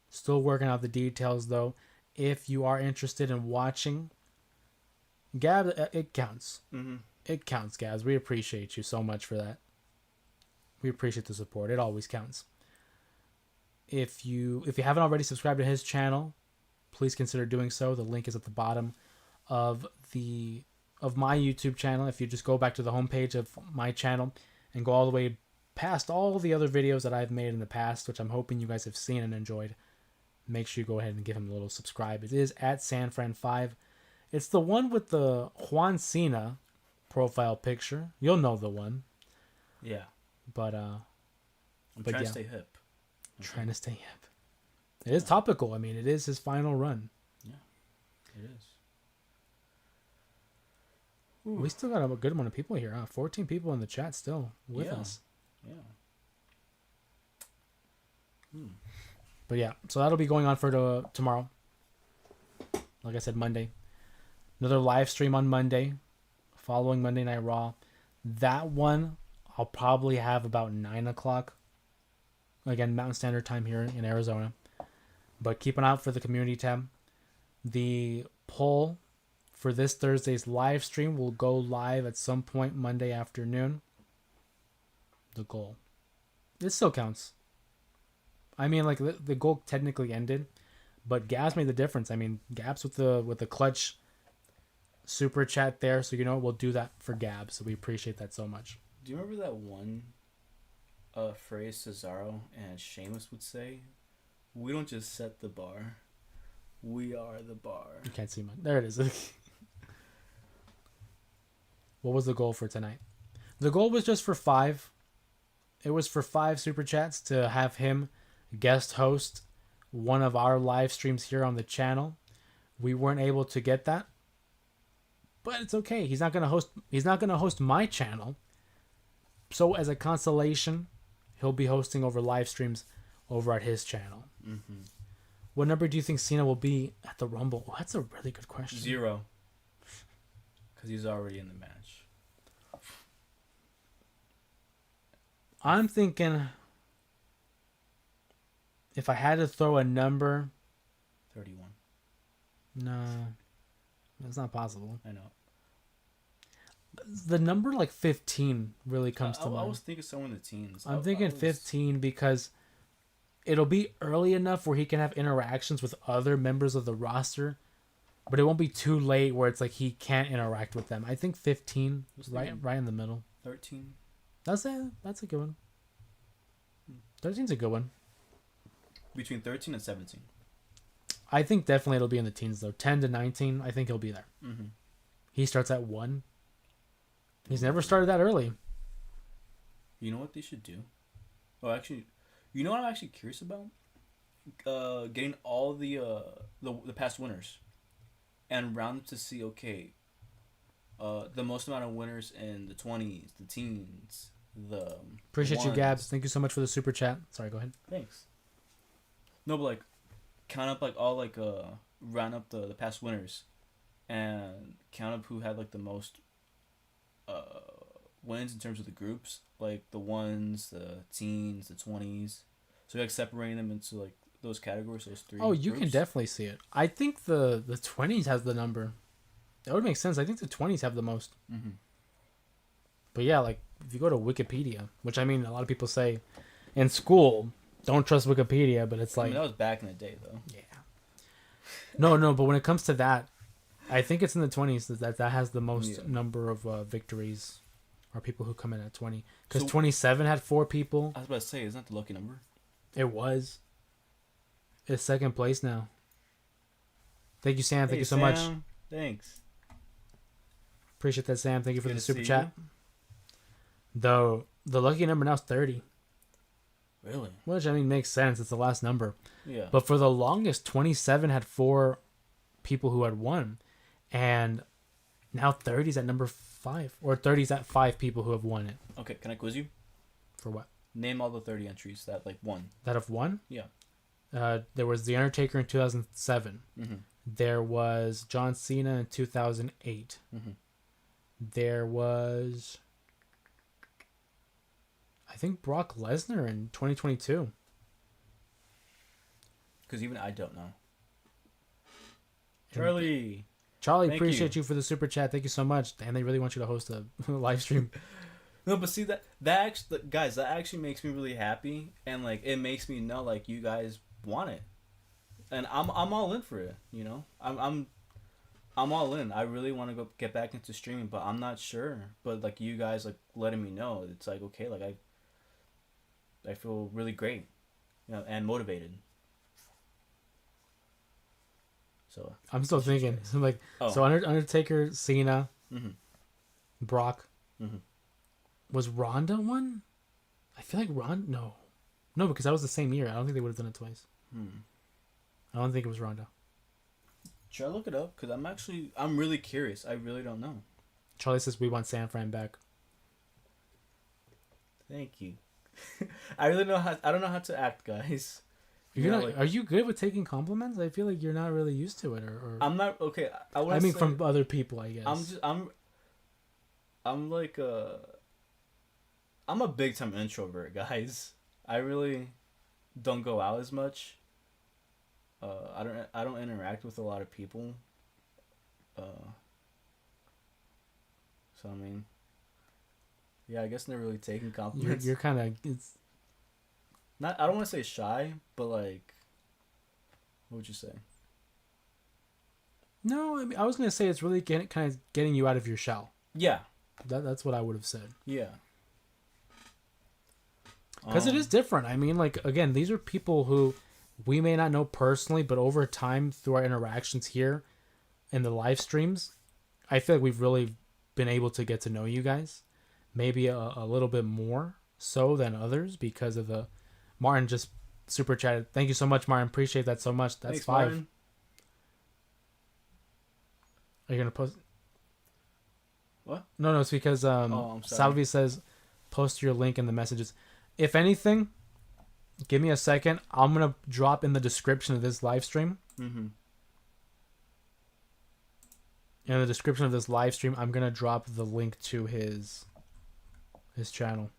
Still working out the details, though. If you are interested in watching, Gab, it counts. Mm-hmm. It counts, Gabs. We appreciate you so much for that. We appreciate the support. It always counts. If you haven't already subscribed to his channel, please consider doing so. The link is at the bottom of my YouTube channel. If you just go back to the homepage of my channel and go all the way past all the other videos that I've made in the past, which I'm hoping you guys have seen and enjoyed, make sure you go ahead and give him a little subscribe. It is at SanFran5. It's the one with the Juan Cena profile picture. You'll know the one. Yeah. But I'm trying to stay hip. Trying to stay hip. It is topical. I mean, it is his final run. Yeah. It is. Ooh. We still got a good amount of people here, huh? 14 people in the chat still with us. Yeah. But yeah, so that'll be going on for tomorrow. Like I said, Monday. Another live stream on Monday, following Monday Night Raw. That one, I'll probably have about 9 o'clock. Again, Mountain Standard Time here in Arizona. But keep an eye out for the community tab. The poll for this Thursday's live stream will go live at some point Monday afternoon. The goal. It still counts. I mean, like, the goal technically ended, but Gabs made the difference. I mean, Gabs with the clutch super chat there, so we'll do that for Gabs. So we appreciate that so much. Do you remember that one phrase Cesaro and Sheamus would say? We don't just set the bar, we are the bar. You can't see mine. There it is. What was the goal for tonight? The goal was just for 5. It was for 5 super chats to have him guest host one of our live streams here on the channel. We weren't able to get that, but it's okay. He's not gonna host my channel. So as a consolation, he'll be hosting over live streams over at his channel. Mm-hmm. What number do you think Cena will be at the Rumble? Oh, that's a really good question. 0. Because he's already in the match. I'm thinking, if I had to throw a number, 31. no, that's not possible. I know. The number like 15 really comes to mind. I was thinking somewhere in the teens. I'm thinking 15 because it'll be early enough where he can have interactions with other members of the roster, but it won't be too late where it's like he can't interact with them. I think 15, right in the middle. 13. That's a good one. 13's a good one. Between 13 and 17. I think definitely it'll be in the teens though. 10 to 19, I think he'll be there. Mm-hmm. He starts at 1. He's never started that early. You know what they should do? Oh, actually, you know what I'm actually curious about? Getting all the past winners and round them to see, okay, the most amount of winners in the 20s, the teens, the Appreciate you, ones. Gabs. Thank you so much for the super chat. Sorry, go ahead. Thanks. No, but like, count up like all like round up the past winners, and count up who had like the most wins in terms of the groups, like the ones, the teens, the 20s. So like separating them into like those categories, those three. Oh, you can groups? definitely see it. I think the 20s has the number. That would make sense. I think the 20s have the most. Mm-hmm. But yeah, like if you go to Wikipedia, which I mean, a lot of people say in school, don't trust Wikipedia, but it's I like, mean, that was back in the day, though. yeah. No, but when it comes to that, I think it's in the 20s that has the most number of victories, or people who come in at 20. Because 27 had 4 people. I was about to say, isn't that the lucky number? It was. It's second place now. Thank you, Sam. Thank you so much. Thanks. Appreciate that, Sam. Thank you for Good the to super see chat. Though the lucky number now is 30. Really? Which, I mean, makes sense. It's the last number. Yeah. But for the longest, 27 had 4 people who had won. And now 30's at number 5. Or 30's at 5 people who have won it. Okay, can I quiz you? For what? Name all the 30 entries that, like, won. That have won? Yeah. There was The Undertaker in 2007. Mm-hmm. There was John Cena in 2008. Mm-hmm. There was, I think, Brock Lesnar in 2022. Because even I don't know. Charlie, Thank appreciate you. you for the super chat. Thank you so much. And they really want you to host a live stream. No, but see that actually, guys, that actually makes me really happy, and like it makes me know like you guys want it, and I'm all in for it. You know, I'm all in. I really want to go get back into streaming, but I'm not sure. But like you guys like letting me know, it's like okay, like I feel really great, you know, and motivated. So I'm still thinking. Like, Oh. so Undertaker, Cena, Mm-hmm. Brock. Mm-hmm. Was Ronda one? I feel like Ronda. No, because that was the same year. I don't think they would have done it twice. I don't think it was Ronda. Should I look it up? Because I'm really curious. I really don't know. Charlie says we want SanFran back. Thank you. I don't know how to act, guys. Are you good with taking compliments? I feel like you're not really used to it, or I'm not okay. I mean, from other people, I guess. I'm a big time introvert, guys. I really don't go out as much. I don't interact with a lot of people. So I mean, yeah, I guess they're really taking compliments. You're kind of not. I don't want to say shy, but like, what would you say? No, I mean, I was gonna say it's really kind of getting you out of your shell. Yeah, that's what I would have said. yeah. Because it is different. I mean, like, again, these are people who we may not know personally, but over time, through our interactions here in the live streams, I feel like we've really been able to get to know you guys. Maybe a little bit more so than others because of the... Martin just super chatted. Thank you so much, Martin. Appreciate that so much. That's Thanks, 5. Martin. Are you going to post... What? No, it's because I'm sorry. Salvi says post your link in the messages. If anything, give me a second. I'm going to drop in the description of this live stream. Mm-hmm. In the description of this live stream, I'm going to drop the link to his channel.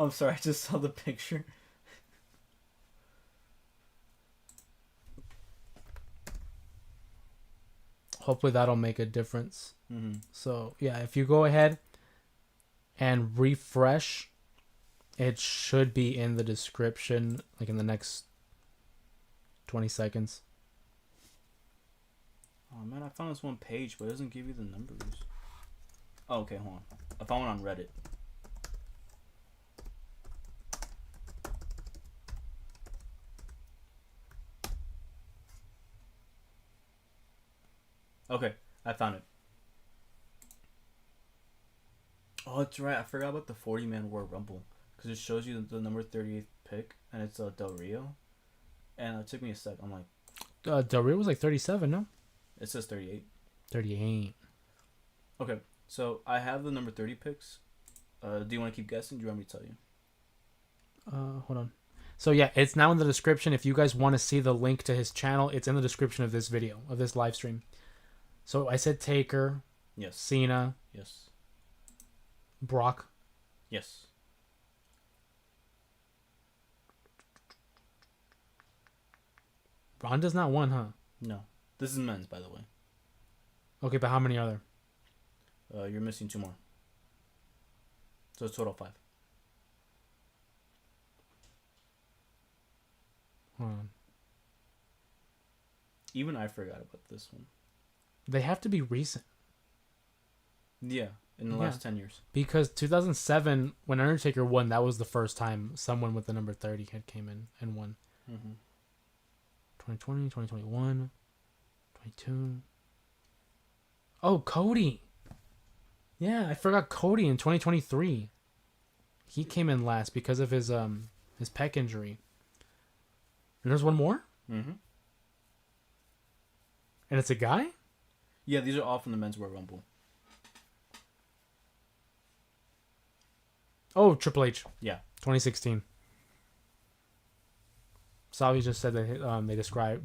I'm sorry, I just saw the picture. Hopefully that'll make a difference. Mm-hmm. So, yeah, if you go ahead and refresh, it should be in the description, like in the next 20 seconds. Oh man, I found this one page, but it doesn't give you the numbers. Oh, okay, hold on. I found one on Reddit. Okay, I found it. Oh, that's right. I forgot about the 40-man War Rumble. Because it shows you the number 38th pick, and it's Del Rio. And it took me a sec. I'm like... Del Rio was like 37, no? It says 38. 38. Okay, so I have the number 30 picks. Do you want to keep guessing? Do you want me to tell you? Hold on. So yeah, it's now in the description. If you guys want to see the link to his channel, it's in the description of this video, of this live stream. So I said Taker. Yes. Cena. Yes. Brock. Yes. Ronda's not one, huh? No. This is men's, by the way. Okay, but how many are there? You're missing 2 more. So it's total 5. Hold on. Even I forgot about this one. They have to be recent. Yeah, in the last 10 years. Because 2007, when Undertaker won, that was the first time someone with the number 30 had came in and won. Mm-hmm. 2020, 2021, 22. Oh, Cody. Yeah, I forgot Cody in 2023. He came in last because of his pec injury. And there's one more? Mm-hmm. And it's a guy? Yeah, these are all from the Men's Royal Rumble. Oh, Triple H. Yeah. 2016. Salvi just said that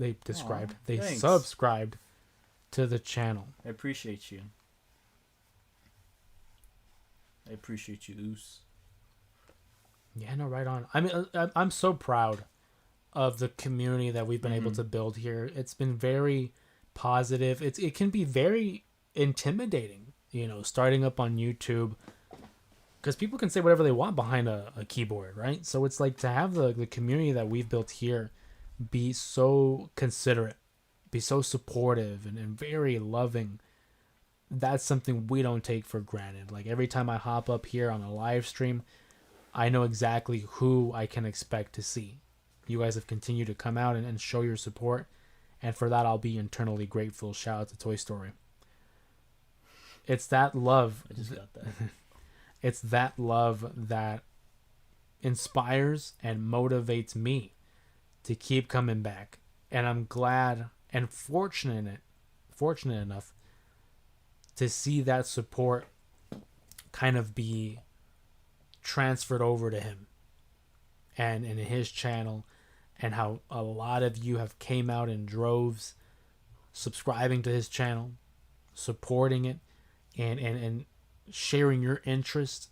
they thanks. subscribed to the channel. I appreciate you. I appreciate you, Oos. Yeah, no, right on. I mean, I'm so proud of the community that we've been able to build here. It's been very positive. It can be very intimidating, starting up on YouTube, because people can say whatever they want behind a keyboard, right? So it's like to have the community that we've built here be so considerate, be so supportive and very loving. That's something we don't take for granted. Like every time I hop up here on a live stream, I know exactly who I can expect to see. You guys have continued to come out and show your support, and for that I'll be internally grateful. Shout out to Toy Story. It's that love. I just got that. It's that love that inspires and motivates me to keep coming back. And I'm glad and fortunate enough to see that support kind of be transferred over to him and in his channel, and how a lot of you have came out in droves subscribing to his channel, supporting it, and sharing your interest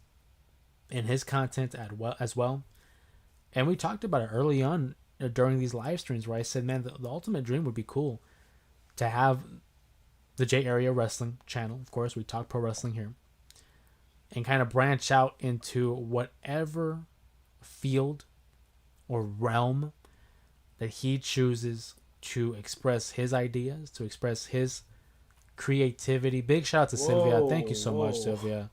in his content as well. And we talked about it early on during these live streams where I said, man, the ultimate dream would be cool to have the J Area Wrestling channel. Of course, we talk pro wrestling here, and kind of branch out into whatever field or realm that he chooses to express his ideas, to express his creativity. Big shout out to Sylvia. Thank you so much, Sylvia.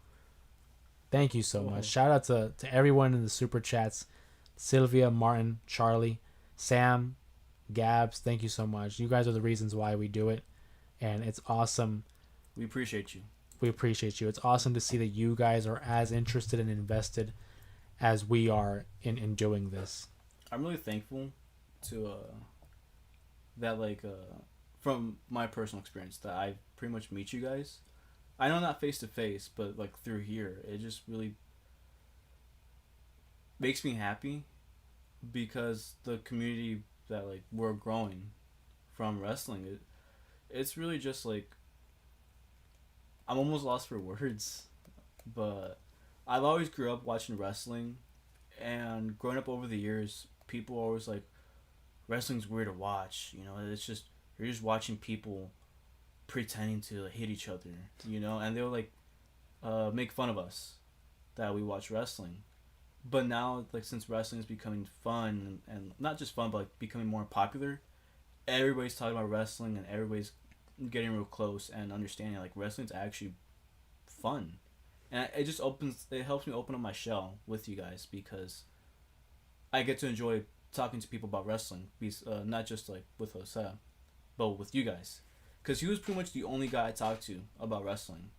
Thank you so much. Shout out to everyone in the super chats. Sylvia, Martin, Charlie, Sam, Gabs, thank you so much. You guys are the reasons why we do it, and it's awesome. We appreciate you. We appreciate you. It's awesome to see that you guys are as interested and invested as we are in doing this. I'm really thankful to that, from my personal experience, that I pretty much meet you guys. I know not face to face, but like through here, it just really makes me happy, because the community that we're growing from wrestling, it's really just I'm almost lost for words, but I've always grew up watching wrestling, and growing up over the years, people are always like, wrestling's weird to watch, it's just, you're just watching people pretending to hit each other, and they'll make fun of us that we watch wrestling. But now, since wrestling is becoming fun, and not just fun, but becoming more popular, everybody's talking about wrestling, and everybody's getting real close and understanding wrestling's actually fun. And it helps me open up my shell with you guys, because I get to enjoy talking to people about wrestling, not just with Jose, but with you guys, because he was pretty much the only guy I talked to about wrestling.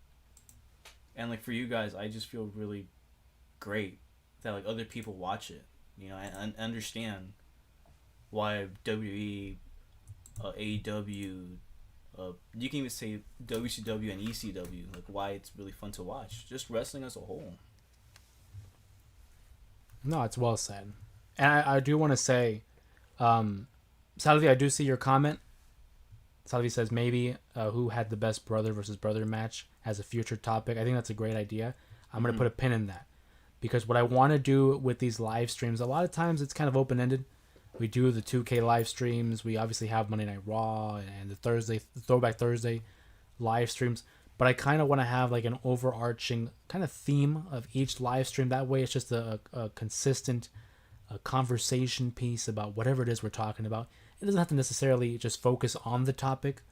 And for you guys, I just feel really great that other people watch it, and understand why WWE, AEW, you can even say WCW and ECW, why it's really fun to watch. Just wrestling as a whole. No, it's well said. And I do want to say, Salvi, I do see your comment. Salvi says maybe who had the best brother versus brother match as a future topic. I think that's a great idea. I'm going to put a pin in that, because what I want to do with these live streams, a lot of times it's kind of open-ended. We do the 2K live streams. We obviously have Monday Night Raw and the Throwback Thursday live streams. But I kind of want to have like an overarching kind of theme of each live stream. That way it's just a consistent conversation piece about whatever it is we're talking about. It doesn't have to necessarily just focus on the topic,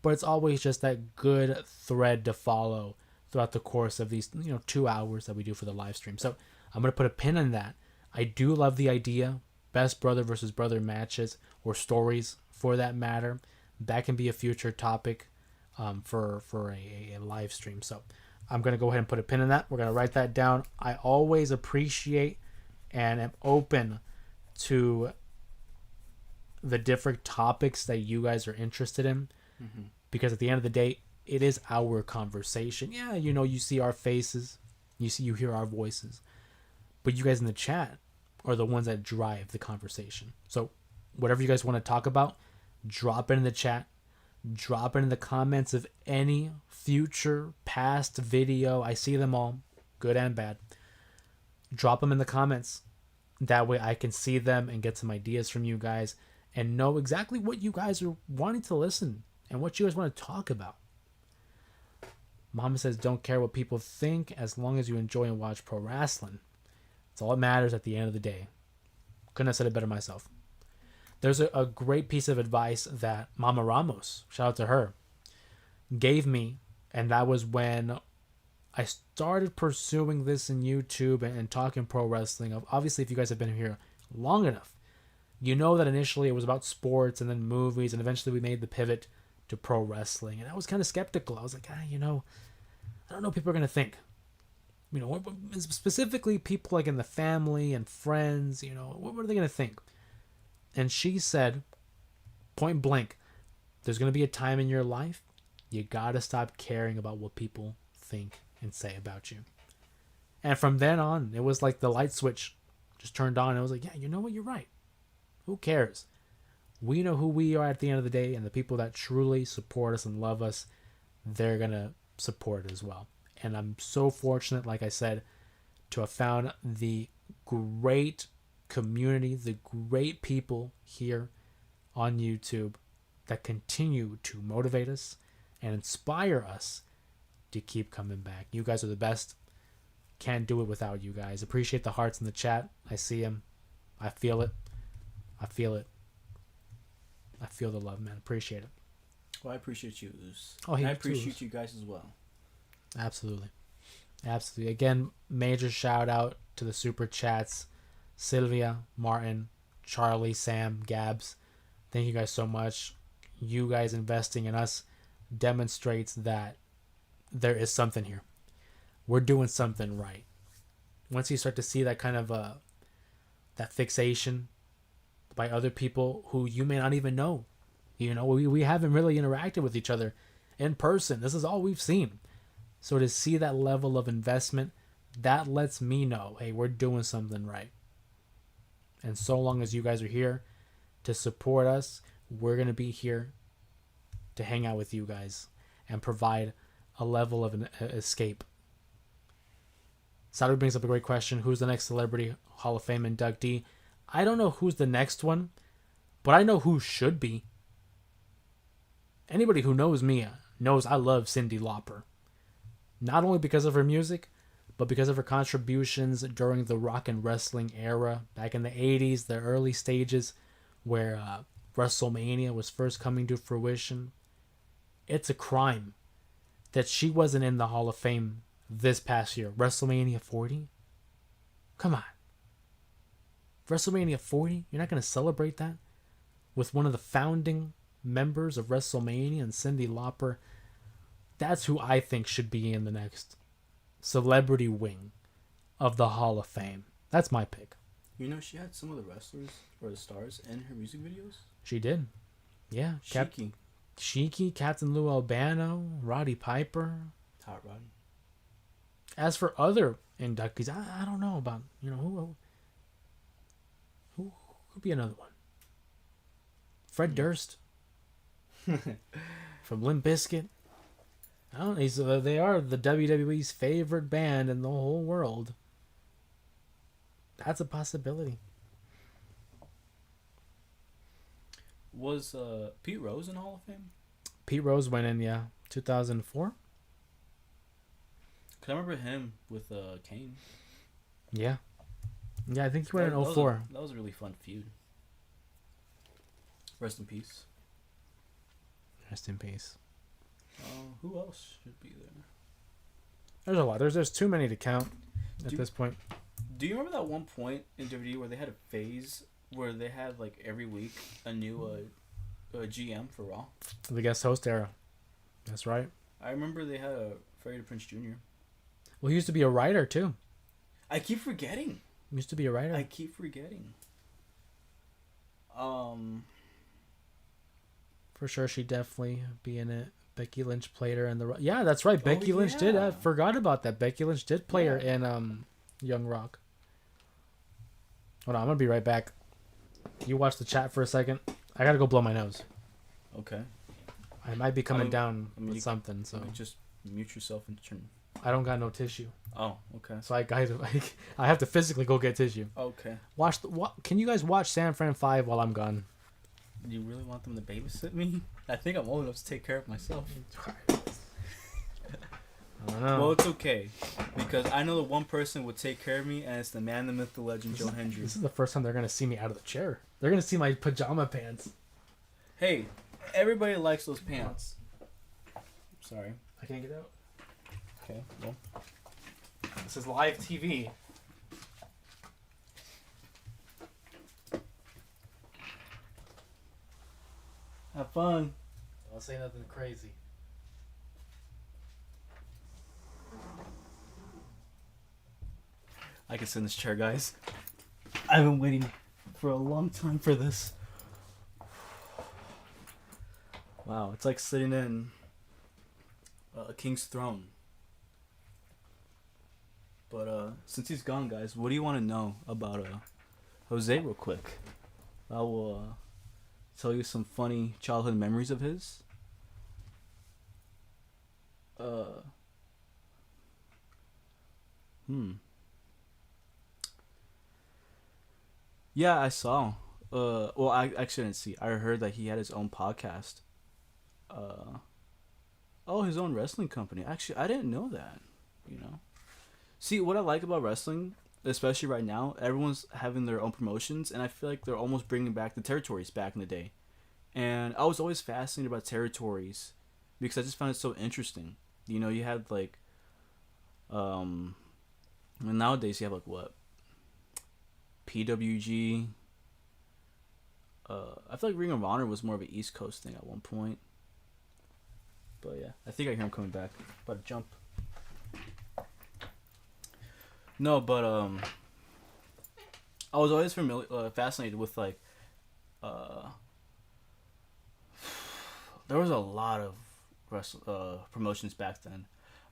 but it's always just that good thread to follow throughout the course of these 2 hours that we do for the live stream. So I'm going to put a pin in that. I do love the idea. Best brother versus brother matches or stories for that matter. That can be a future topic for a live stream. So I'm going to go ahead and put a pin in that. We're going to write that down. I always appreciate and am open to the different topics that you guys are interested in. Mm-hmm. Because at the end of the day, it is our conversation. Yeah, you see our faces. You hear our voices. But you guys in the chat are the ones that drive the conversation. So whatever you guys want to talk about, drop it in the chat. Drop it in the comments of any future past video. I see them all, good and bad. Drop them in the comments. That way I can see them and get some ideas from you guys and know exactly what you guys are wanting to listen and what you guys want to talk about. Mama says, don't care what people think as long as you enjoy and watch pro wrestling. That's all that matters at the end of the day. Couldn't have said it better myself. There's a great piece of advice that Mama Ramos, shout out to her, gave me. And that was when I started pursuing this in YouTube and talking pro wrestling. Obviously, if you guys have been here long enough, you know that initially it was about sports and then movies. And eventually we made the pivot to pro wrestling. And I was kind of skeptical. I was like, I don't know what people are going to think. Specifically people like in the family and friends, what are they going to think? And she said, point blank, there's going to be a time in your life you got to stop caring about what people think and say about you. And from then on, it was like the light switch just turned on. I was like, yeah, you know what? You're right. Who cares? We know who we are at the end of the day, and the people that truly support us and love us, they're going to support it as well. And I'm so fortunate, like I said, to have found the great community, the great people here on YouTube that continue to motivate us and inspire us to keep coming back. You guys are the best. Can't do it without you guys. Appreciate the hearts in the chat. I see them. I feel it. I feel it. I feel the love, man. Appreciate it. Well, I appreciate you, Oos. Oh, I appreciate you guys as well. Absolutely. Again, major shout out to the super chats. Sylvia, Martin, Charlie, Sam, Gabs. Thank you guys so much. You guys investing in us demonstrates that there is something here. We're doing something right. Once you start to see that kind of that fixation by other people who you may not even know. We haven't really interacted with each other in person. This is all we've seen. So to see that level of investment, that lets me know, hey, we're doing something right. And so long as you guys are here to support us, we're going to be here to hang out with you guys and provide a level of an escape. Saudi brings up a great question. Who's the next Celebrity Hall of Fame inductee? I don't know who's the next one, but I know who should be. Anybody who knows me knows I love Cyndi Lauper. Not only because of her music, but because of her contributions during the rock and wrestling era back in the 80s, the early stages where WrestleMania was first coming to fruition. It's a crime that she wasn't in the Hall of Fame this past year. WrestleMania 40? Come on. WrestleMania 40? You're not going to celebrate that with one of the founding members of WrestleMania and Cyndi Lauper? That's who I think should be in the next celebrity wing of the Hall of Fame. That's my pick. She had some of the wrestlers or the stars in her music videos? She did. Yeah. Sheiky, Captain Lou Albano, Roddy Piper. Hot Roddy. As for other inductees, I don't know about, who could be another one? Fred Durst from Limp Bizkit. I don't know. They are the WWE's favorite band in the whole world. That's a possibility. Was Pete Rose in Hall of Fame? Pete Rose went in, yeah, 2004. Cause I remember him with Kane. Yeah, I think he went in That 04. that was a really fun feud. Rest in peace. Rest in peace. Who else should be there? There's a lot. There's too many to count at this point. Do you remember that one point in WWE where they had a phase where they had like every week a new GM for Raw? The guest host era. That's right. I remember they had a Freddie Prinze Jr. Well, he used to be a writer too. I keep forgetting. He used to be a writer. I keep forgetting. For sure, she'd definitely be in it. Becky Lynch played her in the... Yeah, that's right. Becky Lynch did. I forgot about that. Becky Lynch did play her in Young Rock. Hold on, I'm going to be right back. You watch the chat for a second. I got to go blow my nose. Okay. I might be coming down with you, something, so... Just mute yourself and turn... I don't got no tissue. Oh, okay. So I have to physically go get tissue. Okay. Can you guys watch SanFran5 while I'm gone? Do you really want them to babysit me? I think I'm old enough to take care of myself. I don't know. Well, it's okay. Because I know the one person would take care of me, and it's the man, the myth, the legend, Joe Hendry. This is the first time they're going to see me out of the chair. They're going to see my pajama pants. Hey, everybody likes those pants. Sorry. I can't get out. Okay, well. This is live TV. Have fun. I'll say nothing crazy. I can sit in this chair, guys. I've been waiting for a long time for this. Wow, it's like sitting in a king's throne. But since he's gone, guys, what do you want to know about Jose real quick? I will tell you some funny childhood memories of his. Yeah, I saw. Well, I actually didn't see. I heard that he had his own podcast. Oh, his own wrestling company. Actually, I didn't know that. You know. See, what I like about wrestling, especially right now, everyone's having their own promotions, and I feel like they're almost bringing back the territories back in the day. And I was always fascinated about territories because I just found it so interesting. You know, you had like, and nowadays you have like what? PWG. I feel like Ring of Honor was more of an East Coast thing at one point. But yeah, I think I hear him coming back. About to jump. No, but I was always fascinated with like, there was a lot of promotions back then.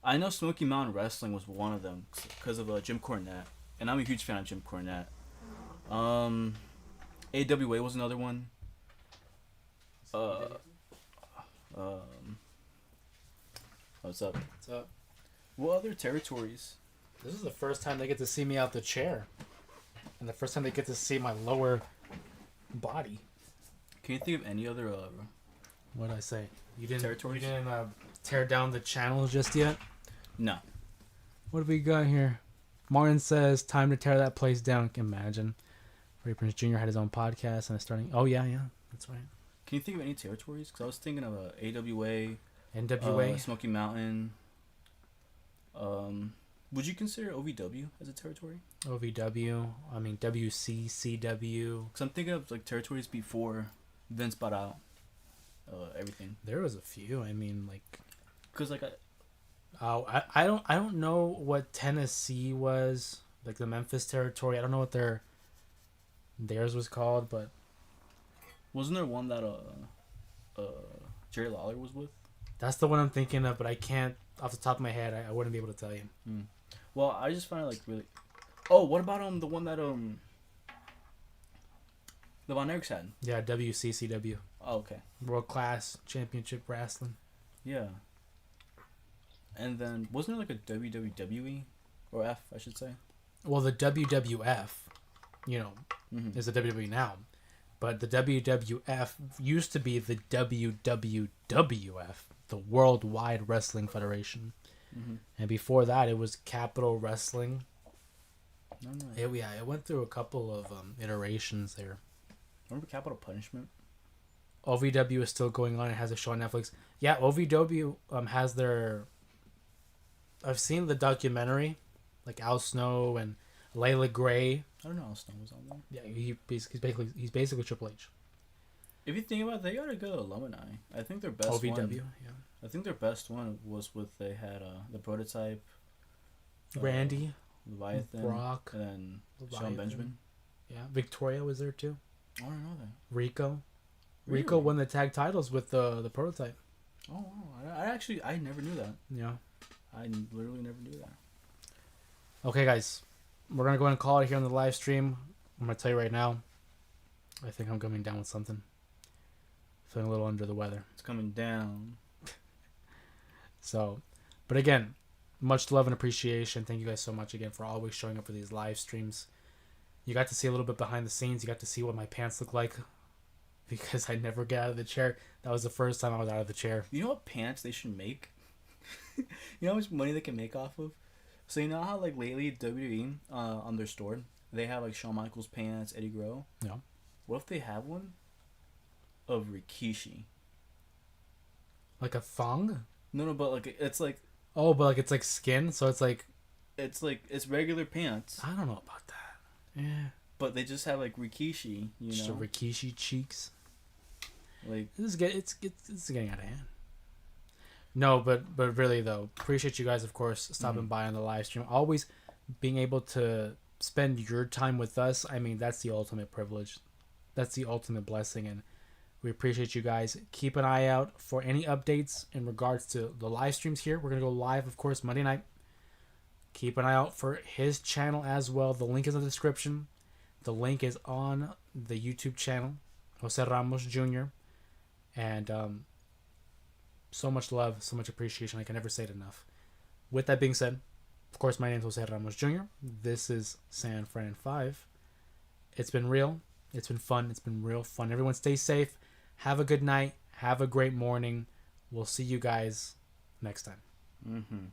I know Smoky Mountain Wrestling was one of them because of Jim Cornette, and I'm a huge fan of Jim Cornette. AWA was another one. What's up? What's up? What other territories? This is the first time they get to see me out the chair. And the first time they get to see my lower body. Can you think of any other What did I say? You didn't territories? You didn't tear down the channel just yet? No. What have we got here? Martin says, time to tear that place down. Imagine. Freddie Prinze Jr. had his own podcast and it's starting... Oh, yeah, that's right. Can you think of any territories? Because I was thinking of AWA... NWA? Smoky Mountain. Would you consider OVW as a territory? OVW. I mean, WC, CW. Because I'm thinking of like territories before Vince bought out everything. There was a few. I mean, like... Because like I don't know what Tennessee was, like the Memphis territory. I don't know what theirs was called, but wasn't there one that Jerry Lawler was with? That's the one I'm thinking of, but I can't off the top of my head. I wouldn't be able to tell you. Well, I just find it like really. Oh, what about the one that the Von Erichs had? Yeah, WCCW. Oh, okay. World Class Championship Wrestling. Yeah. And then wasn't there like a WWE or F, I should say? Well, the WWF, is the WWE now. But the WWF used to be the WWWF, the Worldwide Wrestling Federation. Mm-hmm. And before that, it was Capital Wrestling. No, no. It went through a couple of iterations there. Remember Capital Punishment? OVW is still going on. It has a show on Netflix. Yeah, OVW has their... I've seen the documentary, like Al Snow and Layla Gray. I don't know how Snow was on there. Yeah, he's basically Triple H. If you think about it, they got a good alumni. I think their best OVW, one... yeah. I think their best one was with they had the Prototype, Randy, Leviathan, Brock, and then Sean Leviathan. Benjamin. Yeah, Victoria was there too. I don't know that. Rico. Really? Rico won the tag titles with the Prototype. Oh, wow. I never knew that. Yeah. I literally never knew that. Okay, guys. We're going to go ahead and call it here on the live stream. I'm going to tell you right now. I think I'm coming down with something. Feeling a little under the weather. It's coming down. So, but again, much love and appreciation. Thank you guys so much again for always showing up for these live streams. You got to see a little bit behind the scenes. You got to see what my pants look like because I never get out of the chair. That was the first time I was out of the chair. You know what pants they should make? You know how much money they can make off of? So you know how like lately WWE on their store they have like Shawn Michaels pants, Eddie Guerrero. Yeah. What if they have one of Rikishi? Like a thong? No, but like it's like Oh, but like it's like skin, so it's regular pants, I don't know about that. Yeah. but they just have like Rikishi. You Just know, a Rikishi cheeks. like It's getting out of hand. No, but really though, appreciate you guys, of course, stopping by on the live stream. Always being able to spend your time with us. I mean, that's the ultimate privilege. That's the ultimate blessing, and we appreciate you guys. Keep an eye out for any updates in regards to the live streams here. We're gonna go live, of course, Monday night. Keep an eye out for his channel as well. The link is in the description. The link is on the YouTube channel, Jose Ramos Jr. And so much love, so much appreciation. I can never say it enough. With that being said, of course, my name is Jose Ramos Jr. This is SanFran5. It's been real. It's been fun. It's been real fun. Everyone stay safe. Have a good night. Have a great morning. We'll see you guys next time. mm-hmm.